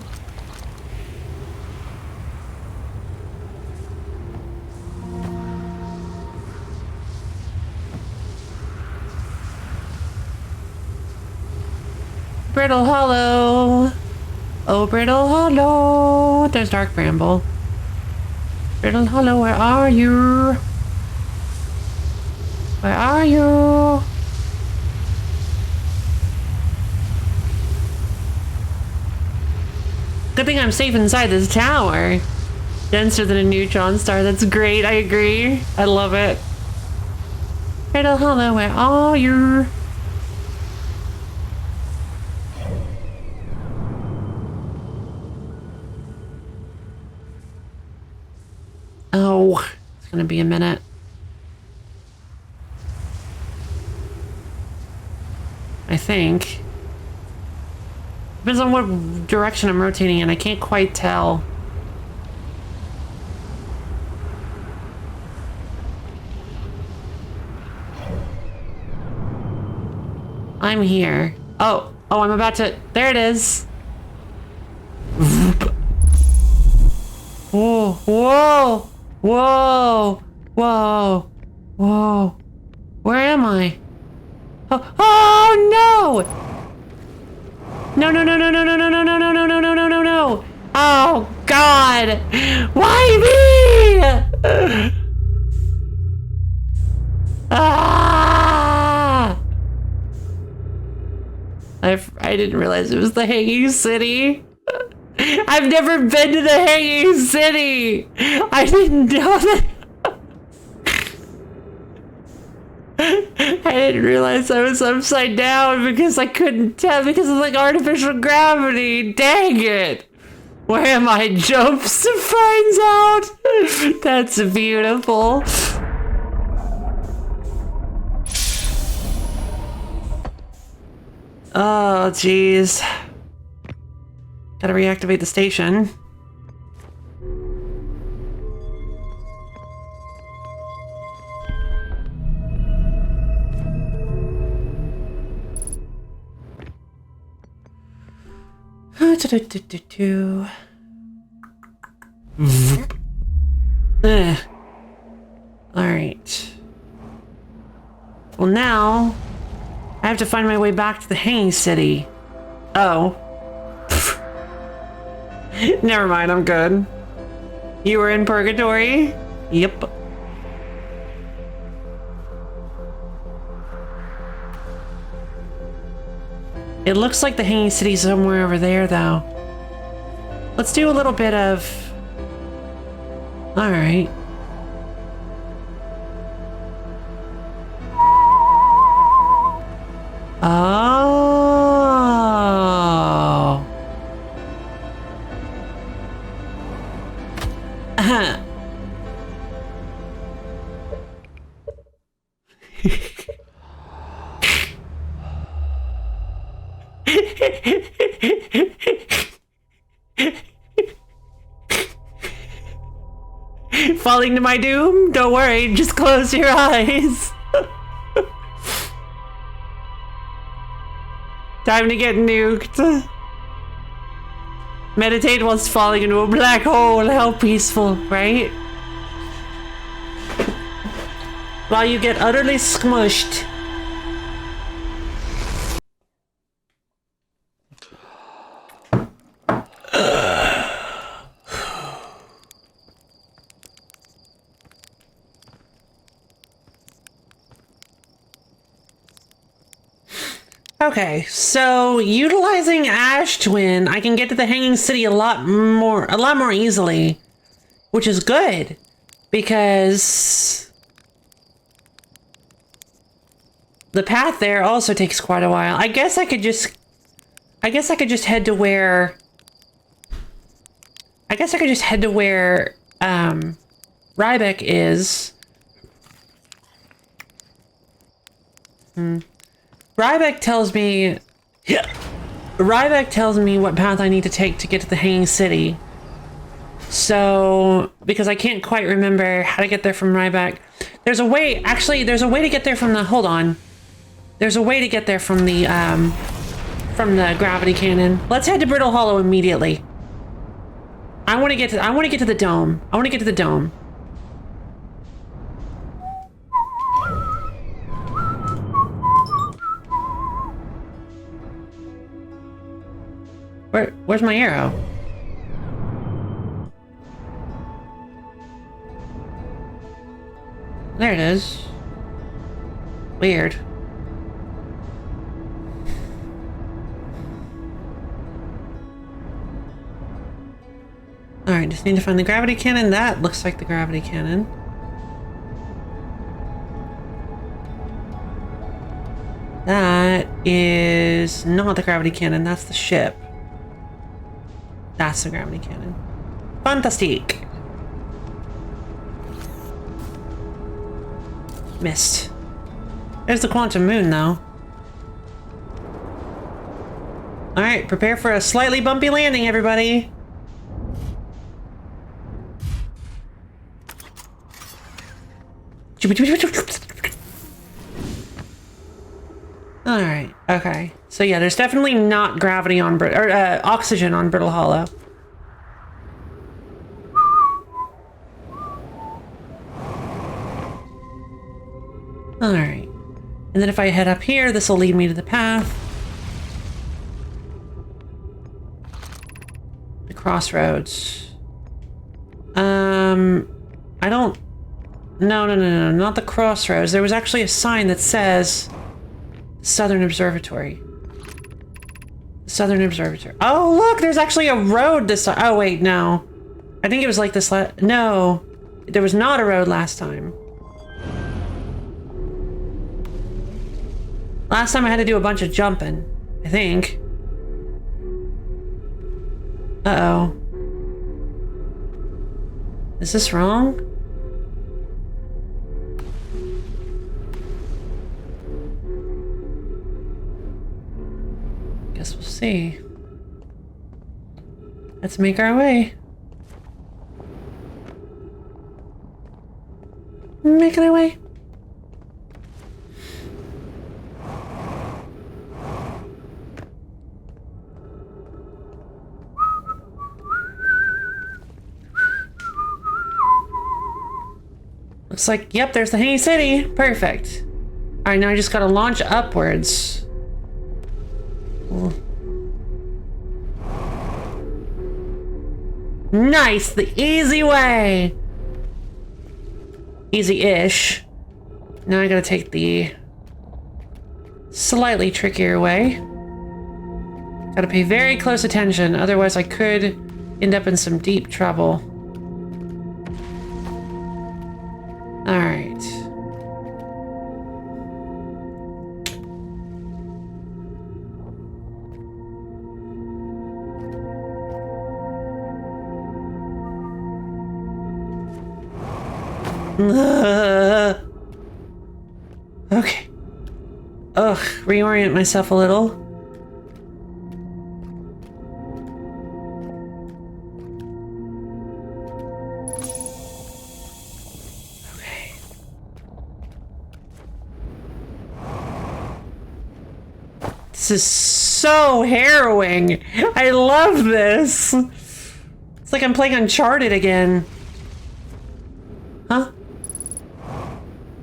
Brittle Hollow. Oh, Brittle Hollow. There's Dark Bramble. Brittle Hollow, where are you? Where are you? Good thing I'm safe inside this tower. Denser than a neutron star. That's great. I agree. I love it. Brittle Hollow, where are you? Oh, it's gonna be a minute. I think. Depends on what direction I'm rotating in. I can't quite tell. I'm here. Oh, I'm about to... There it is. Whoa, whoa, whoa, whoa, whoa. Where am I? Oh no! No, no, no, no, no, no, no, no, no, no, no, no, no, no, no, no. Oh, God. Why me? Ah! I didn't realize it was the Hanging City. I've never been to the Hanging City. I didn't know that. I didn't realize I was upside down because I couldn't tell because of like artificial gravity. Dang it. Where am I? Jumps and finds out. That's beautiful. Oh, jeez. Gotta reactivate the station. Alright. Well, now I have to find my way back to the Hanging City. Oh. Never mind, I'm good. You were in purgatory? Yep. It looks like the Hanging City's somewhere over there, though. Let's do a little bit of All right. Oh. Falling to my doom? Don't worry, just close your eyes. Time to get nuked. Meditate whilst falling into a black hole. How peaceful, right? While you get utterly smushed. Okay, so utilizing Ash Twin, I can get to the Hanging City a lot more easily, which is good because the path there also takes quite a while. I guess I could just head to where Rybeck is. Rybeck tells me what path I need to take to get to the Hanging City. So, because I can't quite remember how to get there from Rybeck. There's a way to get there from the, hold on. There's a way to get there from the gravity cannon. Let's head to Brittle Hollow immediately. I want to get to the dome. I want to get to the dome. Where's my arrow? There it is. Weird. Alright, just need to find the gravity cannon. That looks like the gravity cannon. That is not the gravity cannon, that's the ship. That's the gravity cannon. Fantastique. Missed. There's the quantum moon, though. Alright, prepare for a slightly bumpy landing, everybody. Alright, okay. So yeah, there's definitely not gravity on oxygen on Brittle Hollow. Alright. And then if I head up here, this will lead me to the path. The crossroads. I don't... No, not the crossroads. There was actually a sign that says... Southern Observatory. Southern Observatory. Oh, look! There's actually a road this time. Oh, wait, no. I think it was like this no. There was not a road last time. Last time I had to do a bunch of jumping, I think. Uh-oh. Is this wrong? Guess we'll see. Let's make our way. Making our way. Looks like, yep, there's the Hanging City. Perfect. Alright, now I just gotta launch upwards. Cool. Nice! The easy way! Easy-ish. Now I gotta take the slightly trickier way. Gotta pay very close attention, otherwise I could end up in some deep trouble. Okay. Ugh, reorient myself a little. Okay. This is so harrowing. I love this. It's like I'm playing Uncharted again. Huh?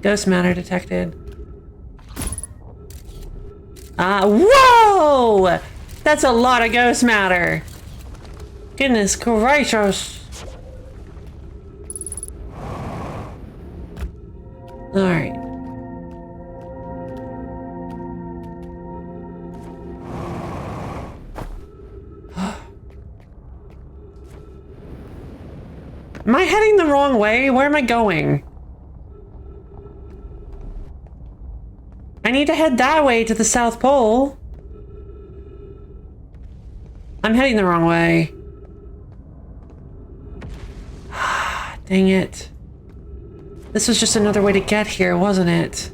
Ghost matter detected. Whoa! That's a lot of ghost matter. Goodness gracious. Alright. Am I heading the wrong way? Where am I going? I need to head that way to the South Pole. I'm heading the wrong way. Dang it. This was just another way to get here, wasn't it?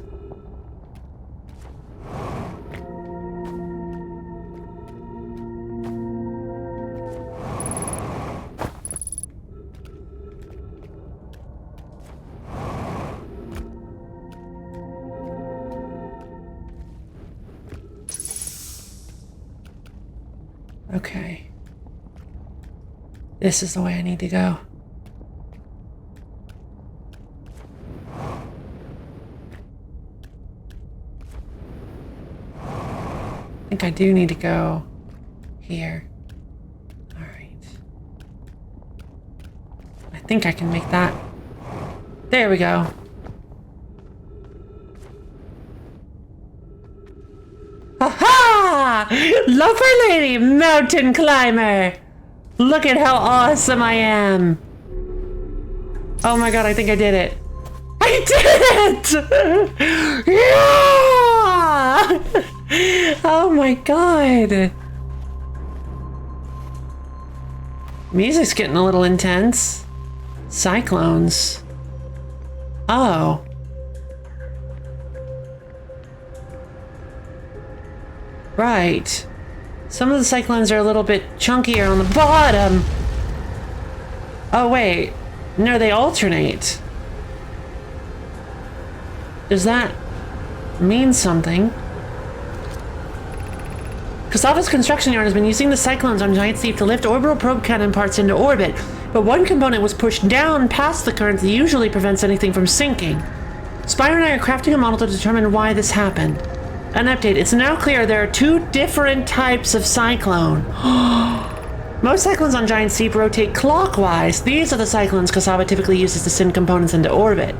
Okay. This is the way I need to go. I think I do need to go here. Alright. I think I can make that. There we go. Ha-ha! Lover lady, mountain climber! Look at how awesome I am! Oh my god, I think I did it. I did it! Yeah! Oh my god. Music's getting a little intense. Cyclones. Oh. Right. Some of the cyclones are a little bit chunkier on the bottom. Oh wait. No, they alternate. Does that mean something? Kasava's construction yard has been using the cyclones on Giant Steep to lift orbital probe cannon parts into orbit, but one component was pushed down past the current that usually prevents anything from sinking. Spire and I are crafting a model to determine why this happened. An update. It's now clear there are two different types of cyclone. Most cyclones on Giant Steep rotate clockwise. These are the cyclones Kasava typically uses to send components into orbit.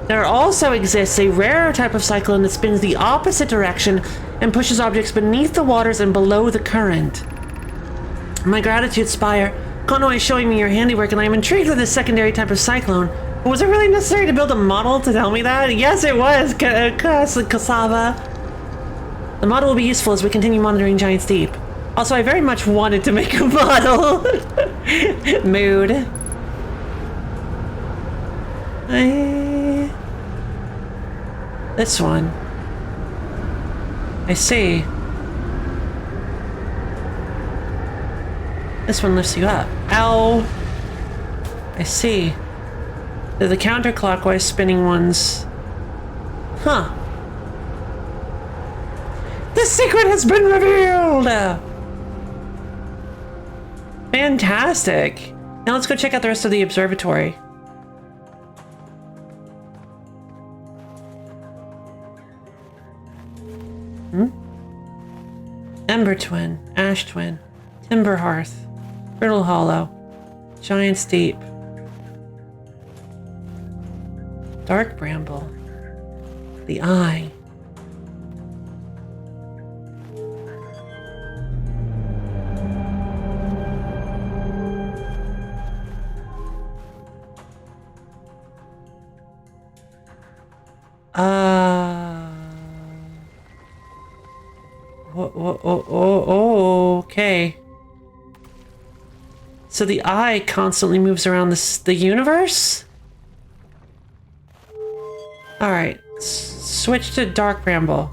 There also exists a rarer type of cyclone that spins the opposite direction and pushes objects beneath the waters and below the current. My gratitude, Spire. Konoe is showing me your handiwork, and I am intrigued with this secondary type of cyclone. But was it really necessary to build a model to tell me that? Yes, it was, Kasava. The model will be useful as we continue monitoring Giant Steep. Also, I very much wanted to make a model. Mood. This one. I see. This one lifts you up. Ow! I see. They're the counterclockwise spinning ones. Huh. The secret has been revealed! Fantastic! Now let's go check out the rest of the observatory. Ember Twin, Ash Twin, Timber Hearth, Brittle Hollow, Giant Steep, Dark Bramble, The Eye. Okay. So the eye constantly moves around the universe? All right, switch to Dark Bramble.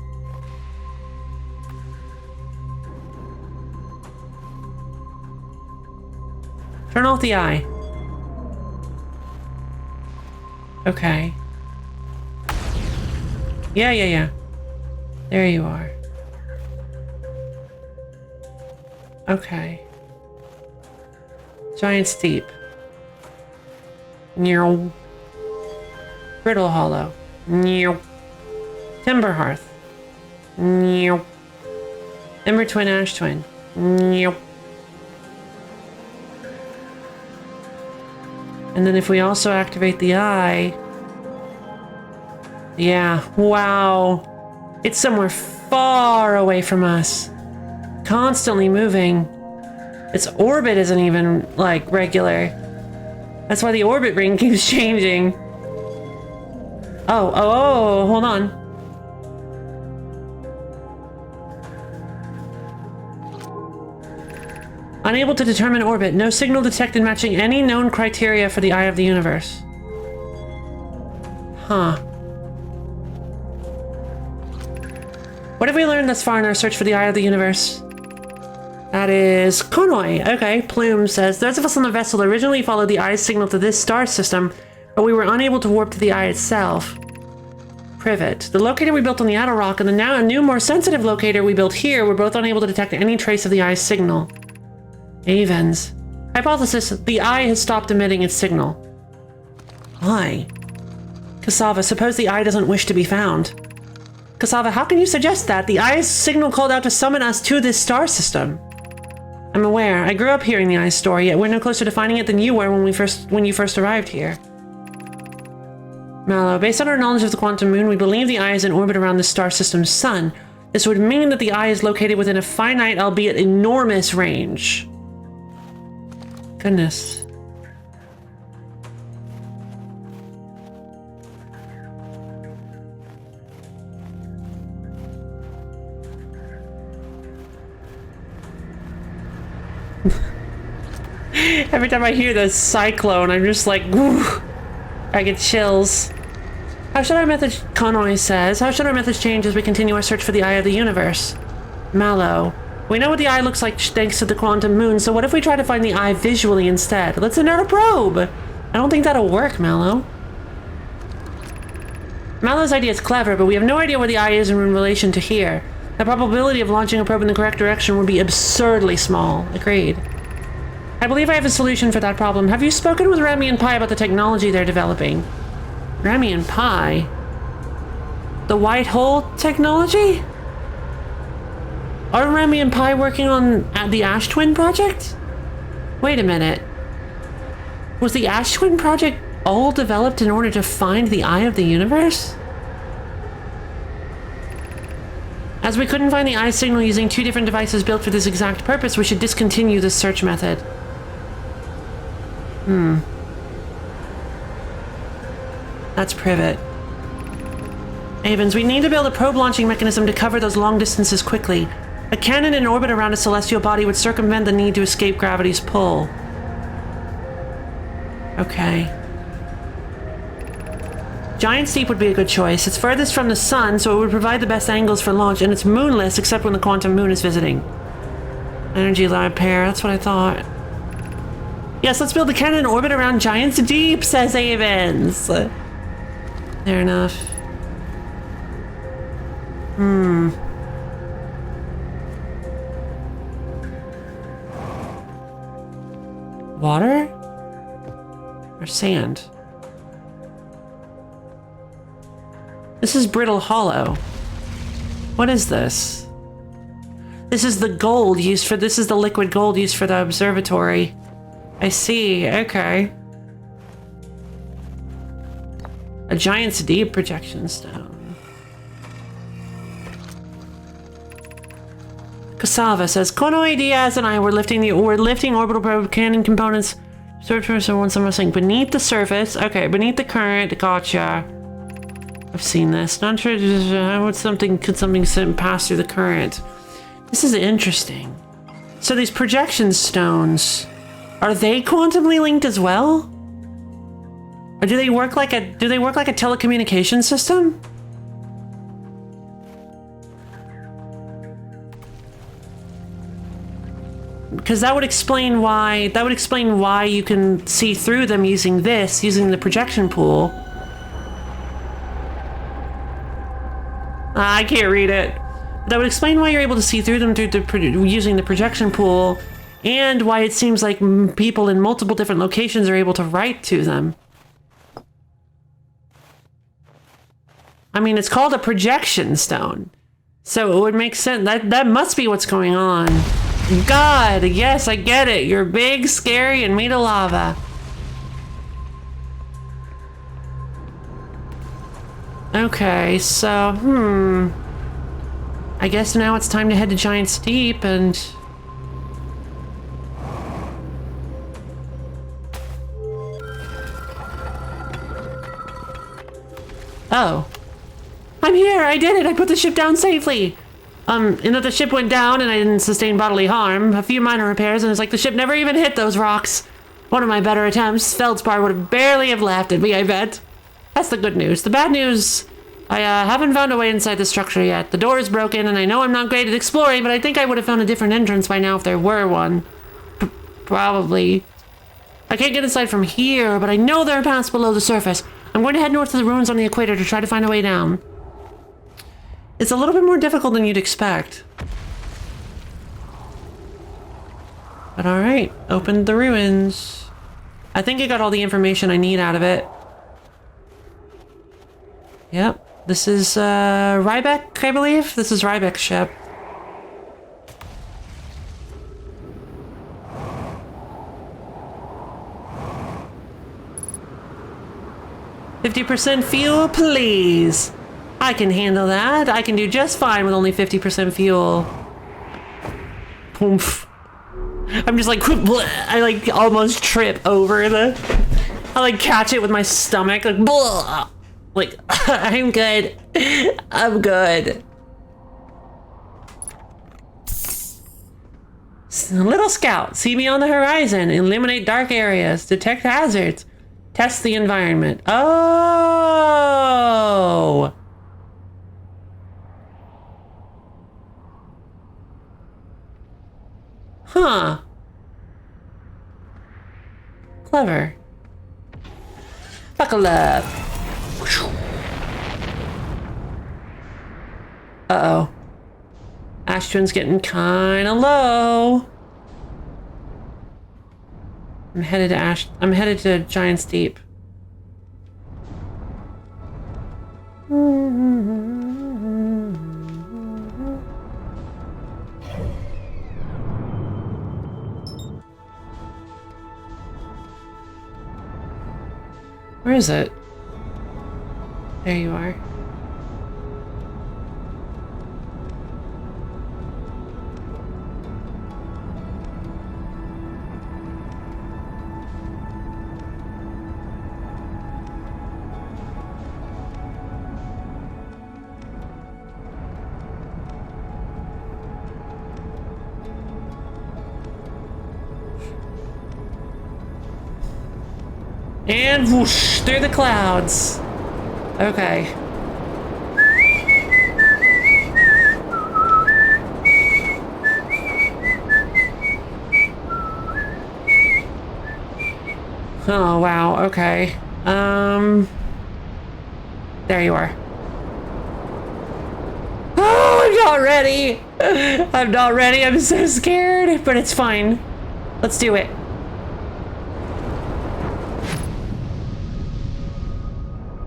Turn off the eye. Okay. Yeah. There you are. Okay. Giant Steep. Near Brittle Hollow. Near Timber Hearth. Near Ember Twin, Ash Twin. Near. And then if we also activate the eye... Yeah, wow. It's somewhere far away from us. Constantly moving. Its orbit isn't even, like, regular. That's why the orbit ring keeps changing. Oh, hold on. Unable to determine orbit. No signal detected matching any known criteria for the Eye of the Universe. Huh. What have we learned thus far in our search for the Eye of the Universe? That is Konoi. Okay, Plume says, those of us on the vessel originally followed the Eye's signal to this star system, but we were unable to warp to the Eye itself. Privet. The locator we built on the outer rock and the now new, more sensitive locator we built here were both unable to detect any trace of the Eye's signal. Avens. Hypothesis, the Eye has stopped emitting its signal. Why? Cassava, suppose the Eye doesn't wish to be found. Cassava, how can you suggest that? The Eye's signal called out to summon us to this star system. I'm aware. I grew up hearing the Eye's story, yet we're no closer to finding it than you were when you first arrived here. Mallow, based on our knowledge of the quantum moon, we believe the Eye is in orbit around the star system's sun. This would mean that the Eye is located within a finite, albeit enormous, range. Goodness. Every time I hear the cyclone, I'm just like, woo, I get chills. How should our methods, Konoi says, how should our methods change as we continue our search for the Eye of the Universe? Mallow. We know what the Eye looks like thanks to the quantum moon, so what if we try to find the Eye visually instead? Let's insert a probe! I don't think that'll work, Mallow. Mallow's idea is clever, but we have no idea where the Eye is in relation to here. The probability of launching a probe in the correct direction would be absurdly small. Agreed. I believe I have a solution for that problem. Have you spoken with Remy and Pi about the technology they're developing? Remy and Pi? The white hole technology? Are Remy and Pi working on the Ash Twin project? Wait a minute. Was the Ash Twin project all developed in order to find the Eye of the Universe? As we couldn't find the Eye signal using two different devices built for this exact purpose, we should discontinue this search method. That's Privet. Avens, we need to build a probe launching mechanism to cover those long distances quickly. A cannon in orbit around a celestial body would circumvent the need to escape gravity's pull. Okay. Giant Steep would be a good choice. It's furthest from the sun, so it would provide the best angles for launch, and it's moonless except when the quantum moon is visiting. Energy lab pair, that's what I thought. Yes, let's build a cannon in orbit around Giant Steep, says Avens. Fair enough. Water? Or sand? This is Brittle Hollow. What is this? This is the gold used for, this is the liquid gold used for the observatory. I see, okay. A Giant's Deep projection stone. Cassava says, Konoi, Diaz, and I were lifting orbital probe cannon components. Search for someone saying beneath the surface. Okay, beneath the current. Gotcha. I've seen this. Not sure. Could something pass through the current? This is interesting. So these projection stones, are they quantumly linked as well? Or do they work like a telecommunication system? Because that would explain why you can see through them using the projection pool. I can't read it. That would explain why you're able to see through them using the projection pool, and why it seems like people in multiple different locations are able to write to them. I mean, it's called a projection stone, so it would make sense. That must be what's going on. God, yes, I get it. You're big, scary, and made of lava. Okay, so, I guess now it's time to head to Giant Steep and... Oh. I'm here! I did it! I put the ship down safely! In that the ship went down and I didn't sustain bodily harm. A few minor repairs and it's like the ship never even hit those rocks. One of my better attempts, Feldspar would have barely have laughed at me, I bet. That's the good news. The bad news, I haven't found a way inside the structure yet. The door is broken and I know I'm not great at exploring, but I think I would have found a different entrance by now if there were one. Probably. I can't get inside from here, but I know there are paths below the surface. I'm going to head north to the ruins on the equator to try to find a way down. It's a little bit more difficult than you'd expect. But alright, opened the ruins. I think I got all the information I need out of it. Yep, this is Rybeck, I believe? This is Rybeck's ship. "50% fuel, please." I can handle that. I can do just fine with only 50% fuel. Oomph. I'm just like, I like almost trip over I like catch it with my stomach, like, blah. Like, I'm good. I'm good. Little scout, see me on the horizon. Eliminate dark areas. Detect hazards. Test the environment. Oh! Huh. Clever. Buckle up. Uh-oh. Astron's getting kinda low. I'm headed to Giant Steep. Where is it? There you are. And whoosh, through the clouds. Okay. Oh, wow, okay. There you are. Oh, I'm not ready! I'm not ready, I'm so scared, but it's fine. Let's do it.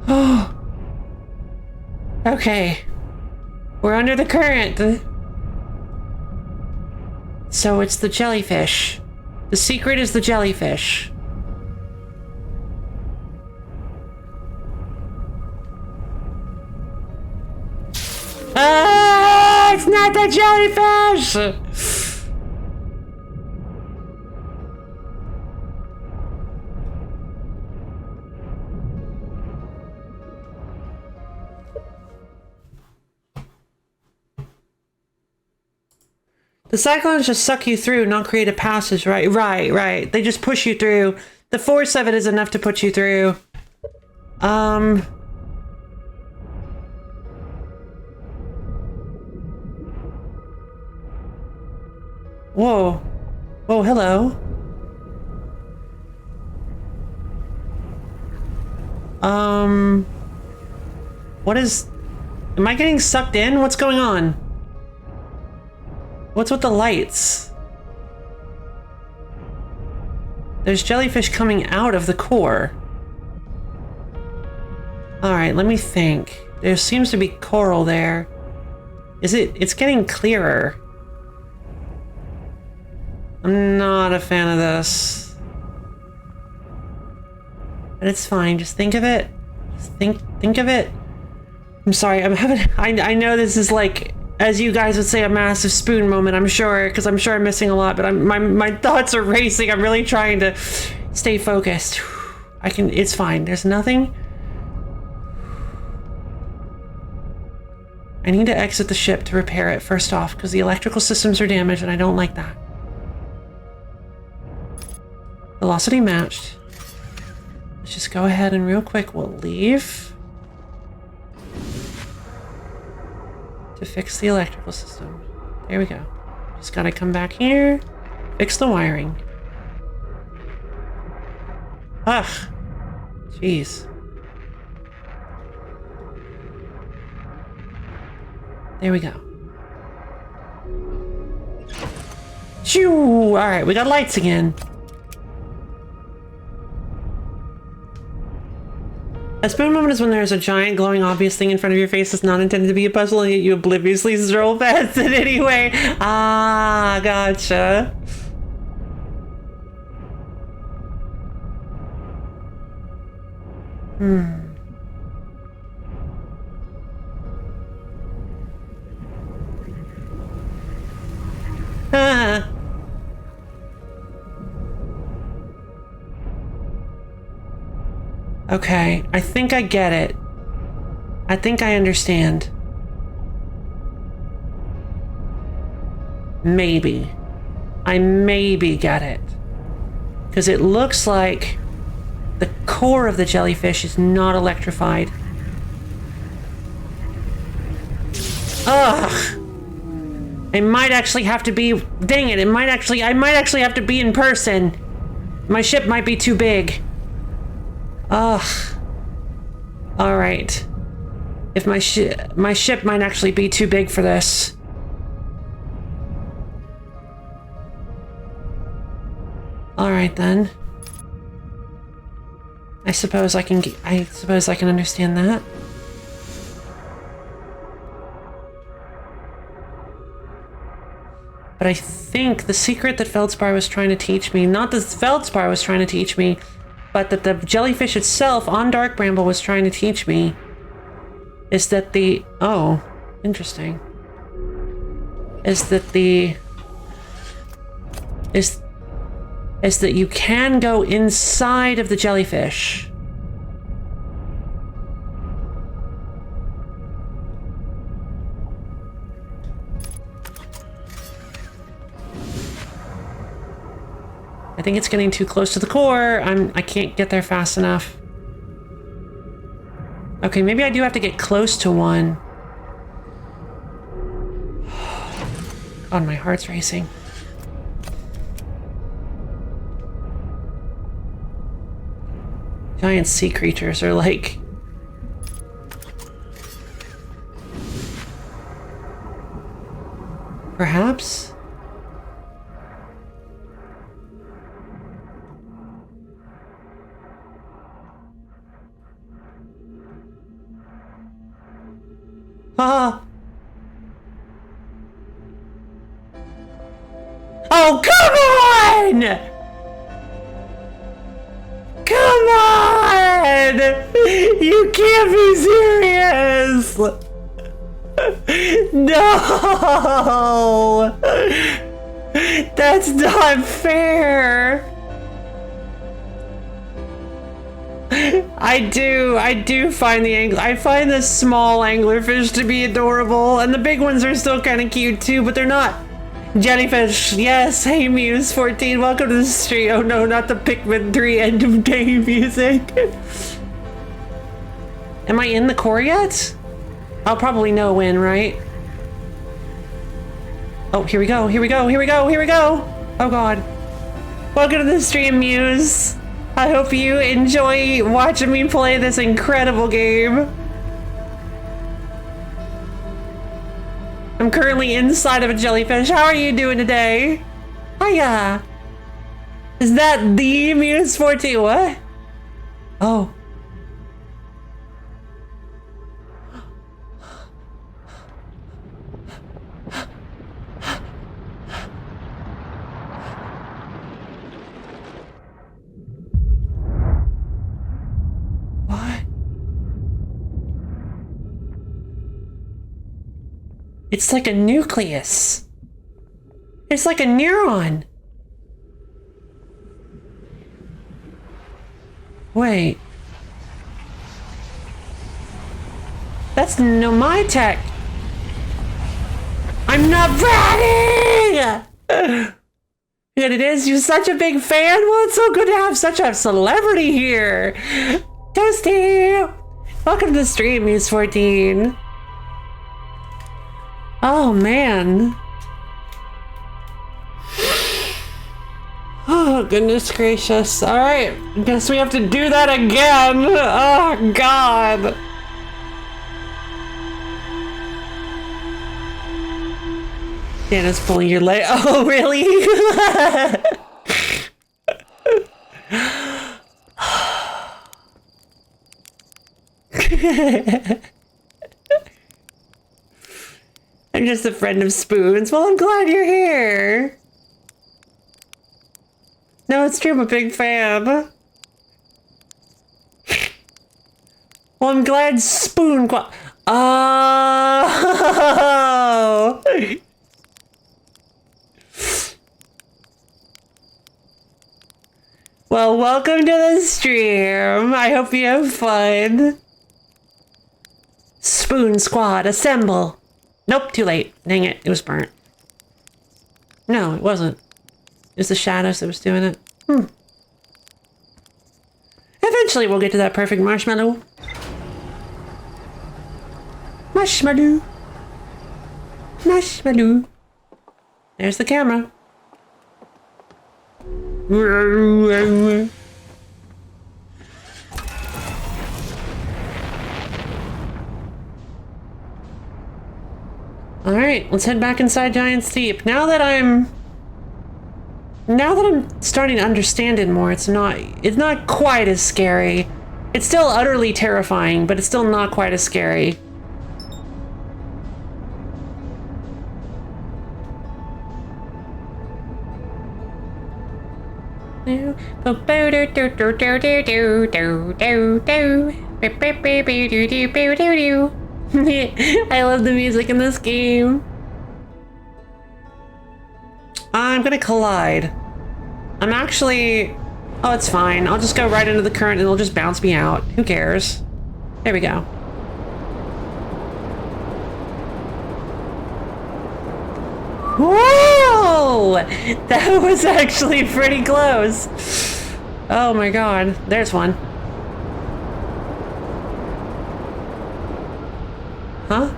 Oh. Okay. We're under the current. So it's the jellyfish. The secret is the jellyfish. Ah! It's not the jellyfish! The cyclones just suck you through, not create a passage, right? Right. They just push you through. The force of it is enough to put you through. Um... Whoa. Whoa, hello. What is... Am I getting sucked in? What's going on? What's with the lights? There's jellyfish coming out of the core. Alright, let me think. There seems to be coral there. Is it... It's getting clearer. I'm not a fan of this. But it's fine. Just think of it. Just think of it. I'm sorry. I'm having... I know this is like, as you guys would say, a massive spoon moment, I'm sure, because I'm sure I'm missing a lot, but my thoughts are racing. I'm really trying to stay focused. I can... It's fine. There's nothing... I need to exit the ship to repair it, first off, because the electrical systems are damaged, and I don't like that. Velocity matched. Let's just go ahead and real quick we'll leave to fix the electrical system. There we go. Just gotta come back here, fix the wiring. Ugh. Jeez. There we go. Shoo! Alright, we got lights again. A spoon moment is when there's a giant glowing obvious thing in front of your face that's not intended to be a puzzle and yet you obliviously stroll past it anyway. Ah, gotcha. Ah. Okay, I think I get it. I think I understand. Maybe. I maybe get it. Because it looks like the core of the jellyfish is not electrified. Ugh! I might actually have to be... Dang it, I might actually have to be in person. My ship might be too big. Ugh. Alright. If my ship might actually be too big for this. Alright then. I suppose I can understand that. But I think the secret that Feldspar was trying to teach me, not that Feldspar was trying to teach me, but that the jellyfish itself on Dark Bramble was trying to teach me, is that the... Oh, interesting. Is that you can go inside of the jellyfish. I think it's getting too close to the core. I can't get there fast enough. Okay, maybe I do have to get close to one. God, my heart's racing. Giant sea creatures are like... Perhaps? Ah! Oh, come on! Come on! You can't be serious! No! That's not fair! I do find I find the small anglerfish to be adorable, and the big ones are still kind of cute too, but they're not jellyfish. Yes, hey Muse14, welcome to the stream. Oh no, not the Pikmin 3 end of day music. Am I in the core yet? I'll probably know when, right? Oh, here we go, here we go, here we go, here we go! Oh god. Welcome to the stream, Muse. I hope you enjoy watching me play this incredible game. I'm currently inside of a jellyfish. How are you doing today? Hiya! Is that the Muse 14? What? Oh. What? It's like a nucleus. It's like a neuron. Wait. That's no my tech. I'm not ready! Yet it is, you're such a big fan. Well, it's so good to have such a celebrity here. Toasty! Welcome to the stream, Muse 14. Oh, man. Oh, goodness gracious. All right, guess we have to do that again. Oh, God. Dana's pulling your leg. Oh, really? I'm just a friend of Spoon's. Well, I'm glad you're here. No, it's true, I'm a big fan. Well, I'm glad Spoon Oh! Well, welcome to the stream. I hope you have fun. Spoon Squad, assemble. Nope, too late. Dang it, it was burnt. No, it wasn't. It was the shadows that was doing it. Eventually we'll get to that perfect marshmallow. Marshmallow. Marshmallow. There's the camera. Alright, let's head back inside Giant's Deep. Now that I'm starting to understand it more, it's not quite as scary. It's still utterly terrifying, but it's still not quite as scary. I love the music in this game. I'm gonna collide. I'm actually... Oh, it's fine. I'll just go right into the current and it'll just bounce me out. Who cares? There we go. Whoa! That was actually pretty close. Oh my god. There's one. Huh?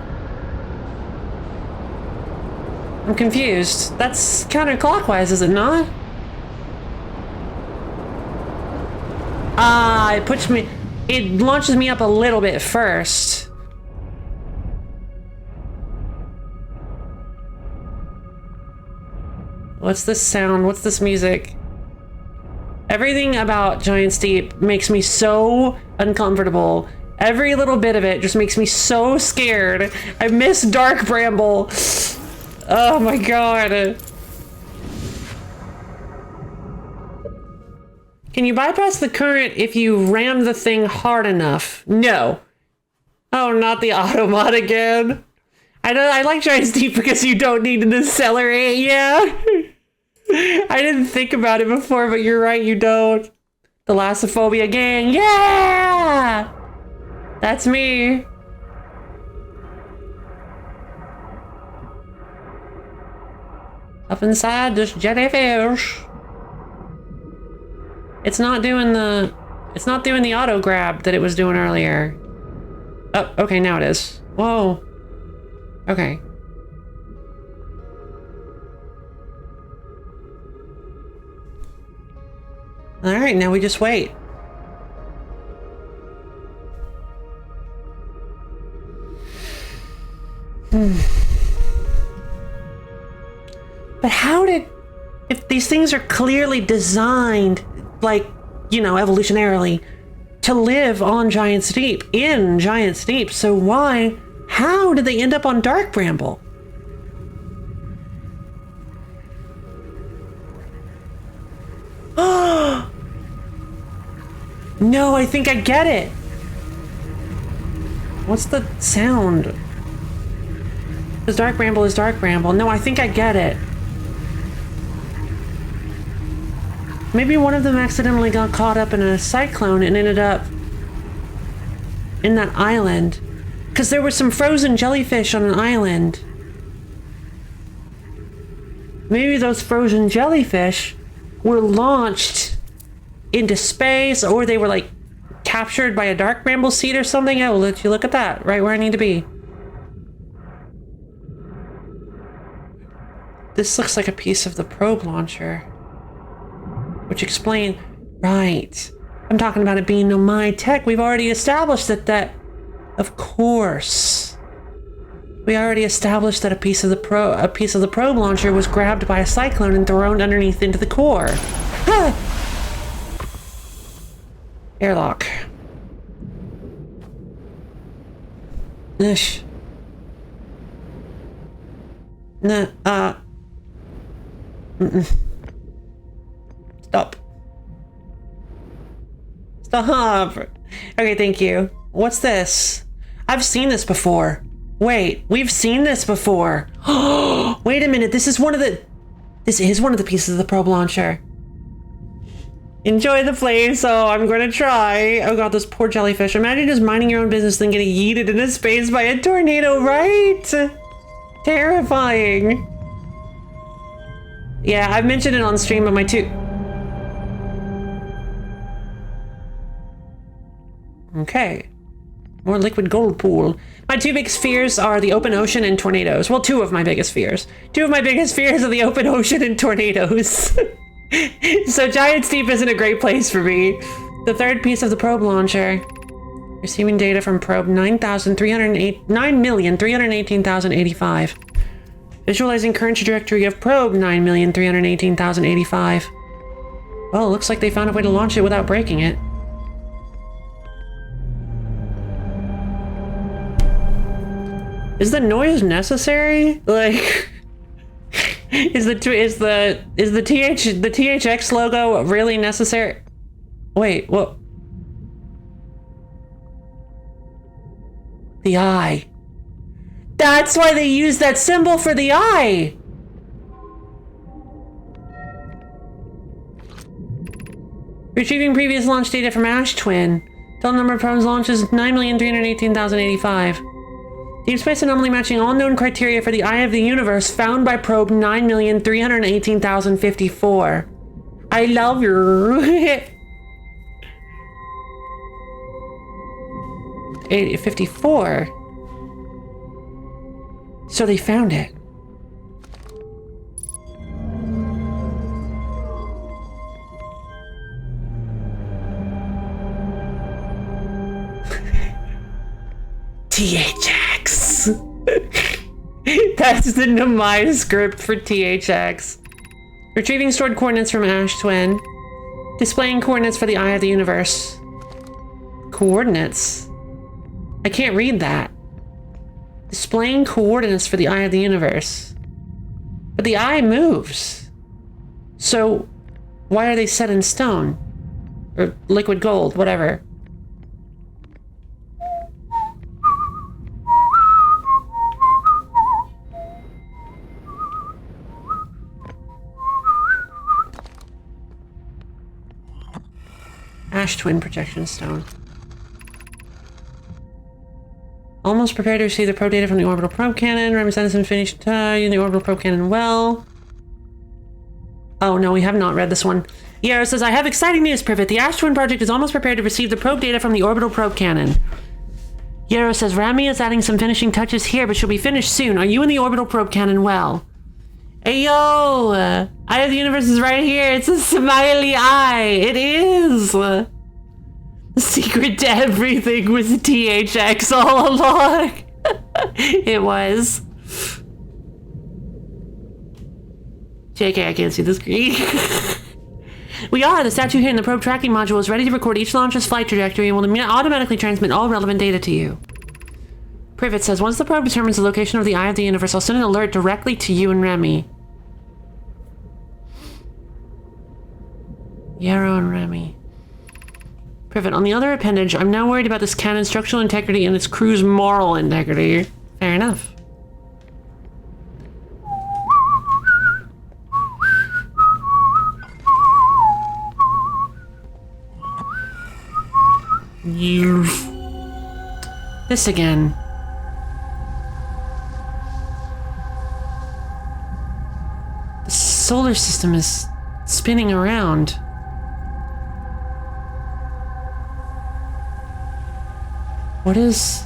I'm confused. That's counterclockwise, is it not? Ah, it puts me... It launches me up a little bit first. What's this sound? What's this music? Everything about Giant's Deep makes me so uncomfortable. Every little bit of it just makes me so scared. I miss Dark Bramble. Oh my god. Can you bypass the current if you ram the thing hard enough? No. Oh, not the automod again. I like Giant's Deep because you don't need to decelerate, yeah. I didn't think about it before, but you're right, you don't. Thalassophobia gang, yeah! That's me. Up inside this jellyfish. It's not doing the auto grab that it was doing earlier. Oh, okay, now it is. Whoa. Okay. All right, now we just wait. But how did... If these things are clearly designed, like, you know, evolutionarily, to live on Giant's Deep, in Giant's Deep, so why... How did they end up on Dark Bramble? No, I think I get it. What's the sound? Because Dark Bramble is Dark Bramble. No, I think I get it. Maybe one of them accidentally got caught up in a cyclone and ended up in that island. Because there were some frozen jellyfish on an island. Maybe those frozen jellyfish were launched into space, or they were like captured by a Dark Bramble seed or something. I will let you look at that, right where I need to be. This looks like a piece of the probe launcher. Which explain... Right. I'm talking about it being Nomai tech. We've already established that... Of course. We already established that a piece of the probe launcher was grabbed by a cyclone and thrown underneath into the core. Ah! Airlock. Ish. Nah, Stop. Stop. Okay, thank you. What's this? I've seen this before. Wait, we've seen this before. Wait a minute, this is one of the pieces of the probe launcher. Enjoy the flame, so I'm gonna try. Oh god, those poor jellyfish. Imagine just minding your own business then getting yeeted into space by a tornado, right? Terrifying. Yeah, I've mentioned it on stream, but my two... Okay. More liquid gold pool. My two biggest fears are the open ocean and tornadoes. Well, two of my biggest fears. Two of my biggest fears are the open ocean and tornadoes. So Giant's Deep isn't a great place for me. The third piece of the probe launcher. Receiving data from probe 9,318,085. Visualizing current trajectory of probe 9,318,085. Well, it looks like they found a way to launch it without breaking it. Is the noise necessary? Like, is the THX logo really necessary? Wait, what? The eye. That's why they use that symbol for the eye. Retrieving previous launch data from Ash Twin. Total number of probes launched is 9,318,085. Deep space anomaly matching all known criteria for the Eye of the Universe found by probe 9,318,054. I love you. 54. So they found it. THX. That's the Nomai script for THX. Retrieving stored coordinates from Ash Twin. Displaying coordinates for the Eye of the Universe. Coordinates? I can't read that. Displaying coordinates for the Eye of the Universe. But the eye moves. So, why are they set in stone? Or liquid gold, whatever. Ash Twin projection stone. Almost prepared to receive the probe data from the orbital probe cannon. Representative finished using the orbital probe cannon well. Oh no, we have not read this one. Yara says, I have exciting news, Privet. The Ash Twin project is almost prepared to receive the probe data from the orbital probe cannon. Yarrow says, Rami is adding some finishing touches here, but she'll be finished soon. Are you in the orbital probe cannon well? Hey, yo! Eye of the Universe is right here. It's a smiley eye. It is. The secret to everything was THX all along. It was. JK, I can't see the screen. We are. The statue here in the probe tracking module is ready to record each launcher's flight trajectory and will automatically transmit all relevant data to you. Privet says, once the probe determines the location of the Eye of the Universe, I'll send an alert directly to you and Remy. Yarrow and Remy. Privet, on the other appendage, I'm now worried about this cannon's structural integrity and its crew's moral integrity. Fair enough. This again. The solar system is spinning around. What is...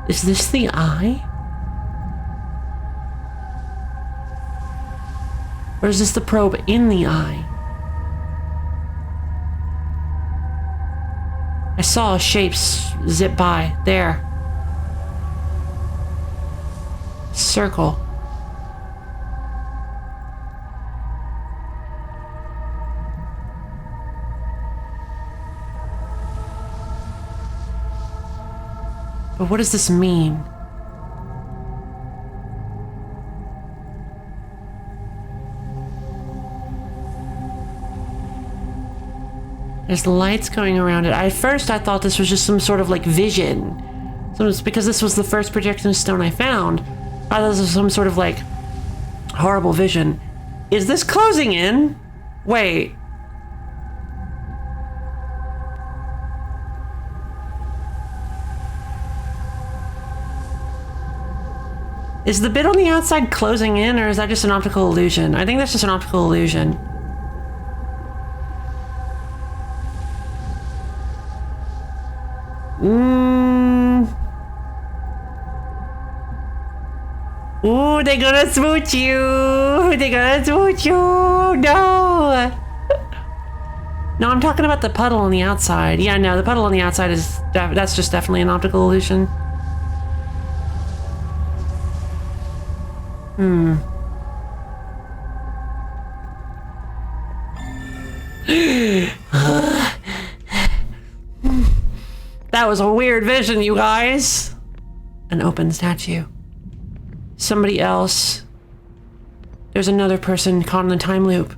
Is this the eye? Or is this the probe in the eye? I saw shapes zip by. There. Circle. But what does this mean? There's lights going around it. At first I thought this was just some sort of like vision. So it's because this was the first projection stone I found. I thought this was some sort of like horrible vision. Is this closing in? Wait. Is the bit on the outside closing in, or is that just an optical illusion? I think that's just an optical illusion. Ooh, they're gonna smooch you! They're gonna smooch you! No! No, I'm talking about the puddle on the outside. Yeah, no, the puddle on the outside is... that's just definitely an optical illusion. That was a weird vision, you guys. An open statue. Somebody else. There's another person caught in the time loop.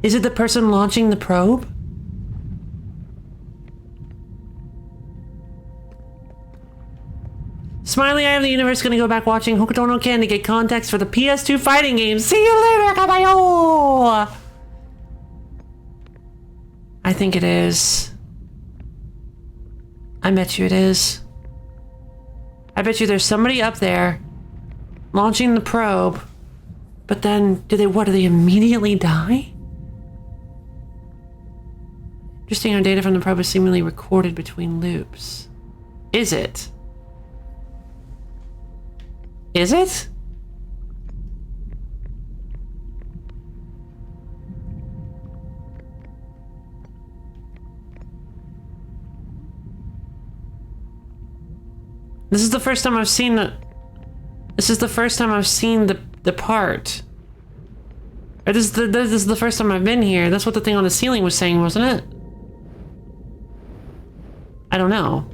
Is it the person launching the probe? Smiley Eye of the Universe gonna go back watching Hokuto no Ken to get context for the PS2 fighting game. See you later, Kabayo! I think it is. I bet you it is. I bet you there's somebody up there launching the probe, but then do they immediately die? Interesting how data from the probe is seemingly recorded between loops. Is it? Is it? This is the first time I've seen the... This is the first time I've seen the part. Or this is the first time I've been here. That's what the thing on the ceiling was saying, wasn't it? I don't know.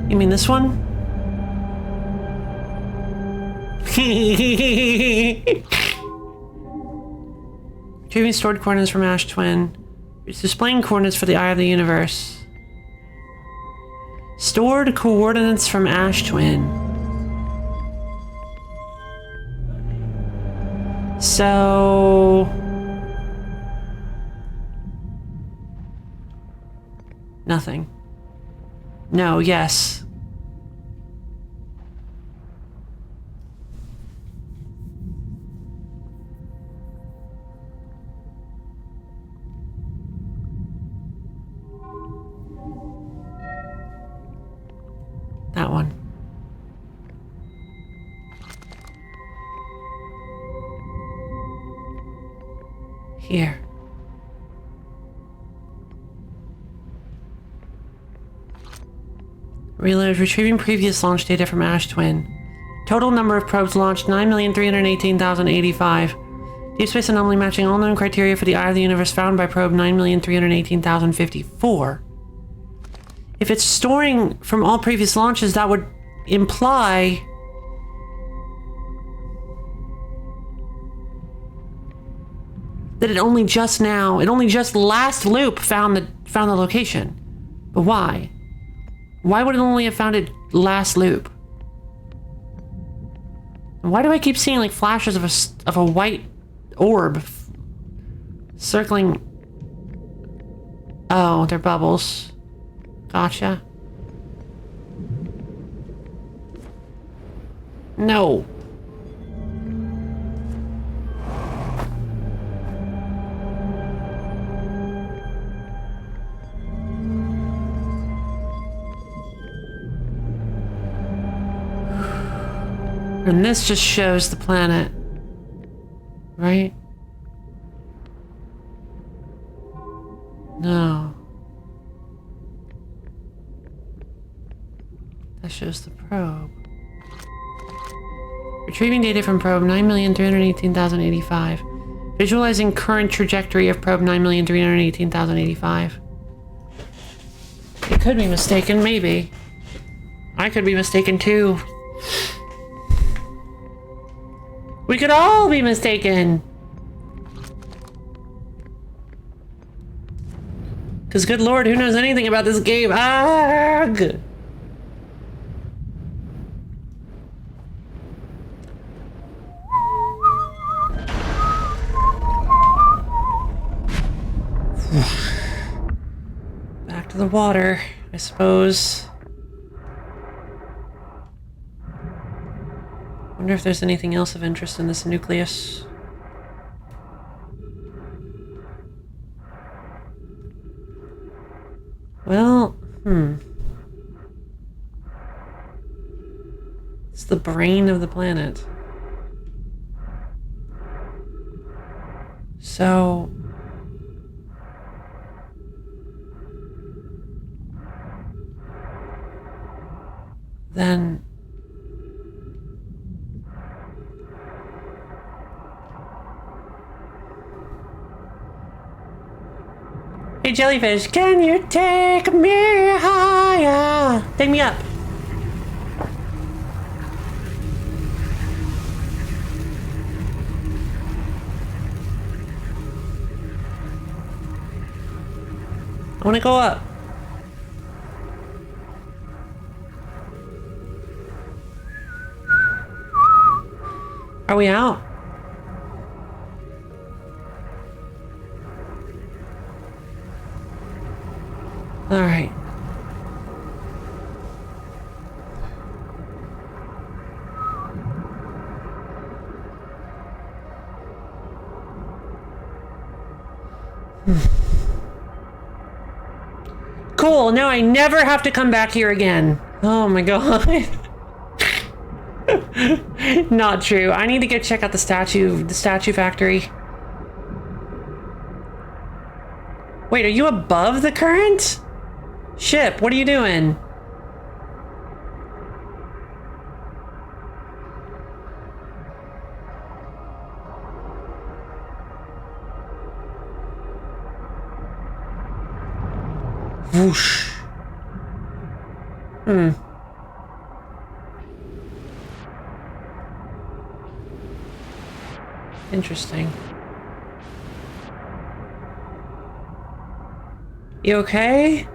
You mean this one? Retrieving stored coordinates from Ash Twin. It's displaying coordinates for the Eye of the Universe. Stored coordinates from Ash Twin. So... Nothing. No, yes. That one. Here. Reload. Retrieving previous launch data from Ash Twin. Total number of probes launched 9,318,085. Deep space anomaly matching all known criteria for the Eye of the Universe found by probe 9,318,054. If it's storing from all previous launches, that would imply that it only just last loop found the location. But why? Why would it only have found it last loop? And why do I keep seeing like flashes of a white orb circling? Oh, they're bubbles. Gotcha. No. And this just shows the planet, right? No. That shows the probe. Retrieving data from probe 9,318,085. Visualizing current trajectory of probe 9,318,085. It could be mistaken, maybe. I could be mistaken too. We could all be mistaken. Because good lord, who knows anything about this game? Good. Back to the water, I suppose. Wonder if there's anything else of interest in this nucleus. Well, It's the brain of the planet. So... then... Hey jellyfish, can you take me higher? Take me up. I want to go up. Are we out? All right. Cool, now I never have to come back here again. Oh my god. Not true. I need to go check out the statue factory. Wait, are you above the current? Ship, what are you doing? Whoosh. Interesting. You okay?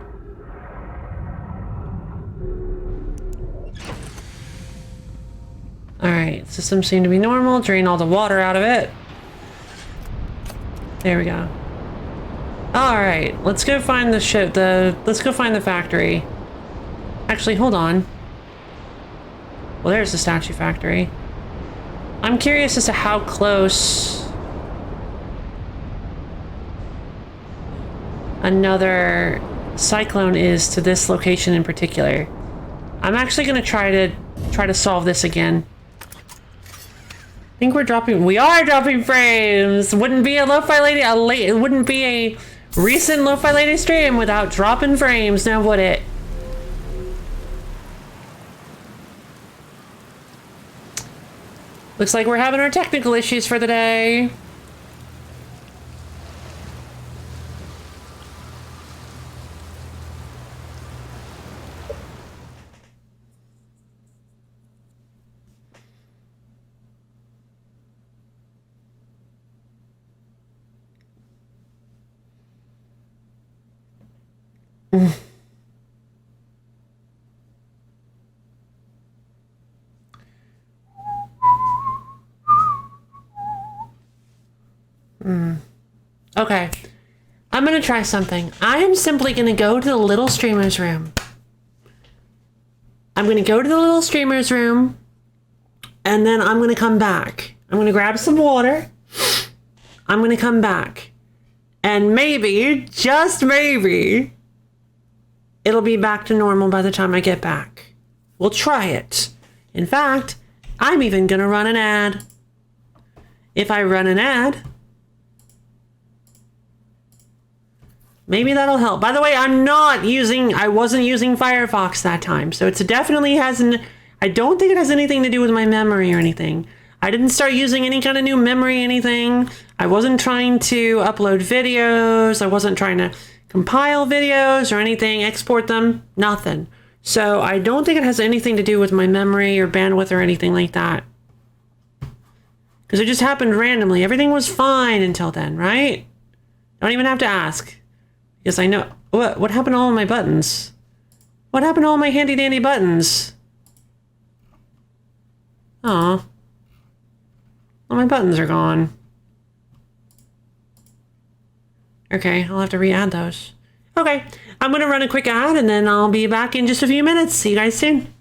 Alright, system seemed to be normal. Drain all the water out of it. There we go. All right, let's go find the ship. Let's go find the factory. Actually, hold on. Well, there's the statue factory. I'm curious as to how close another cyclone is to this location in particular. I'm actually gonna try to solve this again. I think we are dropping frames. Wouldn't be a Lo-Fi Lady, it wouldn't be a recent Lo-Fi Lady stream without dropping frames, now would it? Looks like we're having our technical issues for the day. Okay. I'm gonna try something. I am simply gonna go to the little streamer's room. I'm gonna go to the little streamer's room, and then I'm gonna come back. I'm gonna grab some water. I'm gonna come back. And maybe, just maybe, it'll be back to normal by the time I get back. We'll try it. In fact, I'm even gonna run an ad. If I run an ad, maybe that'll help. By the way, I wasn't using Firefox that time, so it definitely hasn't, I don't think it has anything to do with my memory or anything. I didn't start using any kind of new memory, anything. I wasn't trying to upload videos. I wasn't trying to compile videos or anything, export them, nothing. So I don't think it has anything to do with my memory or bandwidth or anything like that. Because it just happened randomly. Everything was fine until then, right? Don't even have to ask. Because I know... What happened to all my buttons? What happened to all my handy dandy buttons? Aw. All my buttons are gone. Okay, I'll have to re-add those. Okay, I'm gonna run a quick ad and then I'll be back in just a few minutes. See you guys soon.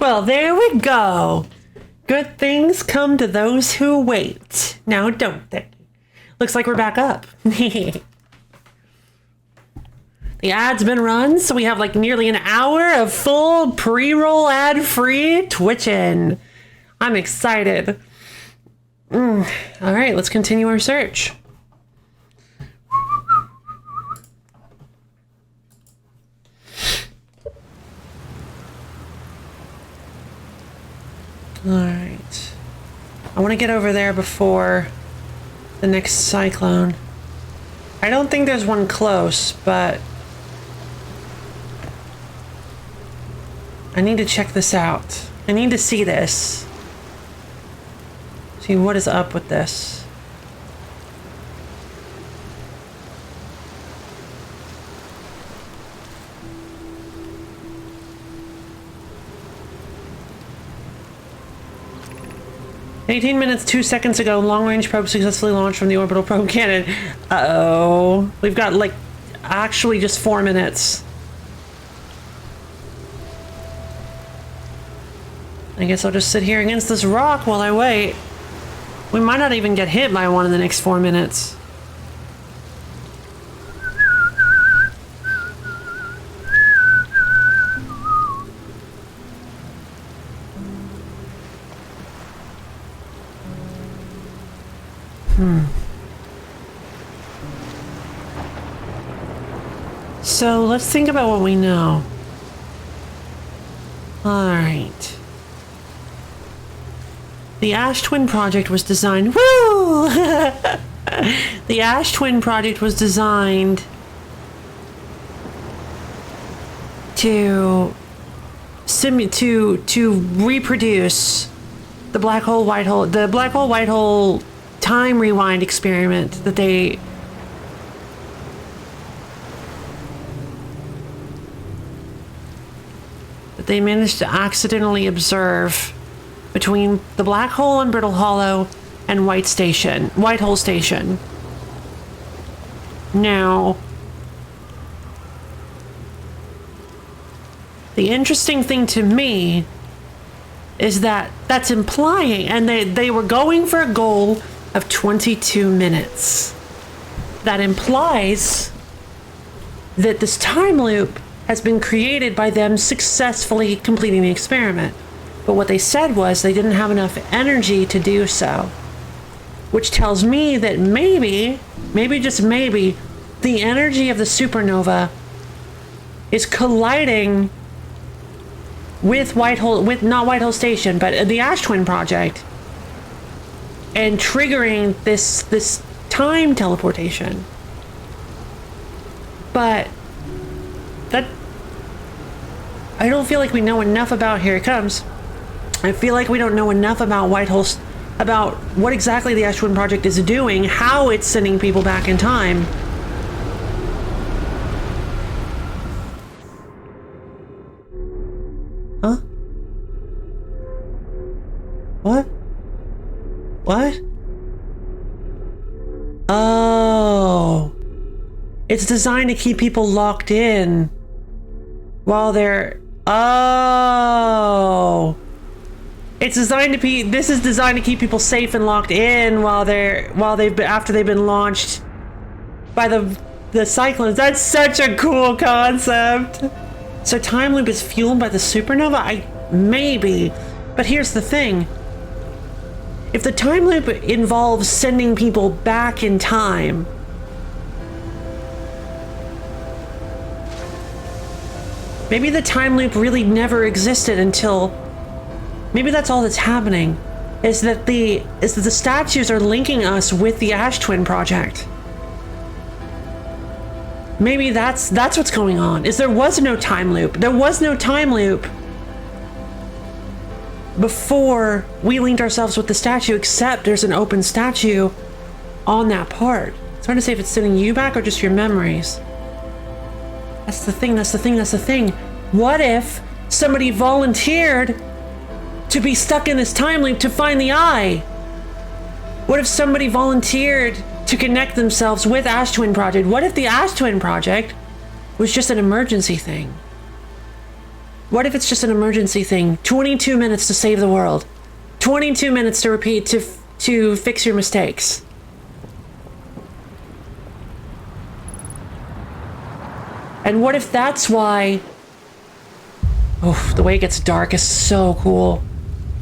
Well, there we go. Good things come to those who wait. Now, don't they? Looks like we're back up. The ad's been run, so we have like nearly an hour of full pre-roll ad-free twitching. I'm excited. All right, let's continue our search. All right. I want to get over there before the next cyclone. I don't think there's one close, but I need to check this out. I need to see this. See what is up with this. "18 minutes, 2 seconds ago, long-range probe successfully launched from the orbital probe cannon." Uh-oh. We've got, like, actually just 4 minutes. I guess I'll just sit here against this rock while I wait. We might not even get hit by one in the next 4 minutes. So let's think about what we know. All right. The Ash Twin Project was designed. Woo! The Ash Twin Project was designed to reproduce the black hole white hole time rewind experiment that they managed to accidentally observe between the black hole and Brittle Hollow and White Hole Station. Now, the interesting thing to me is that that's implying, and they were going for a goal of 22 minutes. That implies that this time loop has been created by them successfully completing the experiment. But what they said was they didn't have enough energy to do so. Which tells me that maybe just maybe, the energy of the supernova is colliding with not White Hole Station, but the Ash Twin Project, and triggering this time teleportation. But that, I don't feel like we know enough about. Here it comes. I feel like we don't know enough about about what exactly the Ash Twin Project is doing, how it's sending people back in time. Huh? What? What? Oh. It's designed to keep people locked in while they're... Oh. It's designed to be... This is designed to keep people safe and locked in after they've been launched by the cyclones. That's such a cool concept. So time loop is fueled by the supernova? Maybe. But here's the thing. If the time loop involves sending people back in time, maybe the time loop really never existed until... Maybe that's all that's happening, is that the statues are linking us with the Ash Twin Project. Maybe that's what's going on, is there was no time loop. There was no time loop before we linked ourselves with the statue, except there's an open statue on that part. It's hard to say if it's sending you back or just your memories. That's the thing. What if somebody volunteered to be stuck in this time loop to find the eye? What if somebody volunteered to connect themselves with Ash Twin Project? What if the Ash Twin Project was just an emergency thing? What if it's just an emergency thing? 22 minutes to save the world. 22 minutes to repeat to fix your mistakes. And what if that's why... Oh, the way it gets dark is so cool.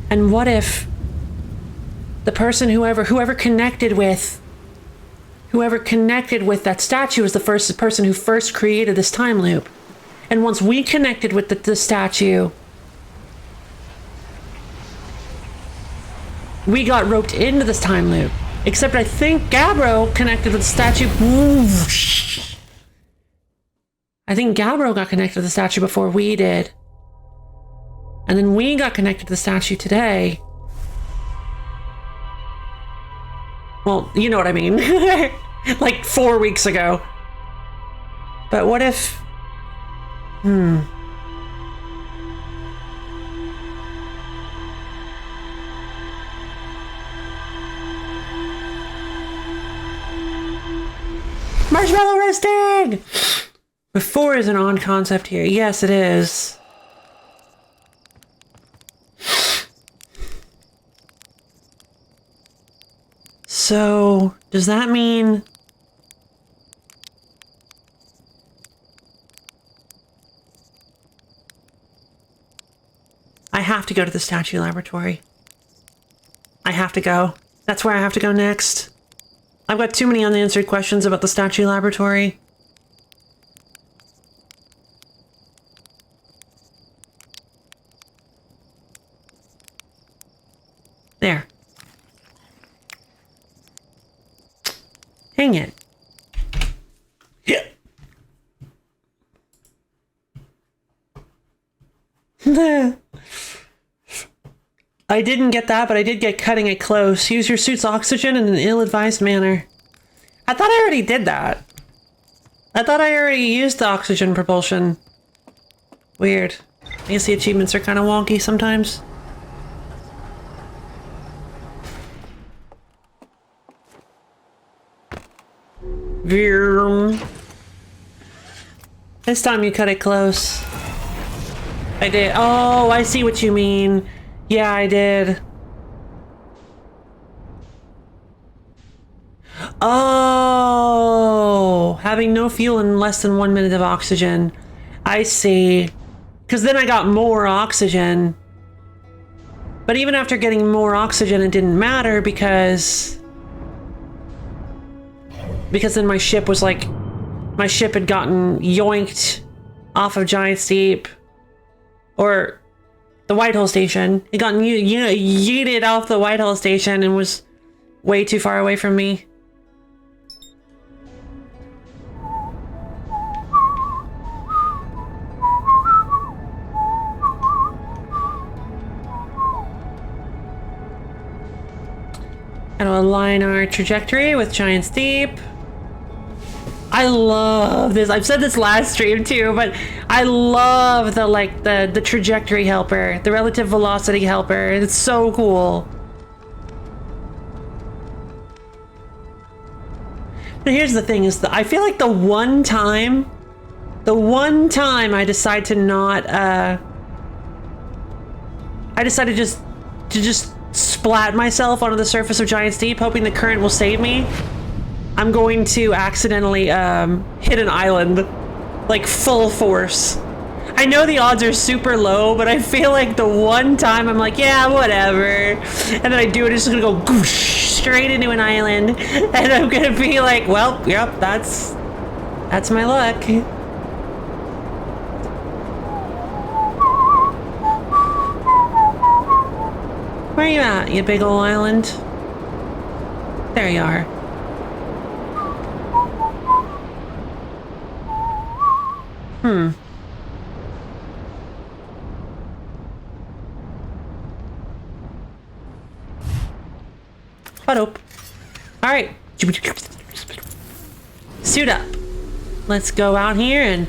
And what if the person whoever connected with that statue was the first person who first created this time loop. And once we connected with the statue, we got roped into this time loop. Except I think Gabbro connected with the statue. I think Gabbro got connected to the statue before we did. And then we got connected to the statue today. Well, you know what I mean. Like 4 weeks ago. But what if... Marshmallow roasting! Before is an on concept here. Yes, it is. So, does that mean... I have to go to the statue laboratory. I have to go. That's where I have to go next. I've got too many unanswered questions about the statue laboratory. There. Hang it. Yeah. I didn't get that, but I did get cutting it close. Use your suit's oxygen in an ill-advised manner. I thought I already did that. I thought I already used the oxygen propulsion. Weird. I guess the achievements are kind of wonky sometimes. This time you cut it close. I did. Oh, I see what you mean. Yeah, I did. Oh, having no fuel and less than 1 minute of oxygen. I see. Because then I got more oxygen. But even after getting more oxygen, it didn't matter because then my ship was like, my ship had gotten yoinked off of Giant's Deep, or the Whitehall Station. It got yeeted off the Whitehall Station and was way too far away from me. And we'll align our trajectory with Giant's Deep. I love this. I've said this last stream too, but I love the trajectory helper, the relative velocity helper. It's so cool. But here's the thing: is that I feel like the one time I decide to not, I decided to just splat myself onto the surface of Giant's Deep, hoping the current will save me. I'm going to accidentally hit an island, like full force. I know the odds are super low, but I feel like the one time I'm like, yeah, whatever. And then I do it, it's just gonna go goosh, straight into an island. And I'm gonna be like, well, yep, that's my luck. Where are you at, you big ol' island? There you are. Shut up. Alright. Suit up. Let's go out here and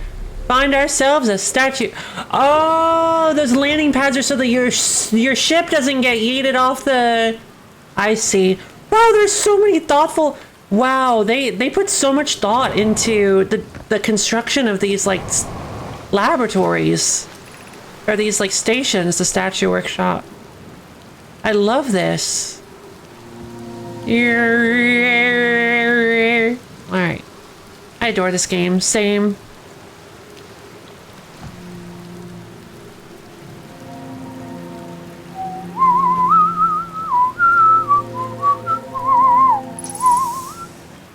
find ourselves a statue. Oh, those landing pads are so that your ship doesn't get yeeted off the... I see. Wow, there's so many thoughtful... Wow, they put so much thought into the construction of these, like, laboratories. Or these like stations, the statue workshop. I love this. Alright. I adore this game. Same.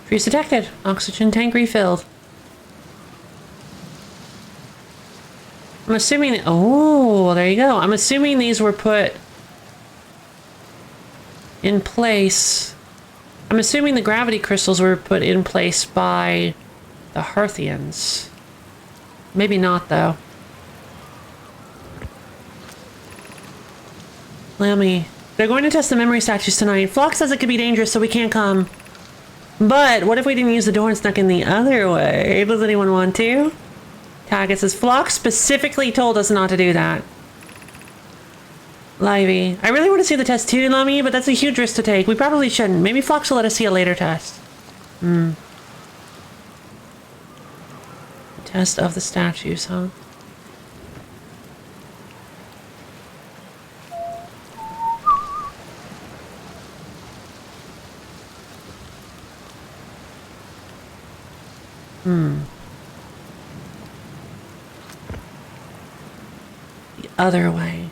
Freeze detected. Oxygen tank refilled. I'm assuming... Oh, there you go. I'm assuming these were put in place. I'm assuming the gravity crystals were put in place by the Hearthians. Maybe not, though. Lammy. They're going to test the memory statues tonight. Flock says it could be dangerous, so we can't come. But what if we didn't use the door and snuck in the other way? Does anyone want to? Taggett says, Flock specifically told us not to do that. Livey. I really want to see the test too, Lummy, but that's a huge risk to take. We probably shouldn't. Maybe Flock will let us see a later test. Test of the statues, huh? The other way.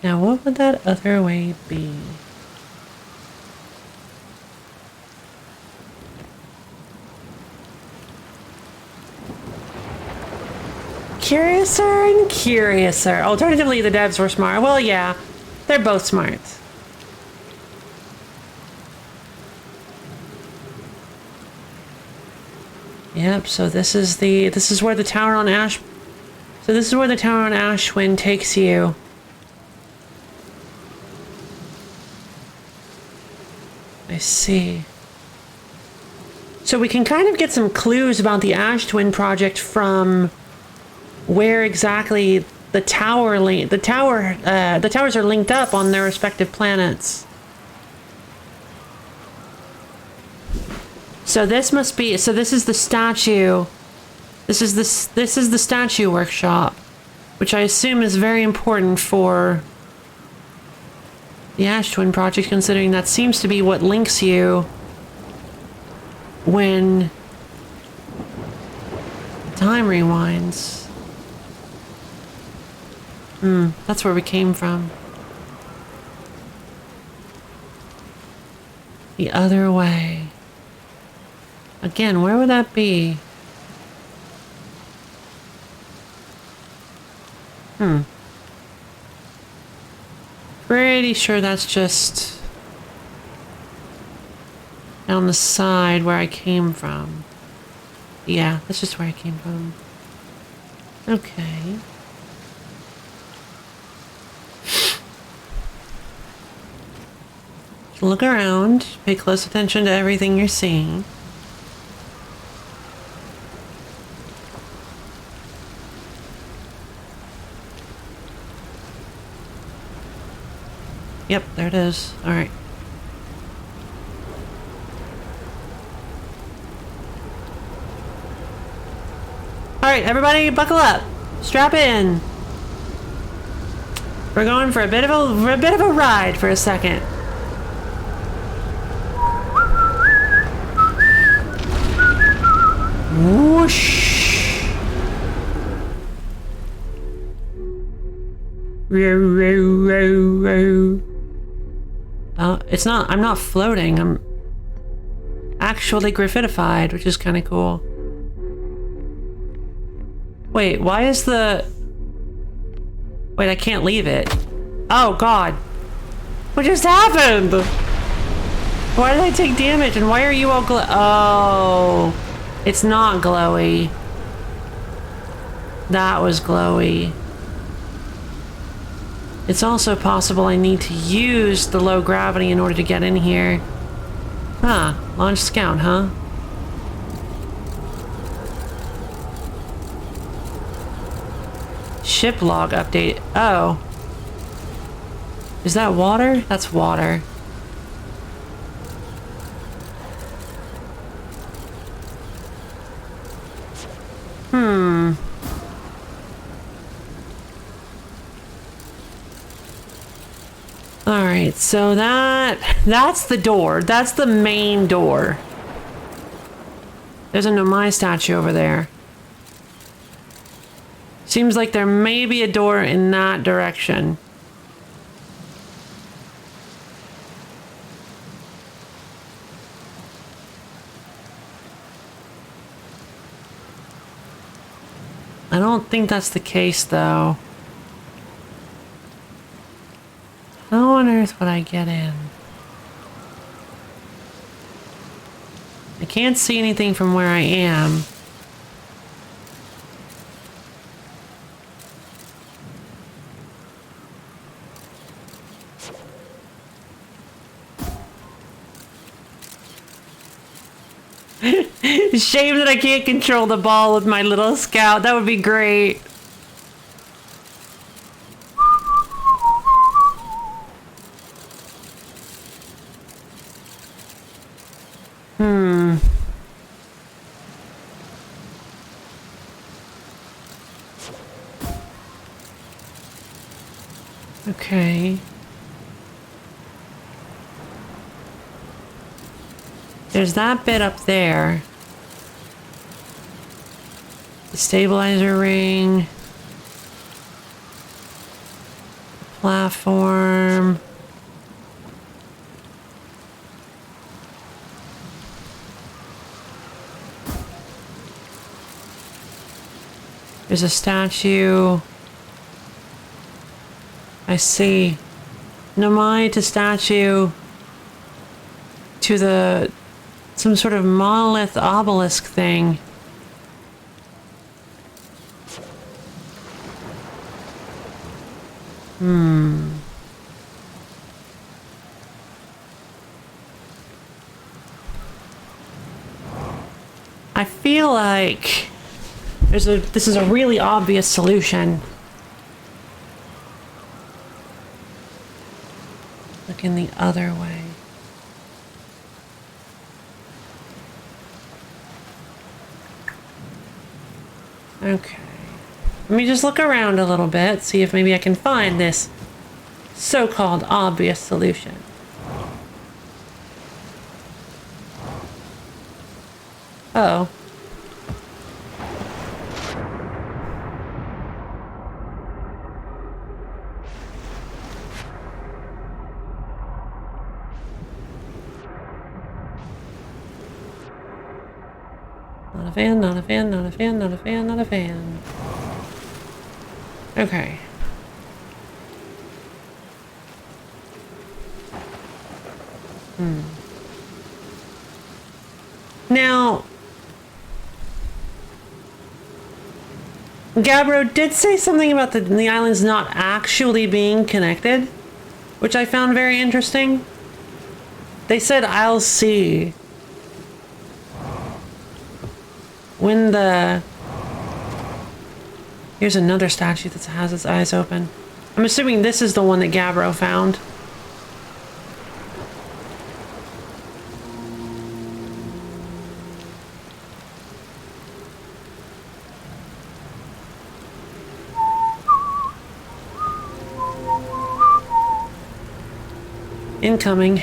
Now, what would that other way be? Curiouser and curiouser. Alternatively, the devs were smart. Well, yeah, they're both smart. Yep, so this is where the tower on Ashwin takes you. I see. So we can kind of get some clues about the Ash Twin project from where exactly the towers are linked up on their respective planets. So this must be, so this is the statue. This is the statue workshop, which I assume is very important for the Ash Twin project, considering that seems to be what links you when time rewinds. That's where we came from. The other way. Again, where would that be? Pretty sure that's just down the side where I came from. Yeah, that's just where I came from. Okay. Look around. Pay close attention to everything you're seeing. Yep, there it is. All right. All right, everybody, buckle up. Strap in. We're going for a bit of a ride for a second. Whoosh. It's not, I'm not floating, I'm actually graffitified, which is kind of cool. Wait, why is the... Wait, I can't leave it. Oh, God. What just happened? Why did I take damage, and why are you all Oh, it's not glowy. That was glowy. It's also possible I need to use the low gravity in order to get in here. Huh, launch scout, huh? Ship log update. Oh. Is that water? That's water. Alright, so that's the door. That's the main door. There's a Nomai statue over there. Seems like there may be a door in that direction. I don't think that's the case, though. How on earth would I get in? I can't see anything from where I am. Shame that I can't control the ball with my little scout. That would be great. Okay. There's that bit up there. The stabilizer ring. Platform. There's a statue. I see. Nomai to statue to the some sort of monolith obelisk thing. I feel like this is a really obvious solution. Looking the other way. Okay. Let me just look around a little bit, see if maybe I can find this so-called obvious solution. Oh. Not a fan, not a fan, not a fan, not a fan, not a fan. Okay. Now, Gabbro did say something about the islands not actually being connected, which I found very interesting. They said, "I'll see." When the... Here's another statue that has its eyes open. I'm assuming this is the one that Gabbro found. Incoming.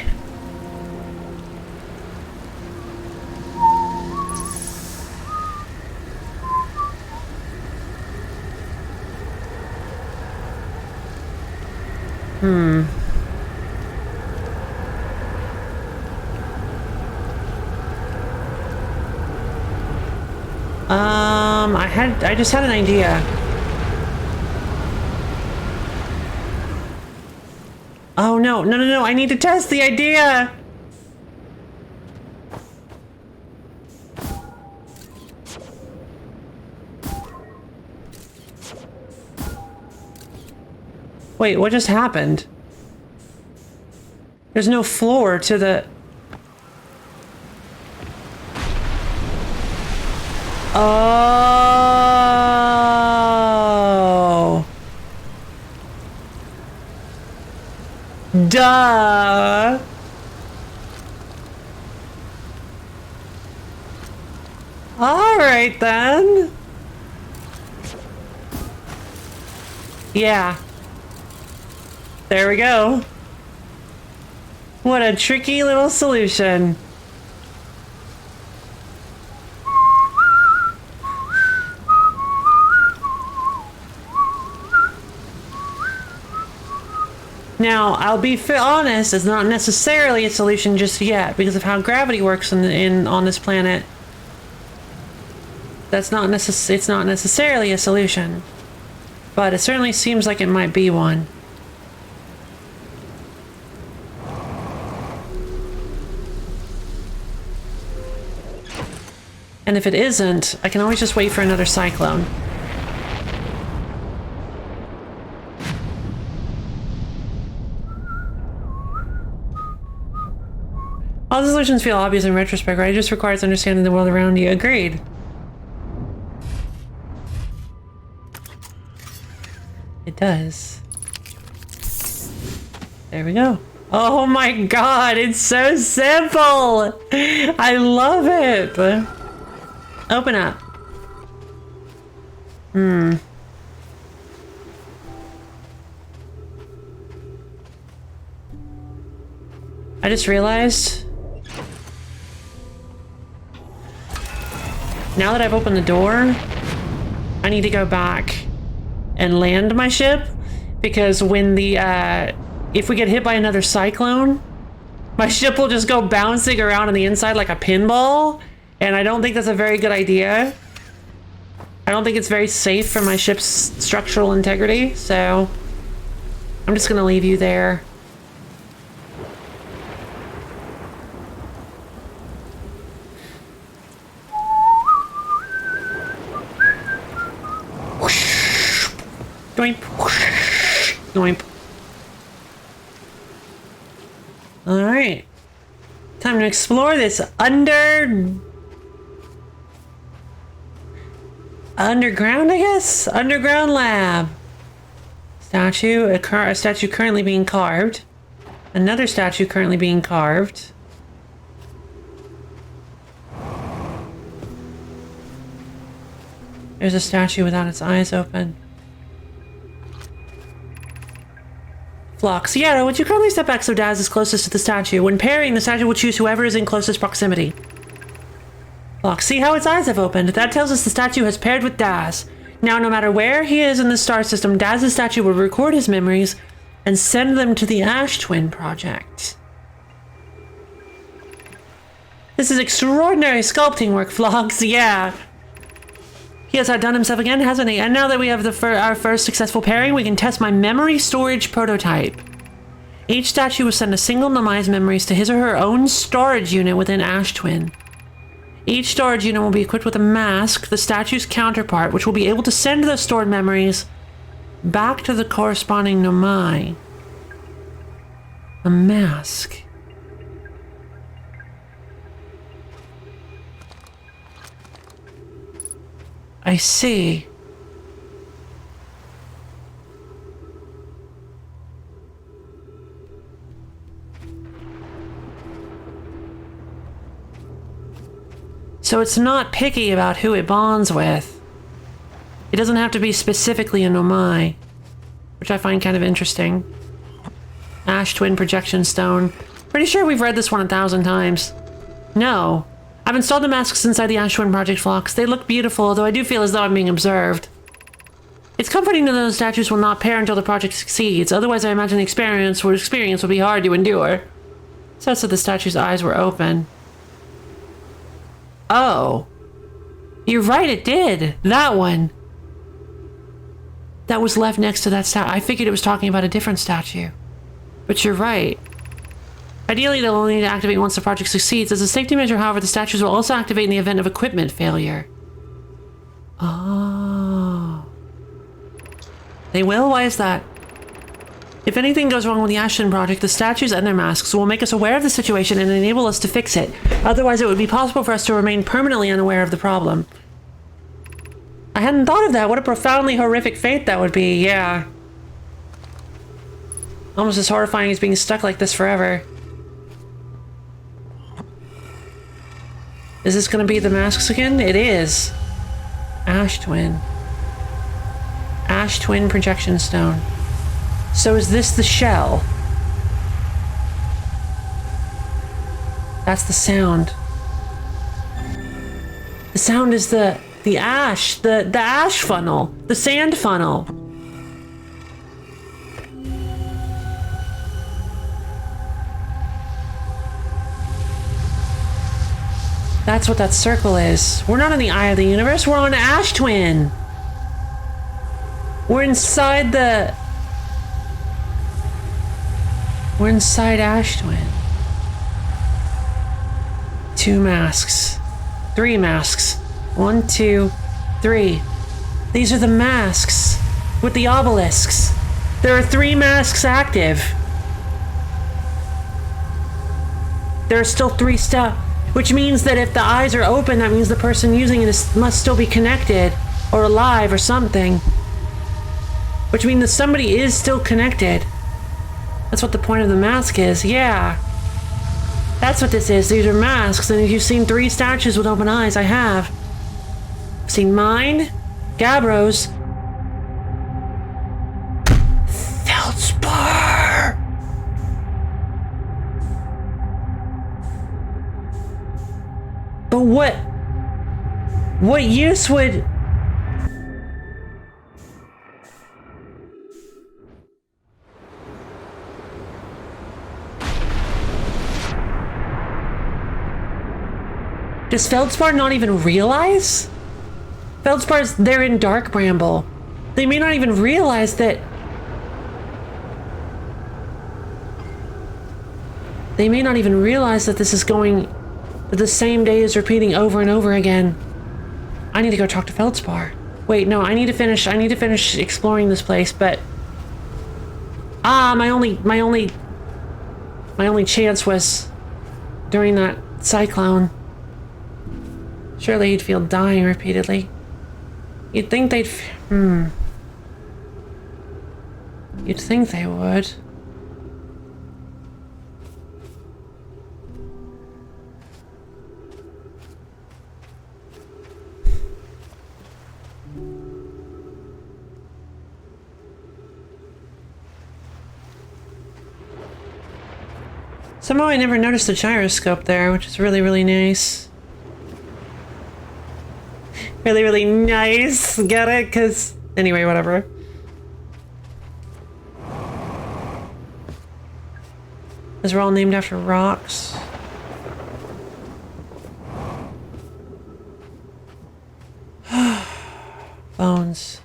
I just had an idea. Oh no, no, no, no, I need to test the idea! Wait, what just happened? There's no floor to the... Oh. Duh. All right then. Yeah. There we go. What a tricky little solution. Now, I'll be honest, it's not necessarily a solution just yet because of how gravity works on this planet. It's not necessarily a solution, but it certainly seems like it might be one. And if it isn't, I can always just wait for another cyclone. All the solutions feel obvious in retrospect, right? It just requires understanding the world around you. Agreed. It does. There we go. Oh my god, it's so simple! I love it! Open up. I just realized... now that I've opened the door, I need to go back and land my ship, because when the, if we get hit by another cyclone, my ship will just go bouncing around on the inside like a pinball, and I don't think that's a very good idea. I don't think it's very safe for my ship's structural integrity, so I'm just gonna leave you there. Doink. Doink. Alright. Time to explore this underground, I guess? Underground lab. Statue. A statue currently being carved. Another statue currently being carved. There's a statue without its eyes open. Flock. Sierra, would you kindly step back so Daz is closest to the statue? When pairing, the statue will choose whoever is in closest proximity. Flock. See how its eyes have opened? That tells us the statue has paired with Daz. Now, no matter where he is in the star system, Daz's statue will record his memories and send them to the Ash Twin Project. This is extraordinary sculpting work, Flox. Yeah. He has outdone himself again, hasn't he? And now that we have our first successful pairing, we can test my memory storage prototype. Each statue will send a single Nomai's memories to his or her own storage unit within Ash Twin. Each storage unit will be equipped with a mask, the statue's counterpart, which will be able to send those stored memories back to the corresponding Nomai. A mask. I see. So it's not picky about who it bonds with. It doesn't have to be specifically a Nomai, which I find kind of interesting. Ash Twin Projection Stone. Pretty sure we've read this one 1,000 times. No. I've installed the masks inside the Ash Twin Project, Flox. They look beautiful, though I do feel as though I'm being observed. It's comforting to know those statues will not pair until the project succeeds. Otherwise, I imagine the experience would be hard to endure. So that's that the statue's eyes were open. Oh. You're right, it did. That one. That was left next to that statue. I figured it was talking about a different statue. But you're right. Ideally, they'll only need to activate once the project succeeds. As a safety measure, however, the statues will also activate in the event of equipment failure. Oh. They will? Why is that? If anything goes wrong with the Ash Twin Project, the statues and their masks will make us aware of the situation and enable us to fix it. Otherwise, it would be possible for us to remain permanently unaware of the problem. I hadn't thought of that. What a profoundly horrific fate that would be, yeah. Almost as horrifying as being stuck like this forever. Is this gonna be the masks again? It is. Ash Twin. Ash Twin projection stone. So is this the shell? That's the sound. The sound is the ash, the ash funnel, the sand funnel. That's what that circle is. We're not in the eye of the universe, we're on Ash Twin. We're inside Ash Twin. 2 masks. 3 masks. 1, 2, 3. These are the masks with the obelisks. There are 3 masks active. There are still 3 stuff, which means that if the eyes are open, that means the person using it must still be connected or alive or something. Which means that somebody is still connected. That's what the point of the mask is. Yeah. That's what this is. These are masks. And if you've seen 3 statues with open eyes, I have. I've seen mine, Gabbro's, Feldspar. But what use would... Does Feldspar not even realize? Feldspar's there in Dark Bramble. They may not even realize that... They may not even realize that this is going... That the same day is repeating over and over again. I need to go talk to Feldspar. Wait, no, I need to finish exploring this place, but... my only chance was during that cyclone. Surely he'd feel dying repeatedly. You'd think they'd... You'd think they would. Somehow I never noticed the gyroscope there, which is really, really nice. Really, really nice. Get it? Because... Anyway, whatever. Those are all named after rocks. Bones.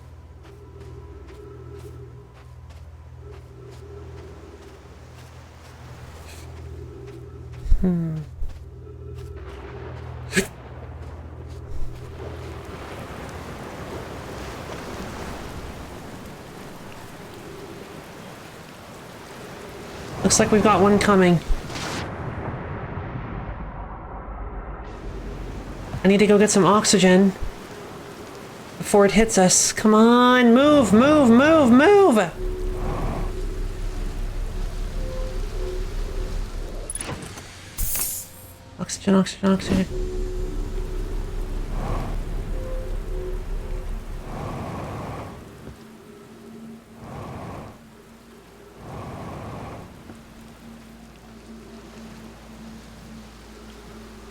Looks like we've got one coming. I need to go get some oxygen before it hits us. Come on, move, move, move, move! Oxygen, oxygen, oxygen.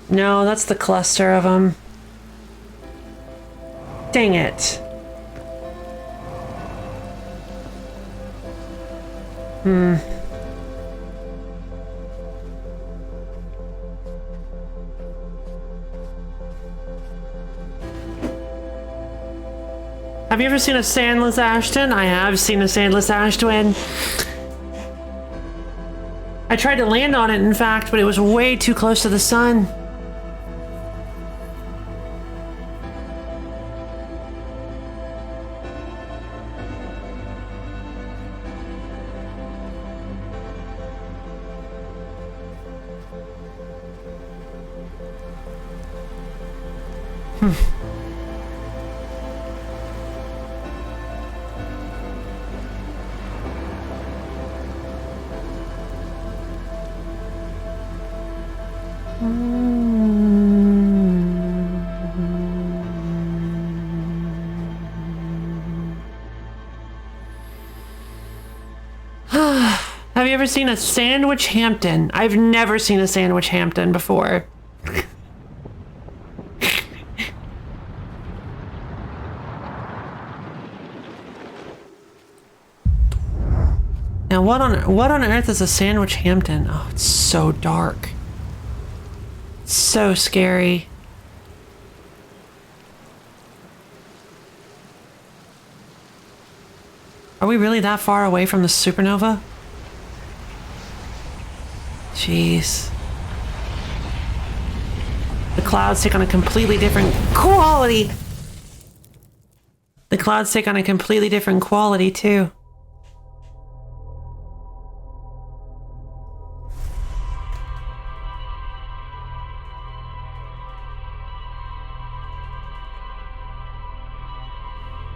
No, that's the cluster of them. Dang it. Have you ever seen a sandless Ashton? I have seen a sandless Ash Twin. I tried to land on it, in fact, but it was way too close to the sun. ever seen a Sandwich Hampton? I've never seen a Sandwich Hampton before. Now, what on earth is a Sandwich Hampton? Oh, it's so dark. So scary. Are we really that far away from the supernova? Jeez. The clouds take on a completely different quality. The clouds take on a completely different quality, too.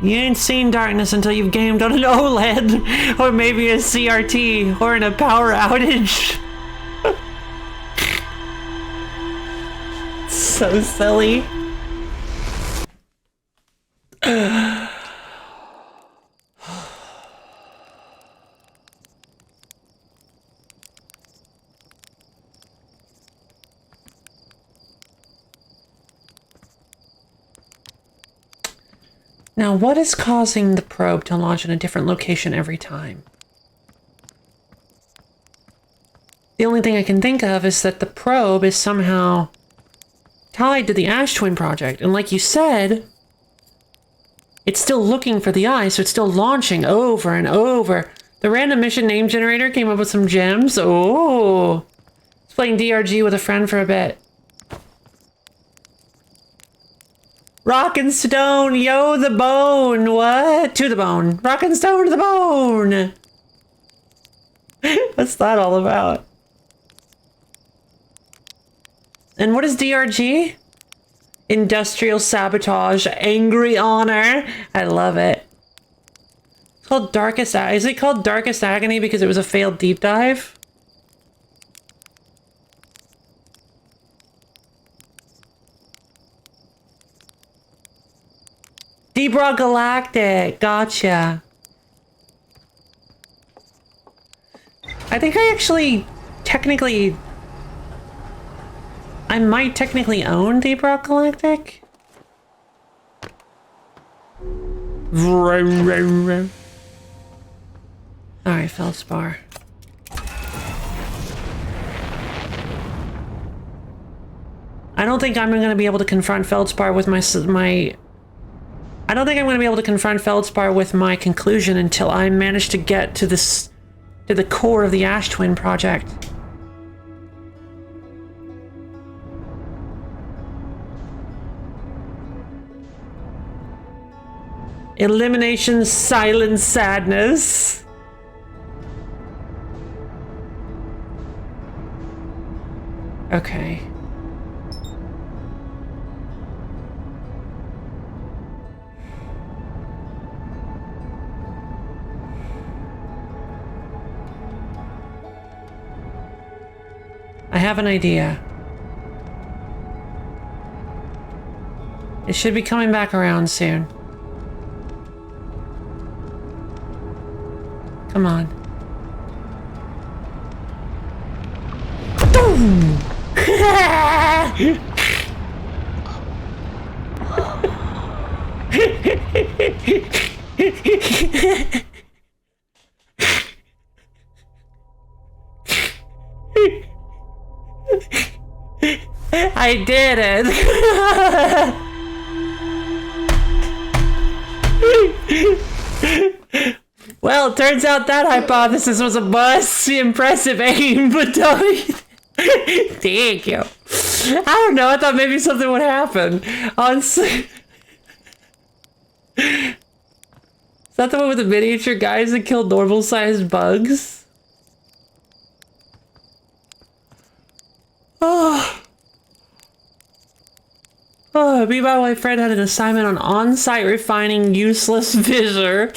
You ain't seen darkness until you've gamed on an OLED, or maybe a CRT, or in a power outage. So silly. Now, what is causing the probe to launch in a different location every time? The only thing I can think of is that the probe is somehow tied to the Ash Twin project. And like you said, it's still looking for the eye, so it's still launching over and over. The random mission name generator came up with some gems. Oh, it's playing DRG with a friend for a bit. Rock and stone, yo, the bone. What? To the bone. Rock and stone to the bone. What's that all about? And what is DRG? Industrial sabotage, angry honor. I love it. It's called Darkest. Is it called Darkest Agony because it was a failed deep dive? Deep Rock Galactic, gotcha. I think I actually technically... I might technically own Deep Rock Galactic. Alright, Feldspar. I don't think I'm going to be able to confront Feldspar with my I don't think I'm going to be able to confront Feldspar with my conclusion until I manage to get to the core of the Ash Twin project. Elimination, silent sadness. Okay. I have an idea. It should be coming back around soon. Come on. Boom! I did it! Well, it turns out that hypothesis was a bust. Impressive aim, but don't... Thank you. I don't know, I thought maybe something would happen. Honestly... Is that the one with the miniature guys that kill normal-sized bugs? Oh... Oh, meanwhile, my friend had an assignment on on-site refining useless fissure.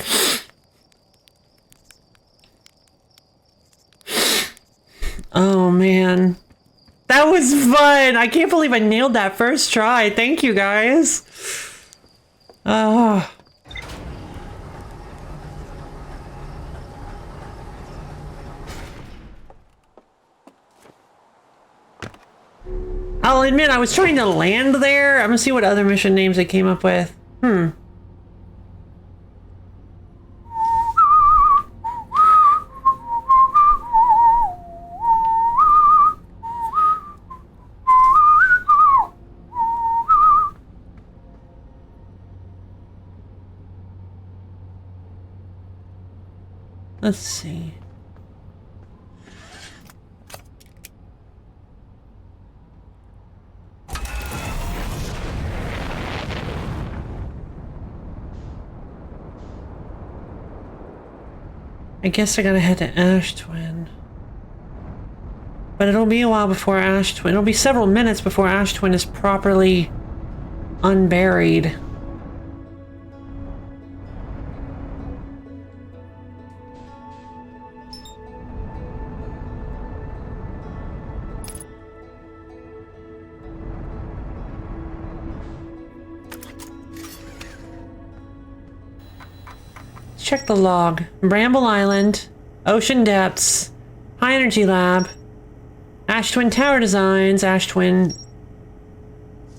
Oh, man. That was fun! I can't believe I nailed that first try. Thank you, guys. Oh. I'll admit I was trying to land there. I'm gonna see what other mission names they came up with. Let's see. I guess I gotta head to Ash Twin. But it'll be a while before Ash Twin. It'll be several minutes before Ash Twin is properly unburied. Check the log. Bramble Island, Ocean Depths, High Energy Lab, Ash Twin Tower Designs, Ash Twin...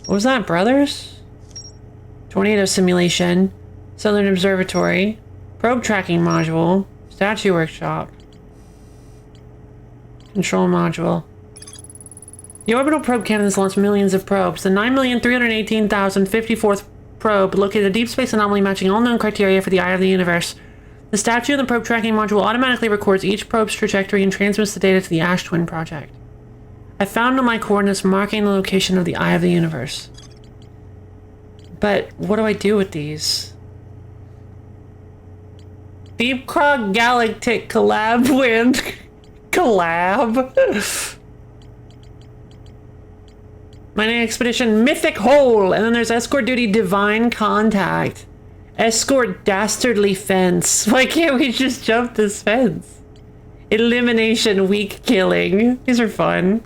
What was that, Brothers? Tornado Simulation, Southern Observatory, Probe Tracking Module, Statue Workshop, Control Module. The orbital probe cannons launch millions of probes. The 9,318,054th probe located a deep space anomaly matching all known criteria for the Eye of the Universe. The statue in the probe tracking module automatically records each probe's trajectory and transmits the data to the Ash Twin project. I found my coordinates marking the location of the Eye of the Universe. But what do I do with these? Deep Krog Galactic collab with... collab? Mining Expedition Mythic Hole, and then there's Escort Duty Divine Contact. Escort Dastardly Fence. Why can't we just jump this fence? Elimination Weak Killing. These are fun.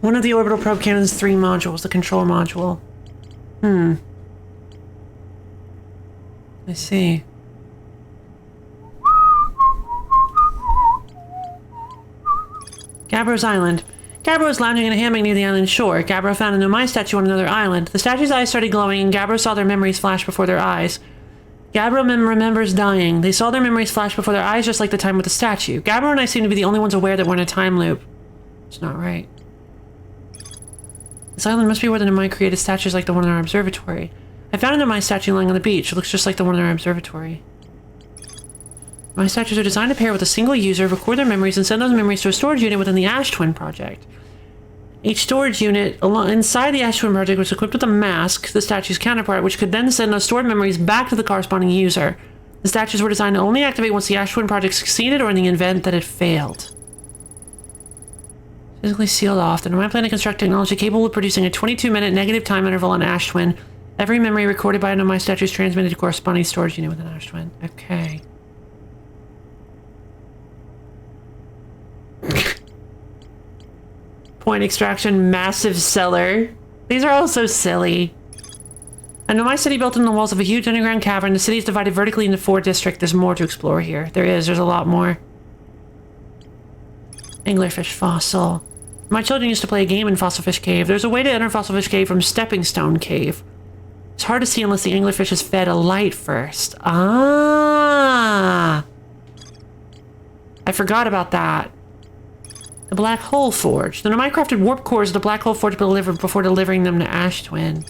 One of the orbital probe cannon's 3 modules, the control module. I see. Gabbro's Island. Gabbro was lounging in a hammock near the island's shore. Gabbro found a Nomai statue on another island. The statue's eyes started glowing, and Gabbro saw their memories flash before their eyes. Gabbro remembers dying. They saw their memories flash before their eyes, just like the time with the statue. Gabbro and I seem to be the only ones aware that we're in a time loop. It's not right. This island must be where the Nomai created statues like the one in our observatory. I found a Nomai statue lying on the beach. It looks just like the one in our observatory. My statues are designed to pair with a single user, record their memories, and send those memories to a storage unit within the Ash Twin project. Each storage unit inside the Ash Twin project was equipped with a mask, the statue's counterpart, which could then send those stored memories back to the corresponding user. The statues were designed to only activate once the Ash Twin project succeeded or in the event that it failed. Physically sealed off. The Nomai plan to construct technology capable of producing a 22-minute negative time interval on Ash Twin. Every memory recorded by a Nomai statue is transmitted to corresponding storage unit within Ash Twin. Okay. Point extraction, massive cellar. These are all so silly. A Nomai city built in the walls of a huge underground cavern. The city is divided vertically into 4 districts. There's more to explore here. There's a lot more. Anglerfish fossil. My children used to play a game in Fossilfish Cave. There's a way to enter Fossilfish Cave from Stepping Stone Cave. It's hard to see unless the anglerfish is fed a light first. Ah! I forgot about that. The Black Hole Forge. The Nomai crafted warp cores of the Black Hole Forge before delivering them to Ash Twin.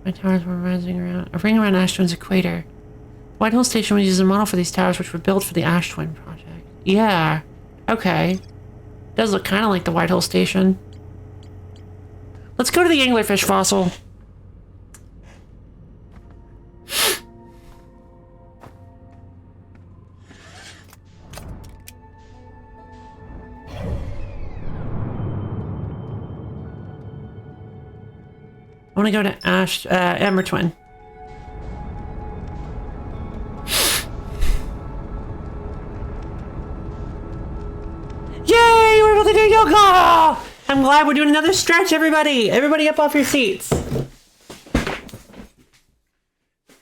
My towers were rising around a ring around Ash Twin's equator. White Hole Station was used as a model for these towers, which were built for the Ash Twin project. Yeah. Okay. Does look kind of like the White Hole Station. Let's go to the anglerfish fossil. I want to go to Ember Twin. Yay! We're able to do yoga! I'm glad we're doing another stretch, everybody! Everybody up off your seats.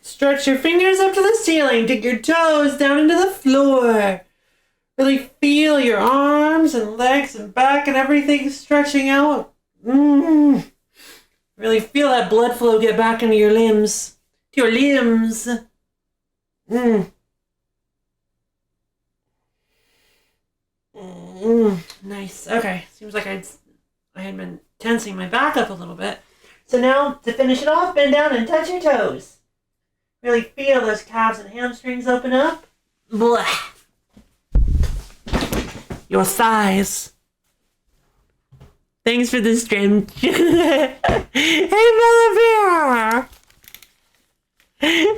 Stretch your fingers up to the ceiling. Dig your toes down into the floor. Really feel your arms and legs and back and everything stretching out. Really feel that blood flow get back into your limbs. To your limbs. Nice. Okay. Seems like I had been tensing my back up a little bit. So now, to finish it off, bend down and touch your toes. Really feel those calves and hamstrings open up. Blah. Your thighs. Thanks for the stream. Hey, Mellivere!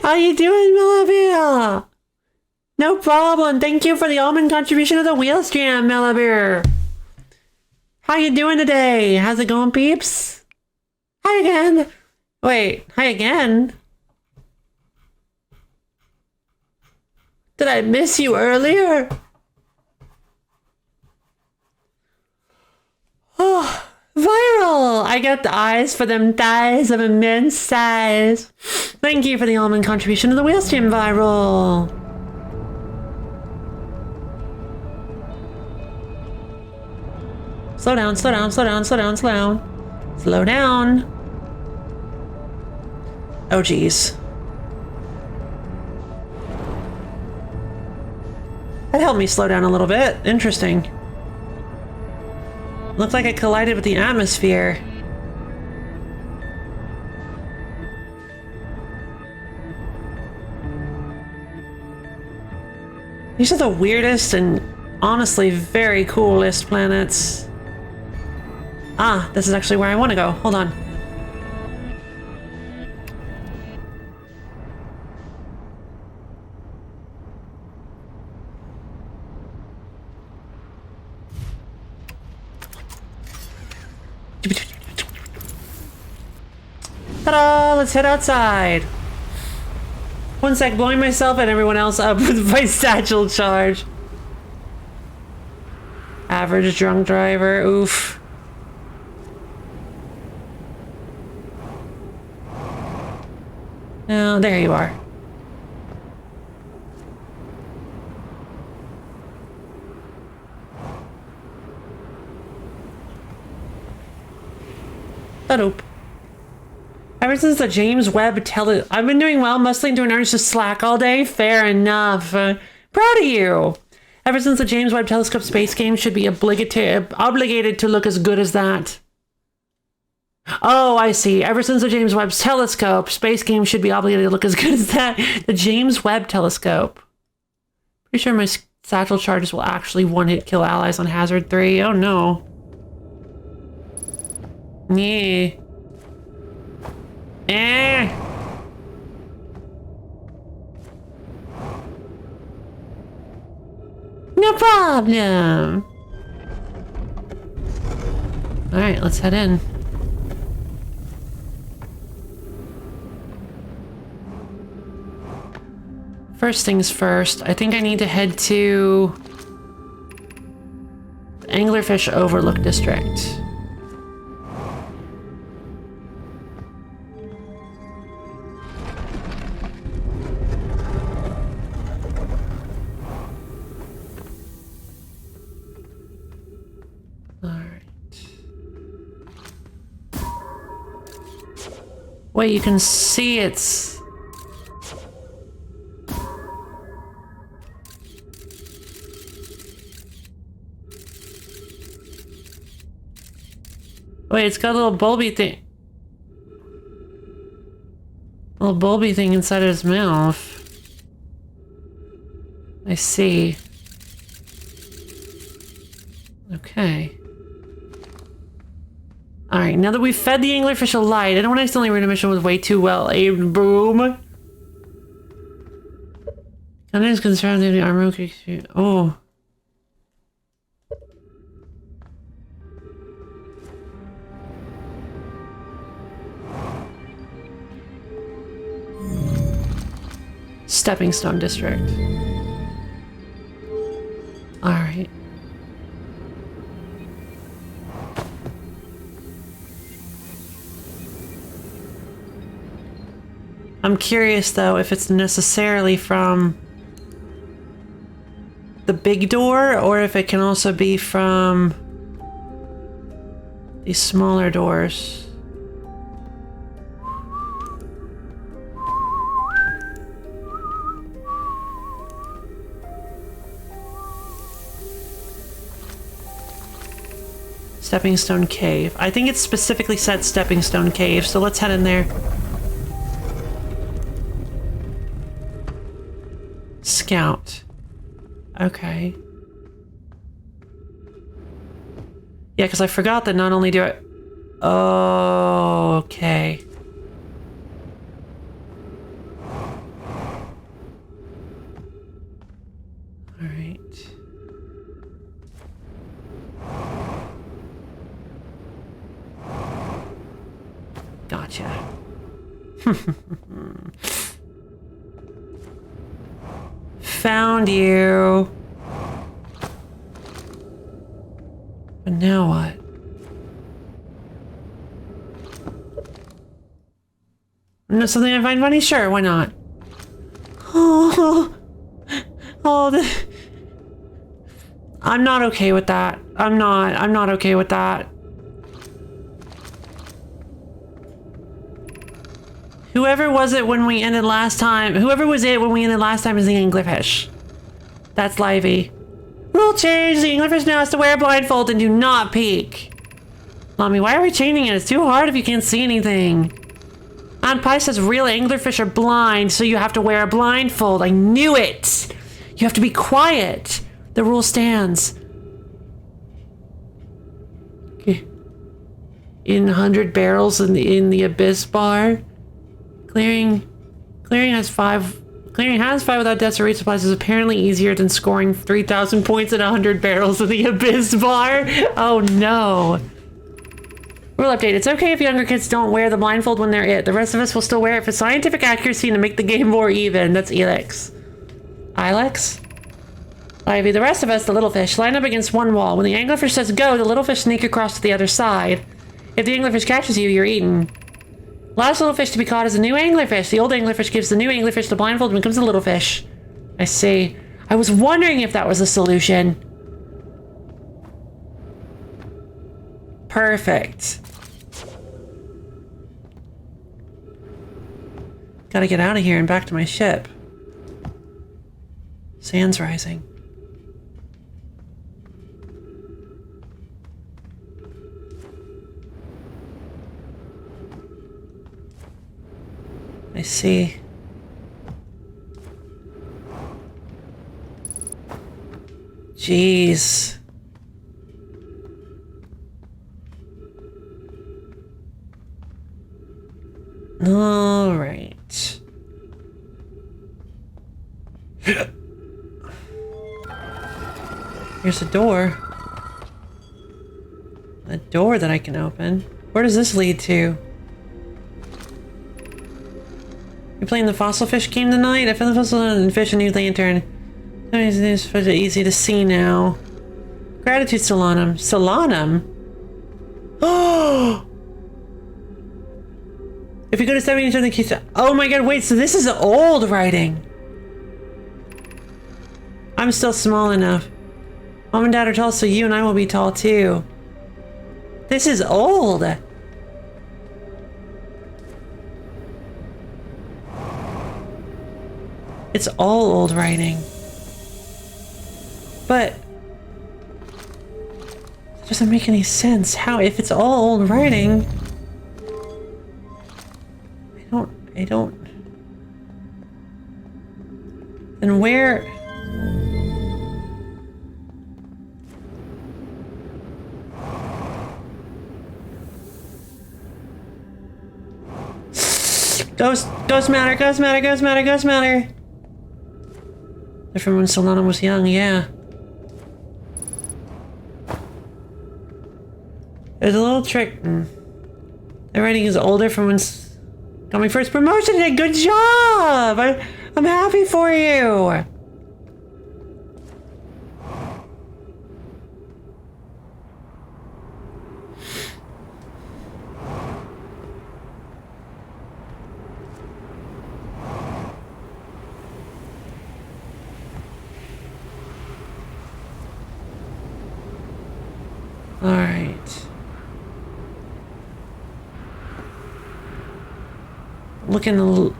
How you doing, Mellivere? No problem. Thank you for the almond contribution of the wheel stream, Mellivere. How you doing today? How's it going, peeps? Hi again. Wait, hi again? Did I miss you earlier? Oh, viral! I got the eyes for them thighs of immense size. Thank you for the almond contribution to the wheel stream, viral. Slow down, slow down, slow down, slow down, slow down. Slow down. Oh, geez. That helped me slow down a little bit. Interesting. Looked like I collided with the atmosphere. These are the weirdest and honestly very coolest planets. Ah, this is actually where I want to go. Hold on. Ta-da! Let's head outside. One sec, blowing myself and everyone else up with my satchel charge. Average drunk driver. Oof. Oh, there you are. Ba-doop. Ever since the James Webb I've been doing well, mostly doing earnest just slack all day. Fair enough. Proud of you. Ever since the James Webb Telescope space game should be obligated to look as good as that. Oh, I see. Ever since the James Webb Telescope space game should be obligated to look as good as that. The James Webb Telescope. Pretty sure my satchel charges will actually one-hit kill allies on Hazard 3. Oh no. Yeah. Eh. No problem. All right, let's head in. First things first, I think I need to head to the Anglerfish Overlook District. Wait, you can see it's... Wait, it's got a little bulby thing. A little bulby thing inside of his mouth. I see. Okay. Alright, now that we've fed the anglerfish a light, I don't want to accidentally read a mission with way too well aimed boom. Content is concerned with the armor. Oh. Stepping Stone District. Alright. I'm curious though if it's necessarily from the big door or if it can also be from these smaller doors. Stepping Stone Cave. I think it specifically said Stepping Stone Cave, so let's head in there. Scout. Okay. Yeah, because I forgot that not only do I... Oh, okay. All right. Gotcha. Found you. But now what? No, something I find funny? Sure, why not? Oh, I'm not okay with that. I'm not okay with that. Whoever was it when we ended last time? Whoever was it when we ended last time is the anglerfish. That's Livy. Rule change! The anglerfish now has to wear a blindfold and do not peek. Mommy, why are we changing it? It's too hard if you can't see anything. Aunt Pie says real anglerfish are blind, so you have to wear a blindfold. I knew it! You have to be quiet. The rule stands. Okay. In 100 barrels in the abyss bar. Clearing has 5 without deaths or resupplies is apparently easier than scoring 3,000 points at 100 barrels in the abyss bar. Oh no. Rule update. It's okay if younger kids don't wear the blindfold when they're it. The rest of us will still wear it for scientific accuracy and to make the game more even. That's Elix. Ilex? Ivy. The rest of us, the little fish, line up against one wall. When the anglerfish says go, the little fish sneak across to the other side. If the anglerfish catches you, you're eaten. Last little fish to be caught is a new anglerfish. The old anglerfish gives the new anglerfish the blindfold and becomes a little fish. I see. I was wondering if that was a solution. Perfect. Gotta get out of here and back to my ship. Sand's rising. I see. Jeez. All right. Here's a door. A door that I can open. Where does this lead to? You're playing the fossil fish game tonight? I found the fossil and fish a new lantern. It's easy to see now. Gratitude, Solanum. Solanum? Oh! If you go to 70 in the case. Oh my god, wait, so this is old writing. I'm still small enough. Mom and Dad are tall, so you and I will be tall too. This is old. It's all old writing. But it doesn't make any sense. How, if it's all old writing? I don't. Then where? Ghost matter. They're from when Solana was young, yeah. There's a little trick. The writing is older from when got my first promotion today. Good job! I'm happy for you.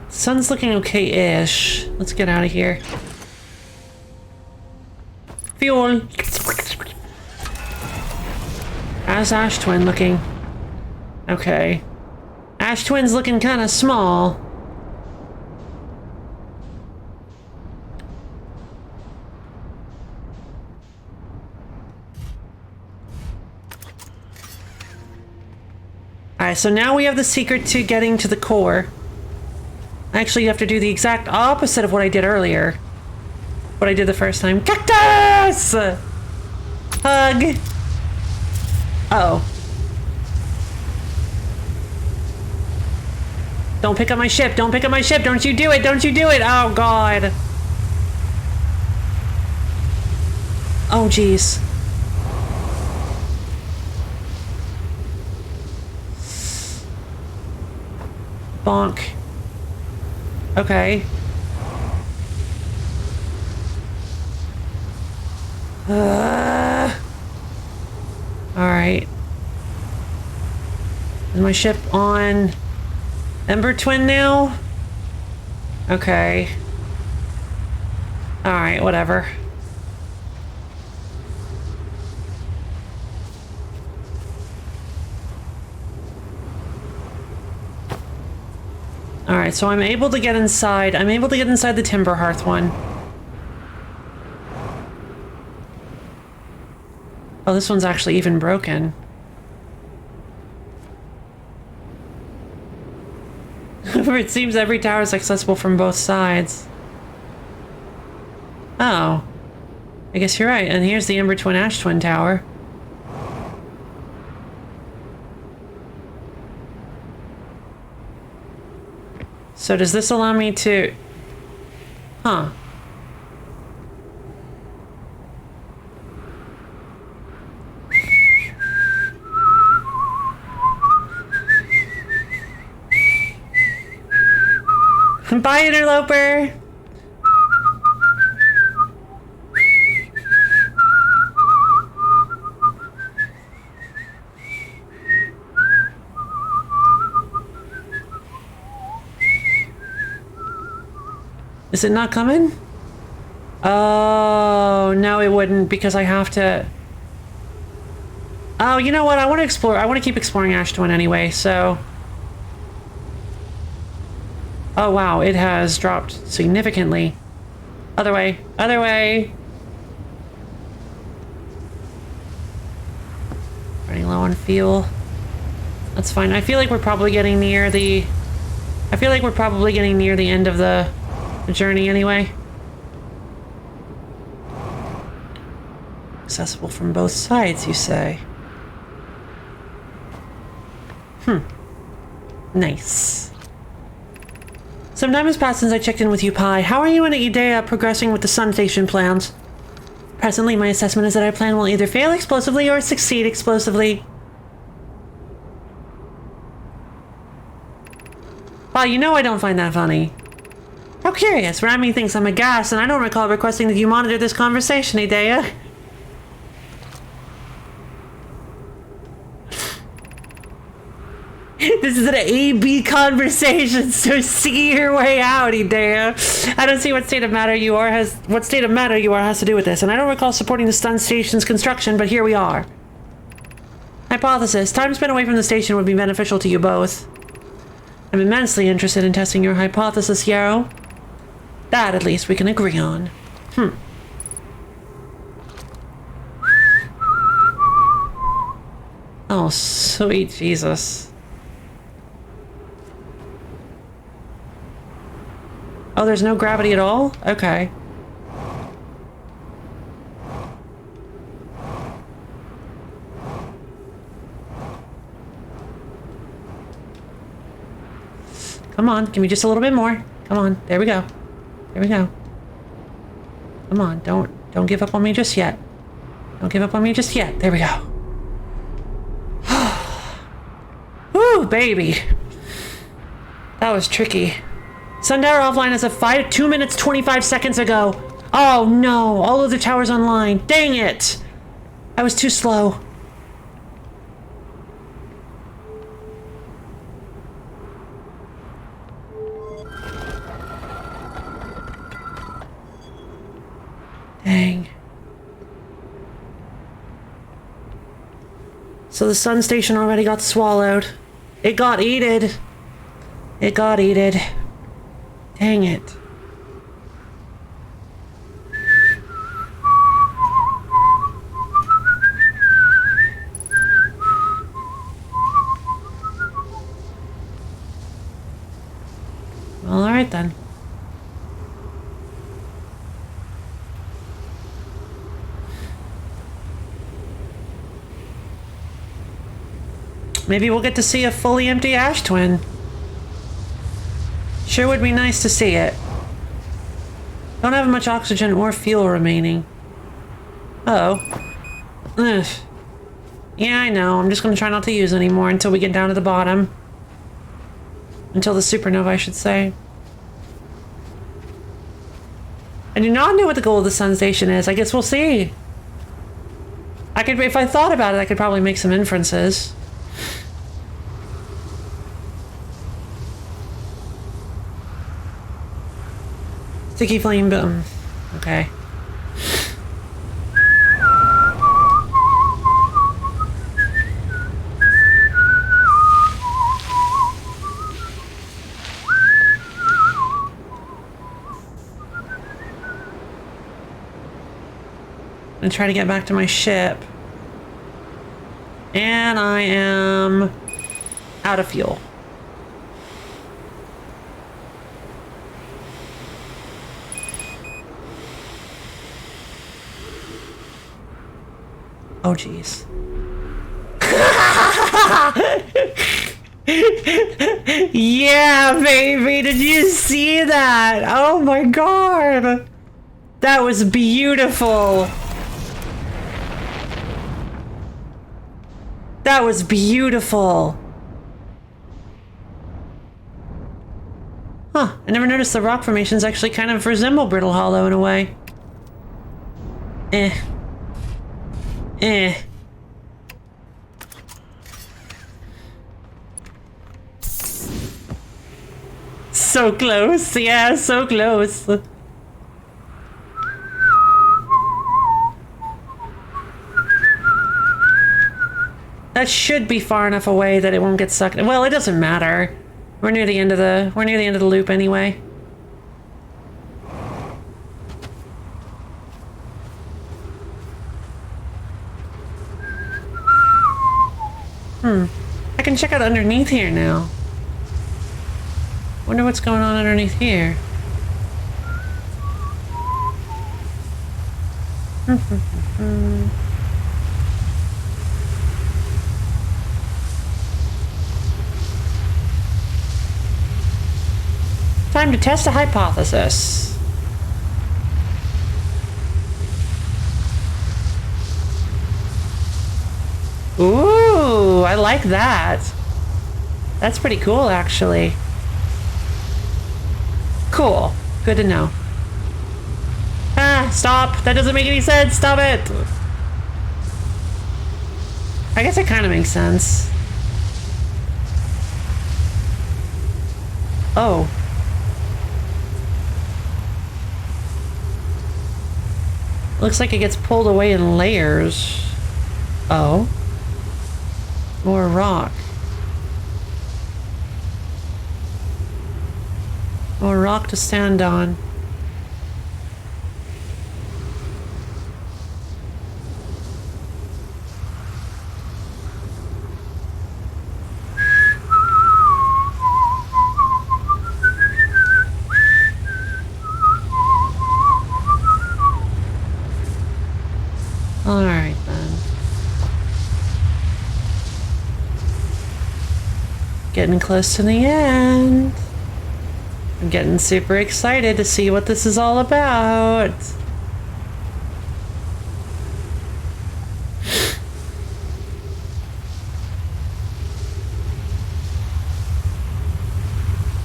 Sun's looking okay-ish. Let's get out of here. Fuel. How's Ash Twin looking? Okay. Ash Twin's looking kind of small. Alright, so now we have the secret to getting to the core. Actually, you have to do the exact opposite of what I did earlier. What I did the first time. Cactus! Hug! Uh-oh. Don't pick up my ship! Don't pick up my ship! Don't you do it! Don't you do it! Oh, God. Oh, jeez. Bonk. Okay. Alright. Is my ship on Ember Twin now? Okay. Alright, whatever. Alright, so I'm able to get inside. I'm able to get inside the Timber Hearth one. Oh, this one's actually even broken. It seems every tower is accessible from both sides. Oh. I guess you're right. And here's the Ember Twin Ash Twin tower. So does this allow me to... Huh. Bye, interloper! Is it not coming? Oh, no, it wouldn't because I have to... Oh, you know what? I want to explore. I want to keep exploring Ash Twin anyway, so... Oh, wow, it has dropped significantly. Other way. Other way! Running low on fuel. That's fine. I feel like we're probably getting near the... I feel like we're probably getting near the end of the journey anyway. Accessible from both sides, you say? Nice. Some time has passed since I checked in with you, Pi. How are you and Idea progressing with the Sun Station plans? Presently, my assessment is that our plan will either fail explosively or succeed explosively. Well, you know I don't find that funny. How curious. Rami thinks I'm a gas, and I don't recall requesting that you monitor this conversation, Idea. This is an A-B conversation, so see your way out, Idea. I don't see what state of matter you are has to do with this, and I don't recall supporting the Sun Station's construction, but here we are. Hypothesis. Time spent away from the station would be beneficial to you both. I'm immensely interested in testing your hypothesis, Yarrow. That, at least, we can agree on. Oh, sweet Jesus. Oh, there's no gravity at all? Okay. Come on, give me just a little bit more. Come on, there we go. There we go. Come on, don't give up on me just yet. Don't give up on me just yet. There we go. Woo, baby. That was tricky. Sundower offline as of 2 minutes 25 seconds ago. Oh no, all of the towers online. Dang it! I was too slow. Dang. So the sun station already got swallowed. It got eated. It got eated. Dang it. Well, alright then. Maybe we'll get to see a fully empty ash twin. Sure would be nice to see it. Don't have much oxygen or fuel remaining. Uh oh. Ugh. Yeah, I know. I'm just gonna try not to use any more until we get down to the bottom. Until the supernova, I should say. I do not know what the goal of the sun station is. I guess we'll see. I could, if I thought about it, I could probably make some inferences. Sticky flame boom. Okay. I'm gonna try to get back to my ship. And I am out of fuel. Oh, jeez. Yeah, baby, did you see that? Oh my god. That was beautiful. That was beautiful. Huh, I never noticed the rock formations actually kind of resemble Brittle Hollow in a way. Eh. Eh. So close, yeah, so close. That should be far enough away that it won't get sucked. Well, it doesn't matter. We're near the end of the loop anyway. I can check out underneath here now. Wonder what's going on underneath here. Time to test a hypothesis. Ooh, I like that. That's pretty cool, actually. Cool. Good to know. Ah, stop. That doesn't make any sense. Stop it. I guess it kind of makes sense. Oh. Looks like it gets pulled away in layers. Oh. More rock. More rock to stand on. All right then. Getting close to the end. I'm getting super excited to see what this is all about.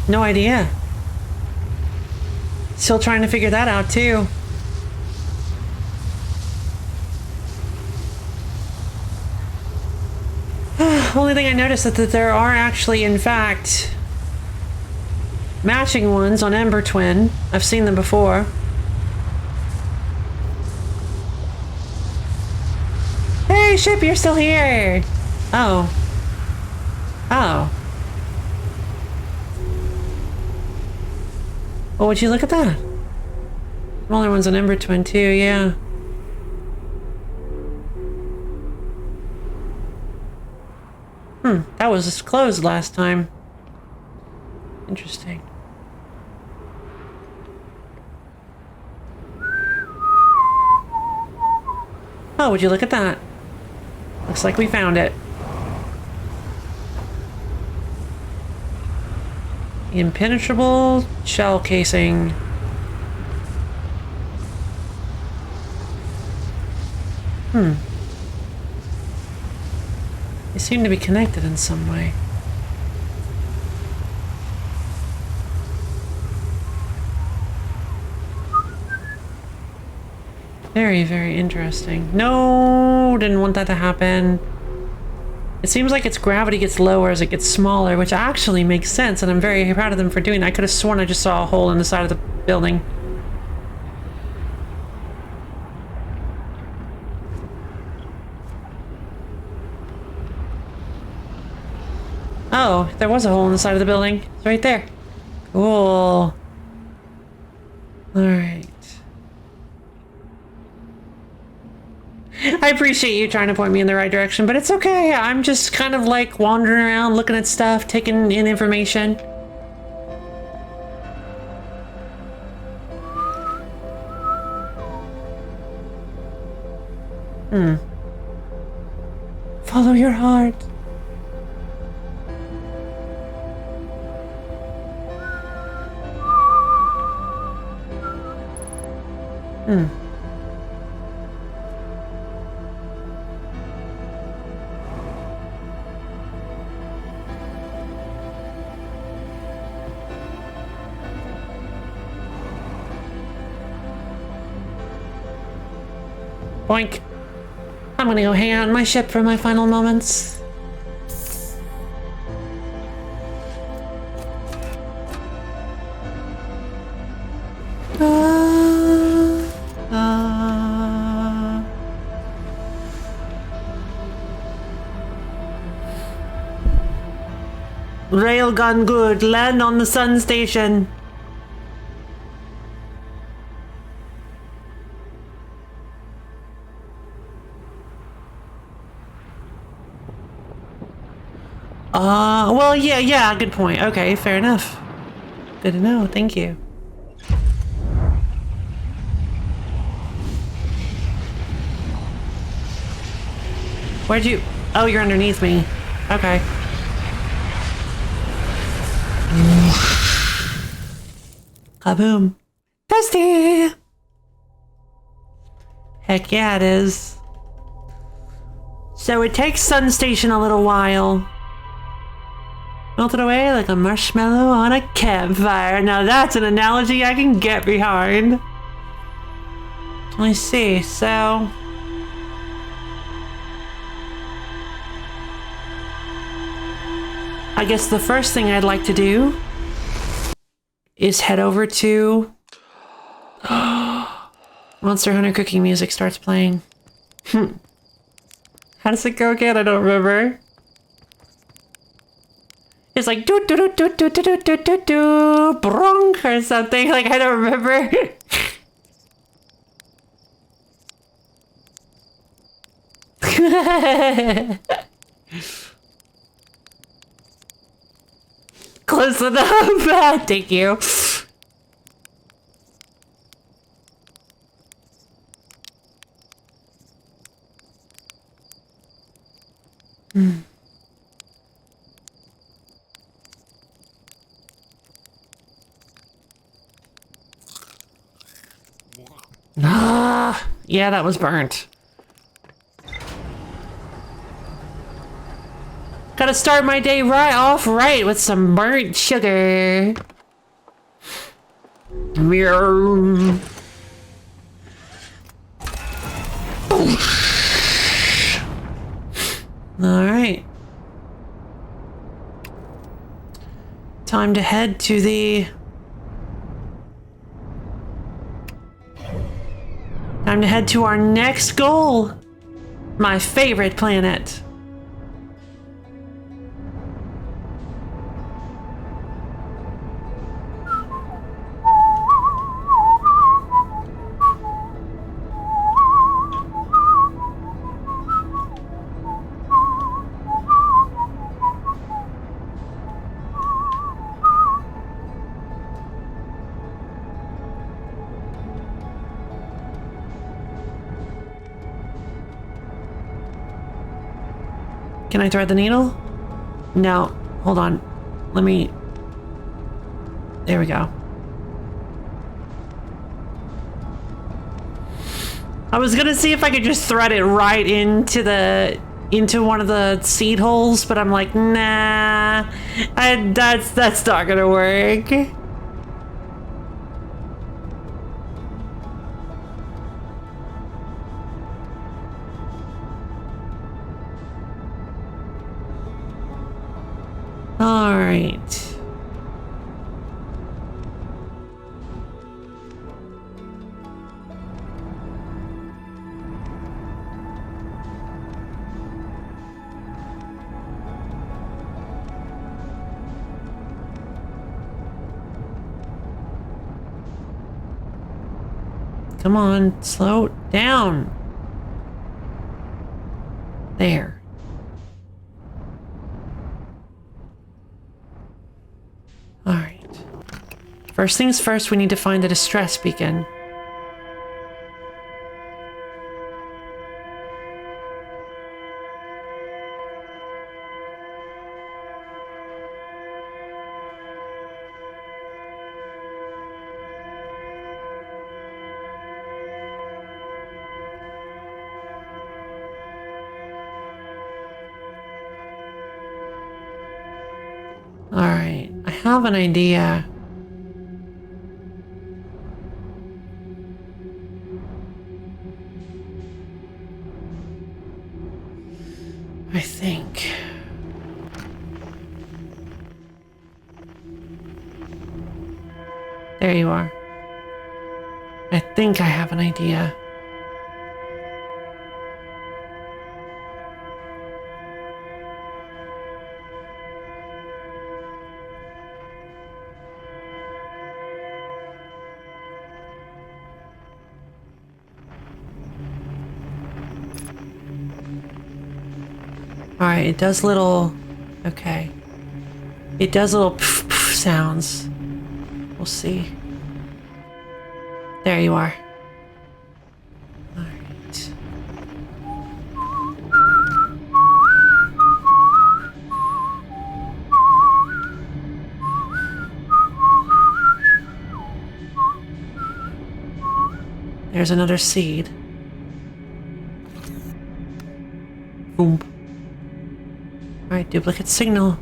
No idea. Still trying to figure that out too. Only thing I noticed is that there are actually, in fact, matching ones on Ember Twin. I've seen them before. spaceship, you're still here. Oh. Oh. Oh, would you look at that? Smaller one's an Ember Twin too, yeah. That was closed last time. Interesting. Oh, would you look at that? Looks like we found it. Impenetrable shell casing. They seem to be connected in some way. Very, very interesting. No, didn't want that to happen. It seems like its gravity gets lower as it gets smaller, which actually makes sense, and I'm very proud of them for doing that. I could have sworn I just saw a hole in the side of the building. Oh, there was a hole in the side of the building. It's right there. Cool. Alright. I appreciate you trying to point me in the right direction, but it's okay. I'm just kind of like wandering around, looking at stuff, taking in information. Follow your heart. Boink. I'm gonna go hang out on my ship for my final moments. Railgun good. Land on the sun station. Well, yeah, good point. Okay, fair enough. Good to know, thank you. Where'd you... Oh, you're underneath me. Okay. Kaboom. Dusty! Heck yeah, it is. So it takes Sun Station a little while. Melted away like a marshmallow on a campfire. Now that's an analogy I can get behind. I see, so... I guess the first thing I'd like to do is head over to... Monster Hunter cooking music starts playing. How does it go again? I don't remember. It's like do do do do do do do do do do bronk or something. Like I don't remember. Close enough. Thank you. Yeah, that was burnt. Gotta start my day off right with some burnt sugar. Meow. Alright. Time to head to the... Time to head to our next goal. My favorite planet. Can I thread the needle? No. Hold on. Let me... There we go. I was gonna see if I could just thread it right into one of the seed holes, but I'm like, nah. That's not gonna work. All right. Come on, slow down. There. All right. First things first, we need to find the distress beacon. All right, I have an idea. I think. There you are. I think I have an idea. Alright, it does little... Okay. It does little poof poof sounds. We'll see. There you are. Alright. There's another seed. Boom. Alright, duplicate signal.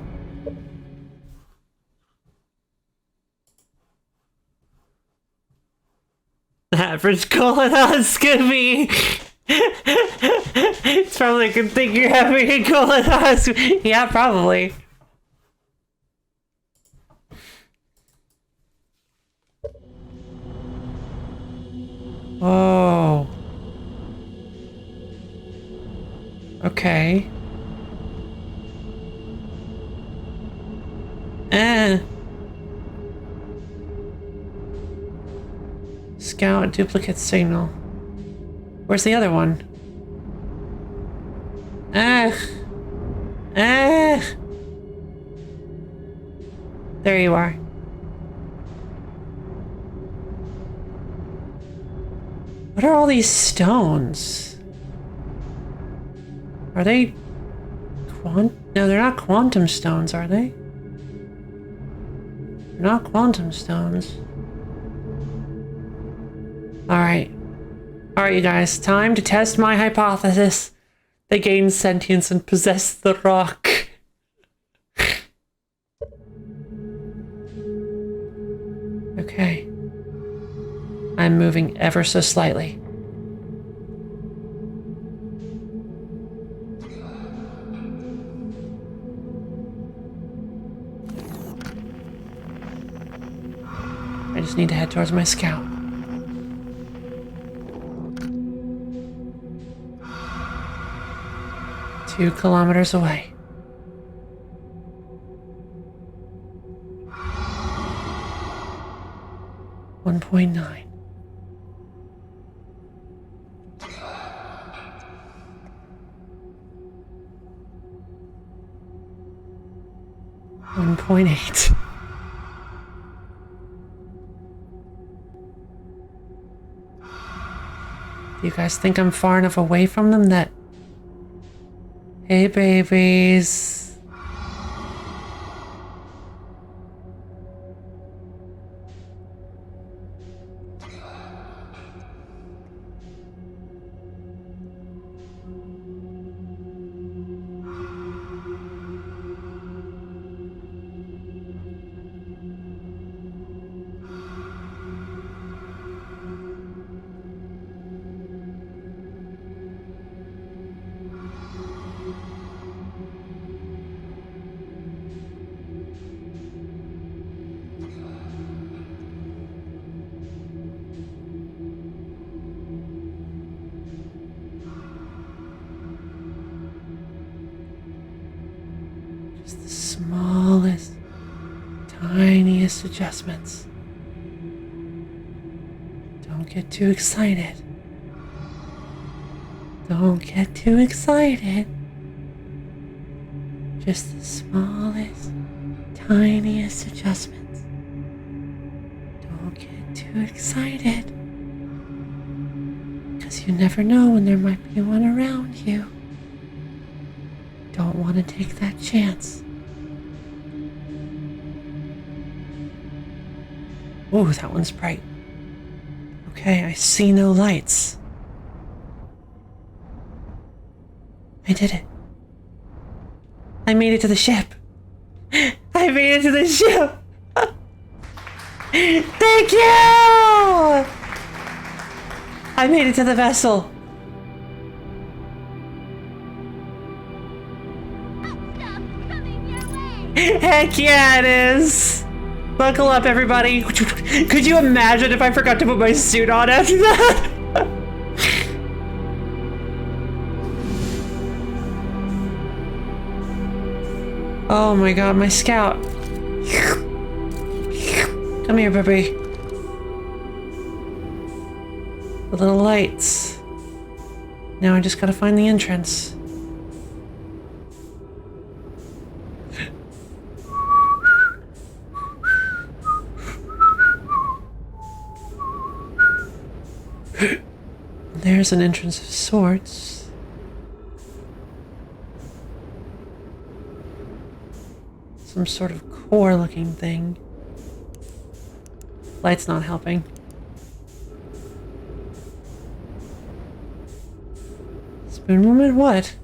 Average colonoscopy. It's probably a good thing you're having a colonoscopy. Yeah, probably. Oh. Okay. Scout duplicate signal. Where's the other one? There you are. What are all these stones? Are they no, they're not quantum stones, are they? They're not quantum stones. Alright. Alright, you guys. Time to test my hypothesis. They gained sentience and possessed the rock. Okay. I'm moving ever so slightly. I just need to head towards my scout. 2 kilometers away. .9. .8. Do you guys think I'm far enough away from them that... Hey, babies. Just the smallest, tiniest adjustments. Don't get too excited. Don't get too excited. Just the smallest, tiniest adjustments. Don't get too excited. Because you never know when there might be one around you. Don't want to take that chance. Ooh, that one's bright. Okay, I see no lights. I did it. I made it to the ship. I made it to the ship. Thank you! I made it to the vessel. Coming your way! Heck yeah, it is. Buckle up, everybody. Could you imagine if I forgot to put my suit on after that? Oh my god, my scout. Come here, baby. The little lights. Now I just gotta find the entrance. There's an entrance of sorts. Some sort of core looking thing. Light's not helping. Spoon woman, what?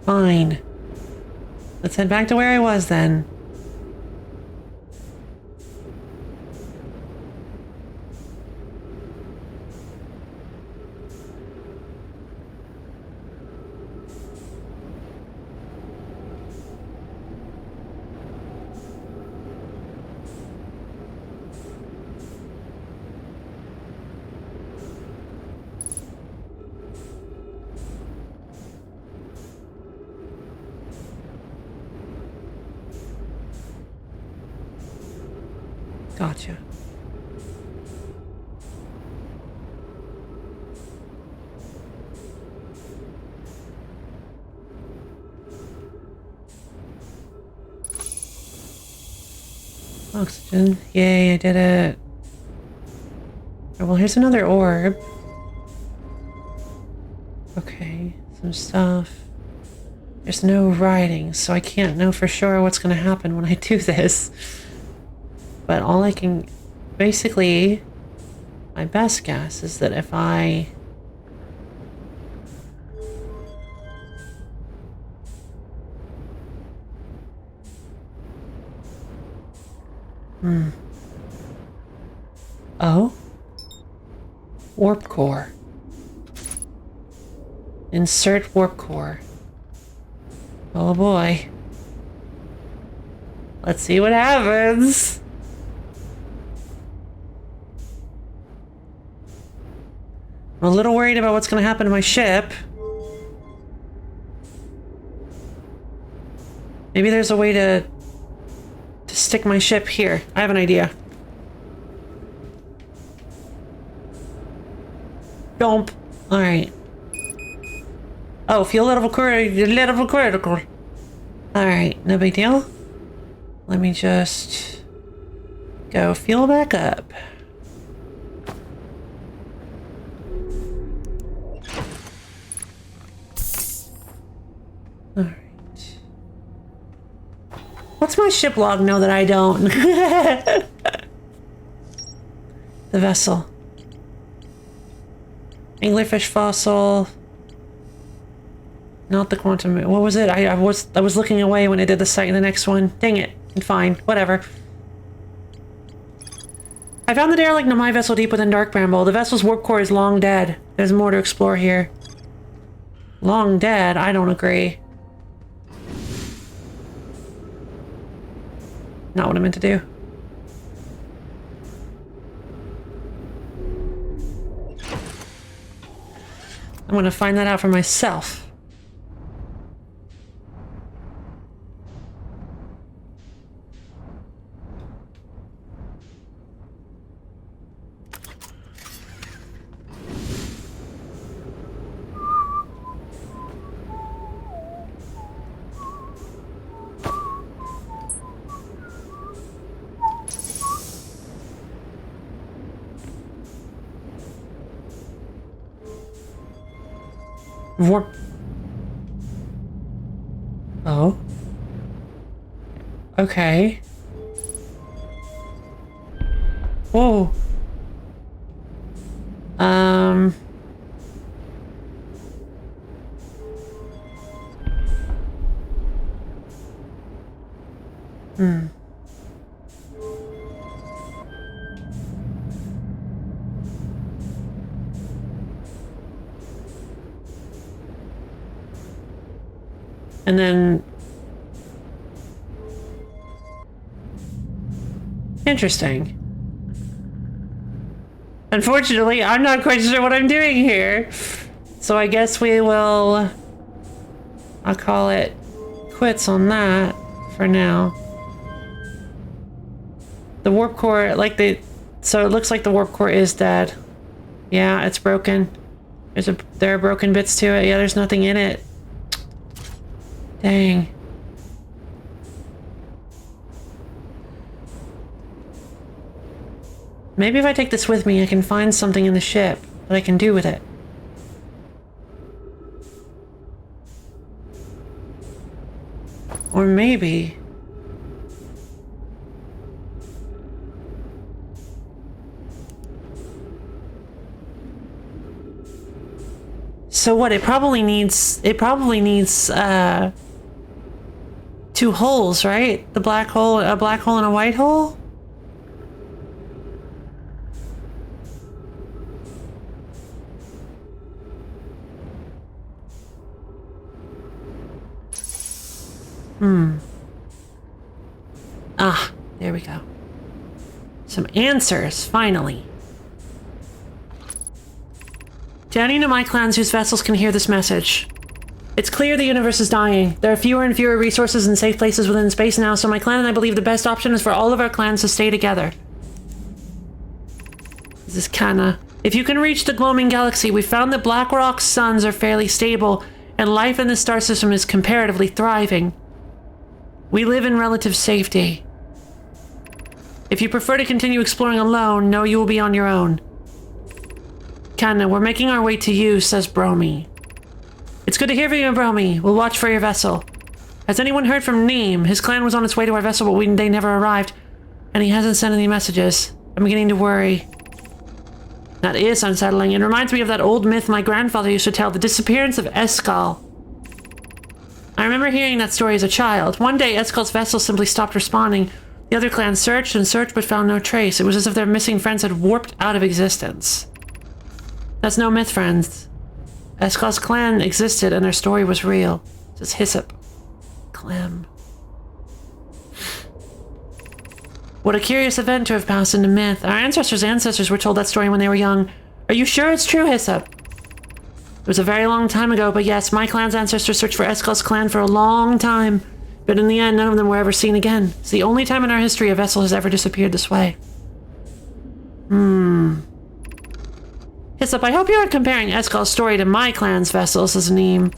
Fine. Let's head back to where I was then. Gotcha. Oxygen. Yay, I did it. Oh, well, here's another orb. Okay, some stuff. There's no writing, so I can't know for sure what's going to happen when I do this. But all I can... Basically, my best guess is that if I... Oh? Warp core. Insert warp core. Oh boy. Let's see what happens. I'm a little worried about what's going to happen to my ship. Maybe there's a way to stick my ship here. I have an idea. Dump. Alright. Oh, fuel level critical. Alright, no big deal. Let me just go fuel back up. Alright. What's my ship log know that I don't? The vessel. Anglerfish fossil. Not the quantum. What was it? I was looking away when I did the next one. Dang it. Fine. Whatever. I found the derelict Nomai vessel deep within Dark Bramble. The vessel's warp core is long dead. There's more to explore here. Long dead? I don't agree. Not what I meant to do. I'm gonna find that out for myself. Warp. Oh. Okay. Whoa. And then... Interesting. Unfortunately, I'm not quite sure what I'm doing here. So I guess we will... I'll call it quits on that for now. The warp core, like the... So it looks like the warp core is dead. Yeah, it's broken. There are broken bits to it. Yeah, there's nothing in it. Dang. Maybe if I take this with me, I can find something in the ship that I can do with it. Or maybe... So what, it probably needs, two holes, right? The black hole, a black hole and a white hole? Ah, there we go. Some answers, finally. To any Nomai clans whose vessels can hear this message. It's clear the universe is dying. There are fewer and fewer resources and safe places within space now, so my clan and I believe the best option is for all of our clans to stay together. This is Kana. If you can reach the Gloaming Galaxy, we found that Blackrock's suns are fairly stable, and life in the star system is comparatively thriving. We live in relative safety. If you prefer to continue exploring alone, know you will be on your own. Kana, we're making our way to you, says Bromi. It's good to hear from you, Bromi. We'll watch for your vessel. Has anyone heard from Neem? His clan was on its way to our vessel, but they never arrived. And he hasn't sent any messages. I'm beginning to worry. That is unsettling. It reminds me of that old myth my grandfather used to tell, the disappearance of Eskal. I remember hearing that story as a child. One day, Eskal's vessel simply stopped responding. The other clans searched and searched but found no trace. It was as if their missing friends had warped out of existence. That's no myth, friends. Eskal's clan existed and their story was real. This is Hyssop. Clem. What a curious event to have passed into myth. Our ancestors were told that story when they were young. Are you sure it's true, Hyssop? It was a very long time ago, but yes, my clan's ancestors searched for Eskal's clan for a long time. But in the end, none of them were ever seen again. It's the only time in our history a vessel has ever disappeared this way. Hyssop, I hope you aren't comparing Eskal's story to my clan's vessel, says Neem.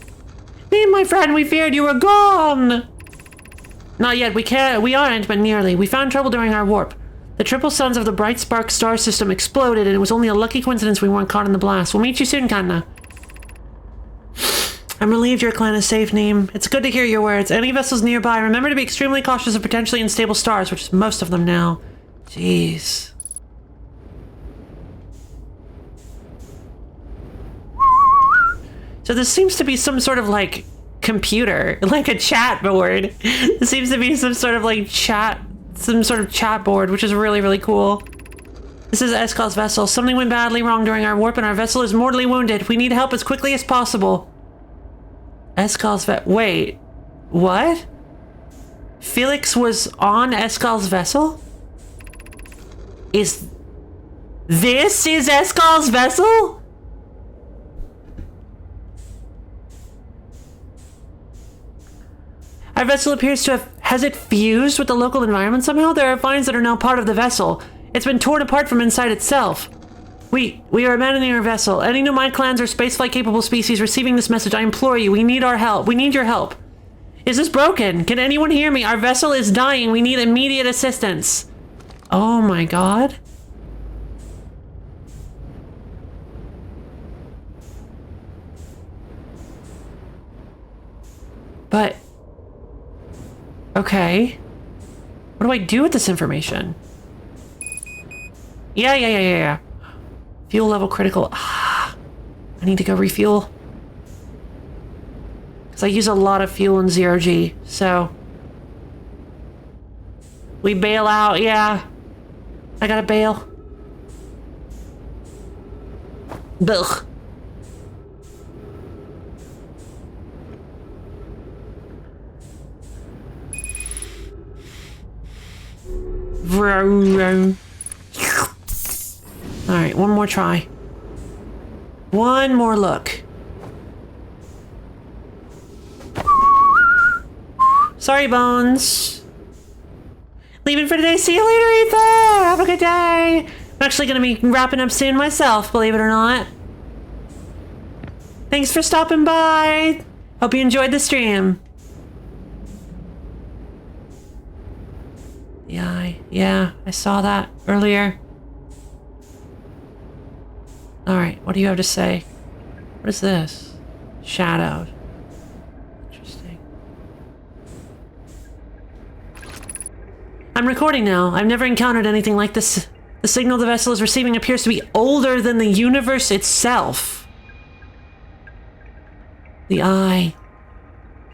Neem, my friend, we feared you were gone! Not yet, we aren't, but nearly. We found trouble during our warp. The triple suns of the Bright Spark star system exploded, and it was only a lucky coincidence we weren't caught in the blast. We'll meet you soon, Kanna. I'm relieved your clan is safe, Neem. It's good to hear your words. Any vessels nearby, remember to be extremely cautious of potentially unstable stars, which is most of them now. Jeez. So this seems to be some sort of, like, computer, like a chat board. This seems to be some sort of, like, chat board, which is really, really cool. This is Eskal's vessel. Something went badly wrong during our warp and our vessel is mortally wounded. We need help as quickly as possible. Eskal's wait, what? Felix was on Eskal's vessel? This is Eskal's vessel? Our vessel appears to have... Has it fused with the local environment somehow? There are finds that are now part of the vessel. It's been torn apart from inside itself. We are abandoning our vessel. Any Nomai clans or spaceflight capable species receiving this message, I implore you, we need our help. We need your help. Is this broken? Can anyone hear me? Our vessel is dying. We need immediate assistance. Oh my god. But... Okay. What do I do with this information? Yeah. Fuel level critical. I need to go refuel. Because I use a lot of fuel in zero-G, so... We bail out, yeah. I gotta bail. Ugh. Alright, one more try. One more look. Sorry, Bones. Leaving for today. See you later, Ether! Have a good day! I'm actually gonna be wrapping up soon myself, believe it or not. Thanks for stopping by! Hope you enjoyed the stream. Yeah, I saw that earlier. Alright, what do you have to say? What is this? Shadowed. Interesting. I'm recording now. I've never encountered anything like this. The signal the vessel is receiving appears to be older than the universe itself. The eye.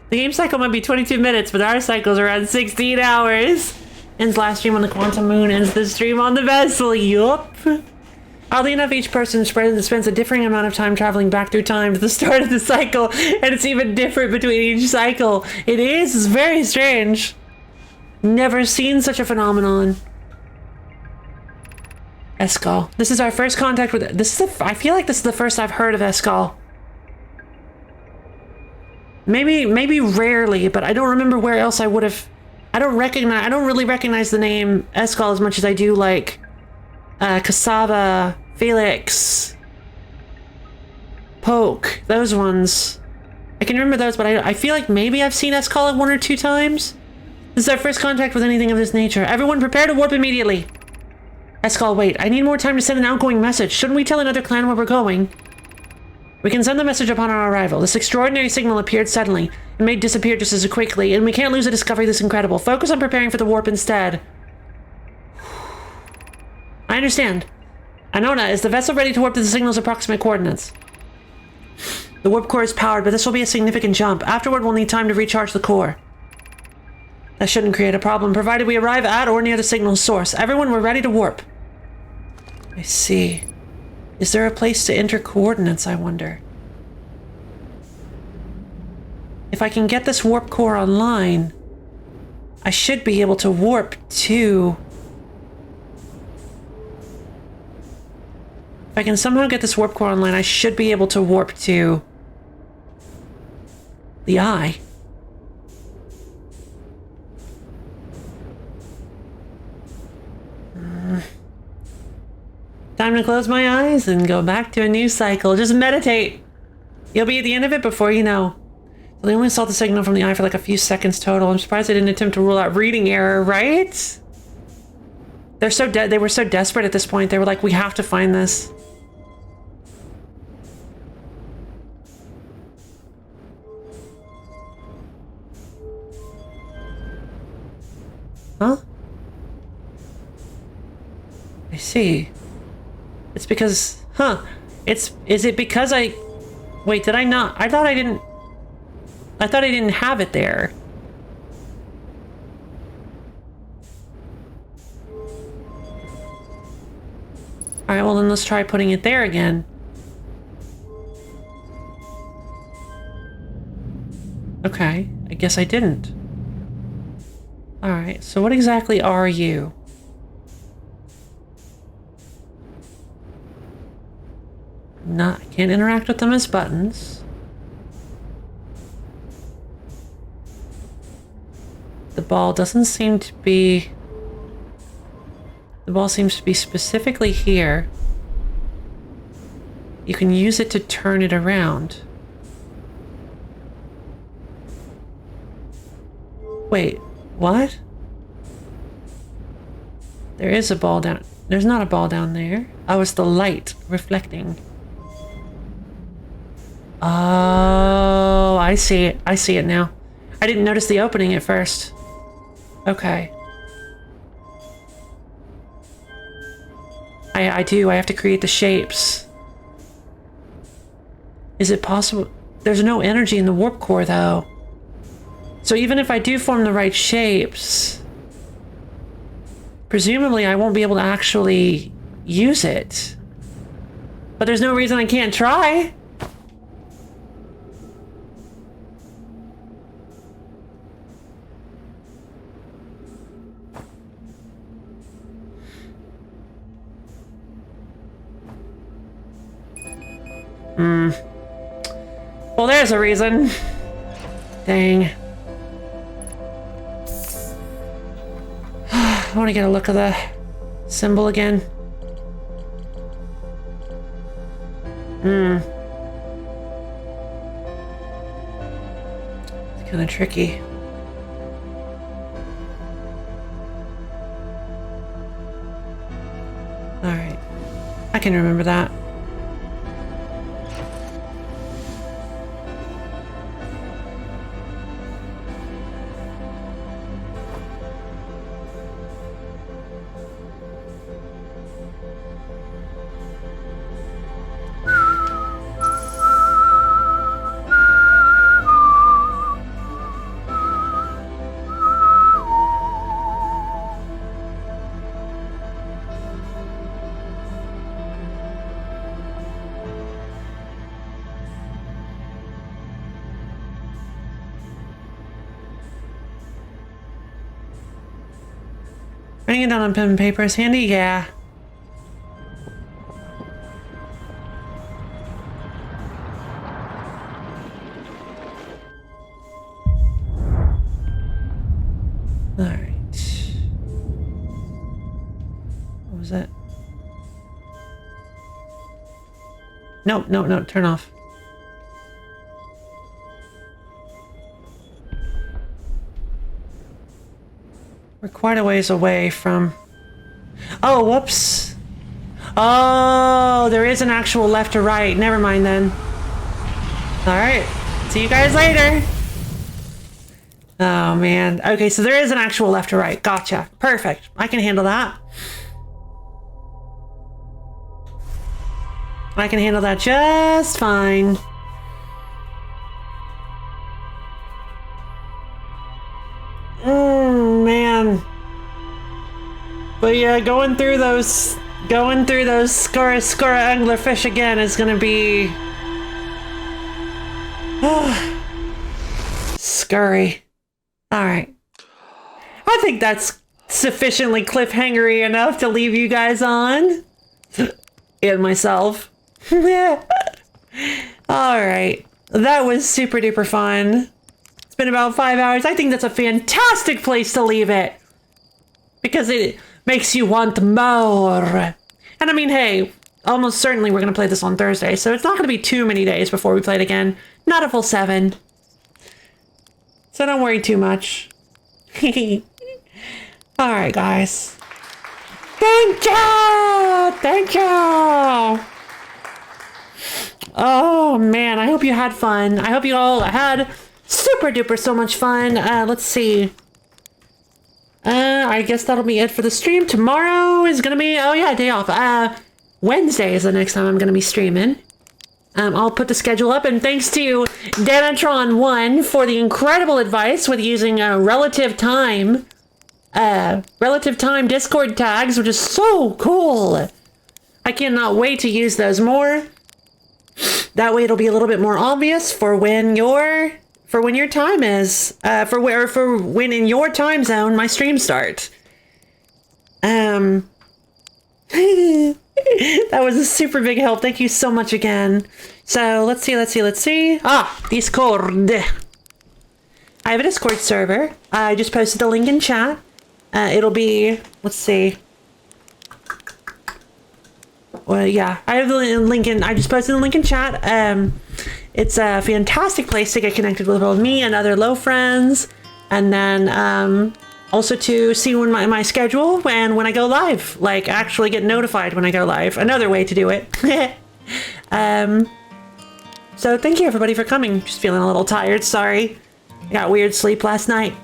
The game cycle might be 22 minutes, but our cycle's around 16 hours. Ends last stream on the quantum moon, ends the stream on the vessel, yup. Oddly enough, each person spends a differing amount of time traveling back through time to the start of the cycle, and it's even different between each cycle. It's very strange. Never seen such a phenomenon. Eskal. This is our first contact with... I feel like this is the first I've heard of Eskal. Maybe rarely, but I don't remember where else I would have... I don't really recognize the name Eskal as much as I do, like, Cassava, Felix, Poke, those ones. I can remember those, but I feel like maybe I've seen Eskal one or two times. This is our first contact with anything of this nature. Everyone prepare to warp immediately. Eskal, wait, I need more time to send an outgoing message. Shouldn't we tell another clan where we're going? We can send the message upon our arrival. This extraordinary signal appeared suddenly. It may disappear just as quickly, and we can't lose a discovery this incredible. Focus on preparing for the warp instead. I understand. Anona, is the vessel ready to warp to the signal's approximate coordinates? The warp core is powered, but this will be a significant jump. Afterward, we'll need time to recharge the core. That shouldn't create a problem, provided we arrive at or near the signal's source. Everyone, we're ready to warp. I see. Is there a place to enter coordinates, I wonder? If I can get this warp core online, I should be able to warp to... If I can somehow get this warp core online, I should be able to warp to the eye. Time to close my eyes and go back to a new cycle. Just meditate. You'll be at the end of it before you know. So they only saw the signal from the eye for like a few seconds total. I'm surprised they didn't attempt to rule out reading error, right? They're so dead. They were so desperate at this point. They were like, we have to find this. Huh? I see. It's because, is it because wait, did I not? I thought I didn't have it there. Alright, well then let's try putting it there again. Okay, I guess I didn't. Alright, so what exactly are you? I can't interact with them as buttons. The ball doesn't seem to be... The ball seems to be specifically here. You can use it to turn it around. Wait, what? There is a ball down... There's not a ball down there. Oh, it's the light reflecting. Oh, I see it. I see it now. I didn't notice the opening at first. Okay. I do. I have to create the shapes. Is it possible? There's no energy in the warp core, though. So even if I do form the right shapes, presumably I won't be able to actually use it. But there's no reason I can't try. Well, there's a reason. Dang. I want to get a look at the symbol again. It's kind of tricky. Alright. I can remember that. Writing it down on pen and paper is handy, yeah. Alright. What was that? No, no, no, turn off. We're quite a ways away from... Oh, whoops. Oh, there is an actual left or right. Never mind then. Alright. See you guys later. Oh, man. Okay, so there is an actual left or right. Gotcha. Perfect. I can handle that. I can handle that just fine. Man. But yeah, going through those Going through those Skura anglerfish again is gonna be... scurry. Alright. I think that's sufficiently cliffhangery enough to leave you guys on. And myself. Alright. That was super duper fun. It's been about 5 hours. I think that's a fantastic place to leave it. Because it makes you want more. And I mean, hey, almost certainly we're going to play this on Thursday, so it's not going to be too many days before we play it again. Not a full 7. So don't worry too much. Alright, guys. Thank you! Thank you! Oh, man, I hope you had fun. I hope you all had super duper so much fun. Let's see. I guess that'll be it for the stream. Tomorrow is gonna be, oh yeah, day off. Wednesday is the next time I'm gonna be streaming. I'll put the schedule up, and thanks to Danatron1 for the incredible advice with using relative time Discord tags, which is so cool. I cannot wait to use those more. That way it'll be a little bit more obvious for when your time is, for when in your time zone my streams start. That was a super big help. Thank you so much again. So let's see. Discord. I have a Discord server. I just posted the link in chat. It'll be, let's see. Well, yeah, I have the link in, I just posted the link in chat. It's a fantastic place to get connected with both me and other low friends. And then, also to see when my schedule and when I go live, like actually get notified when I go live. Another way to do it. So thank you everybody for coming. Just feeling a little tired, sorry. I got weird sleep last night.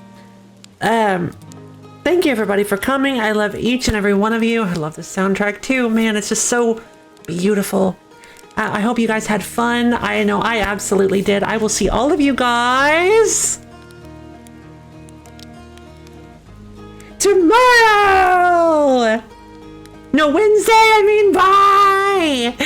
Thank you everybody for coming. I love each and every one of you. I love this soundtrack too. Man, it's just so beautiful. I hope you guys had fun. I know I absolutely did. I will see all of you guys tomorrow. No, Wednesday, I mean bye.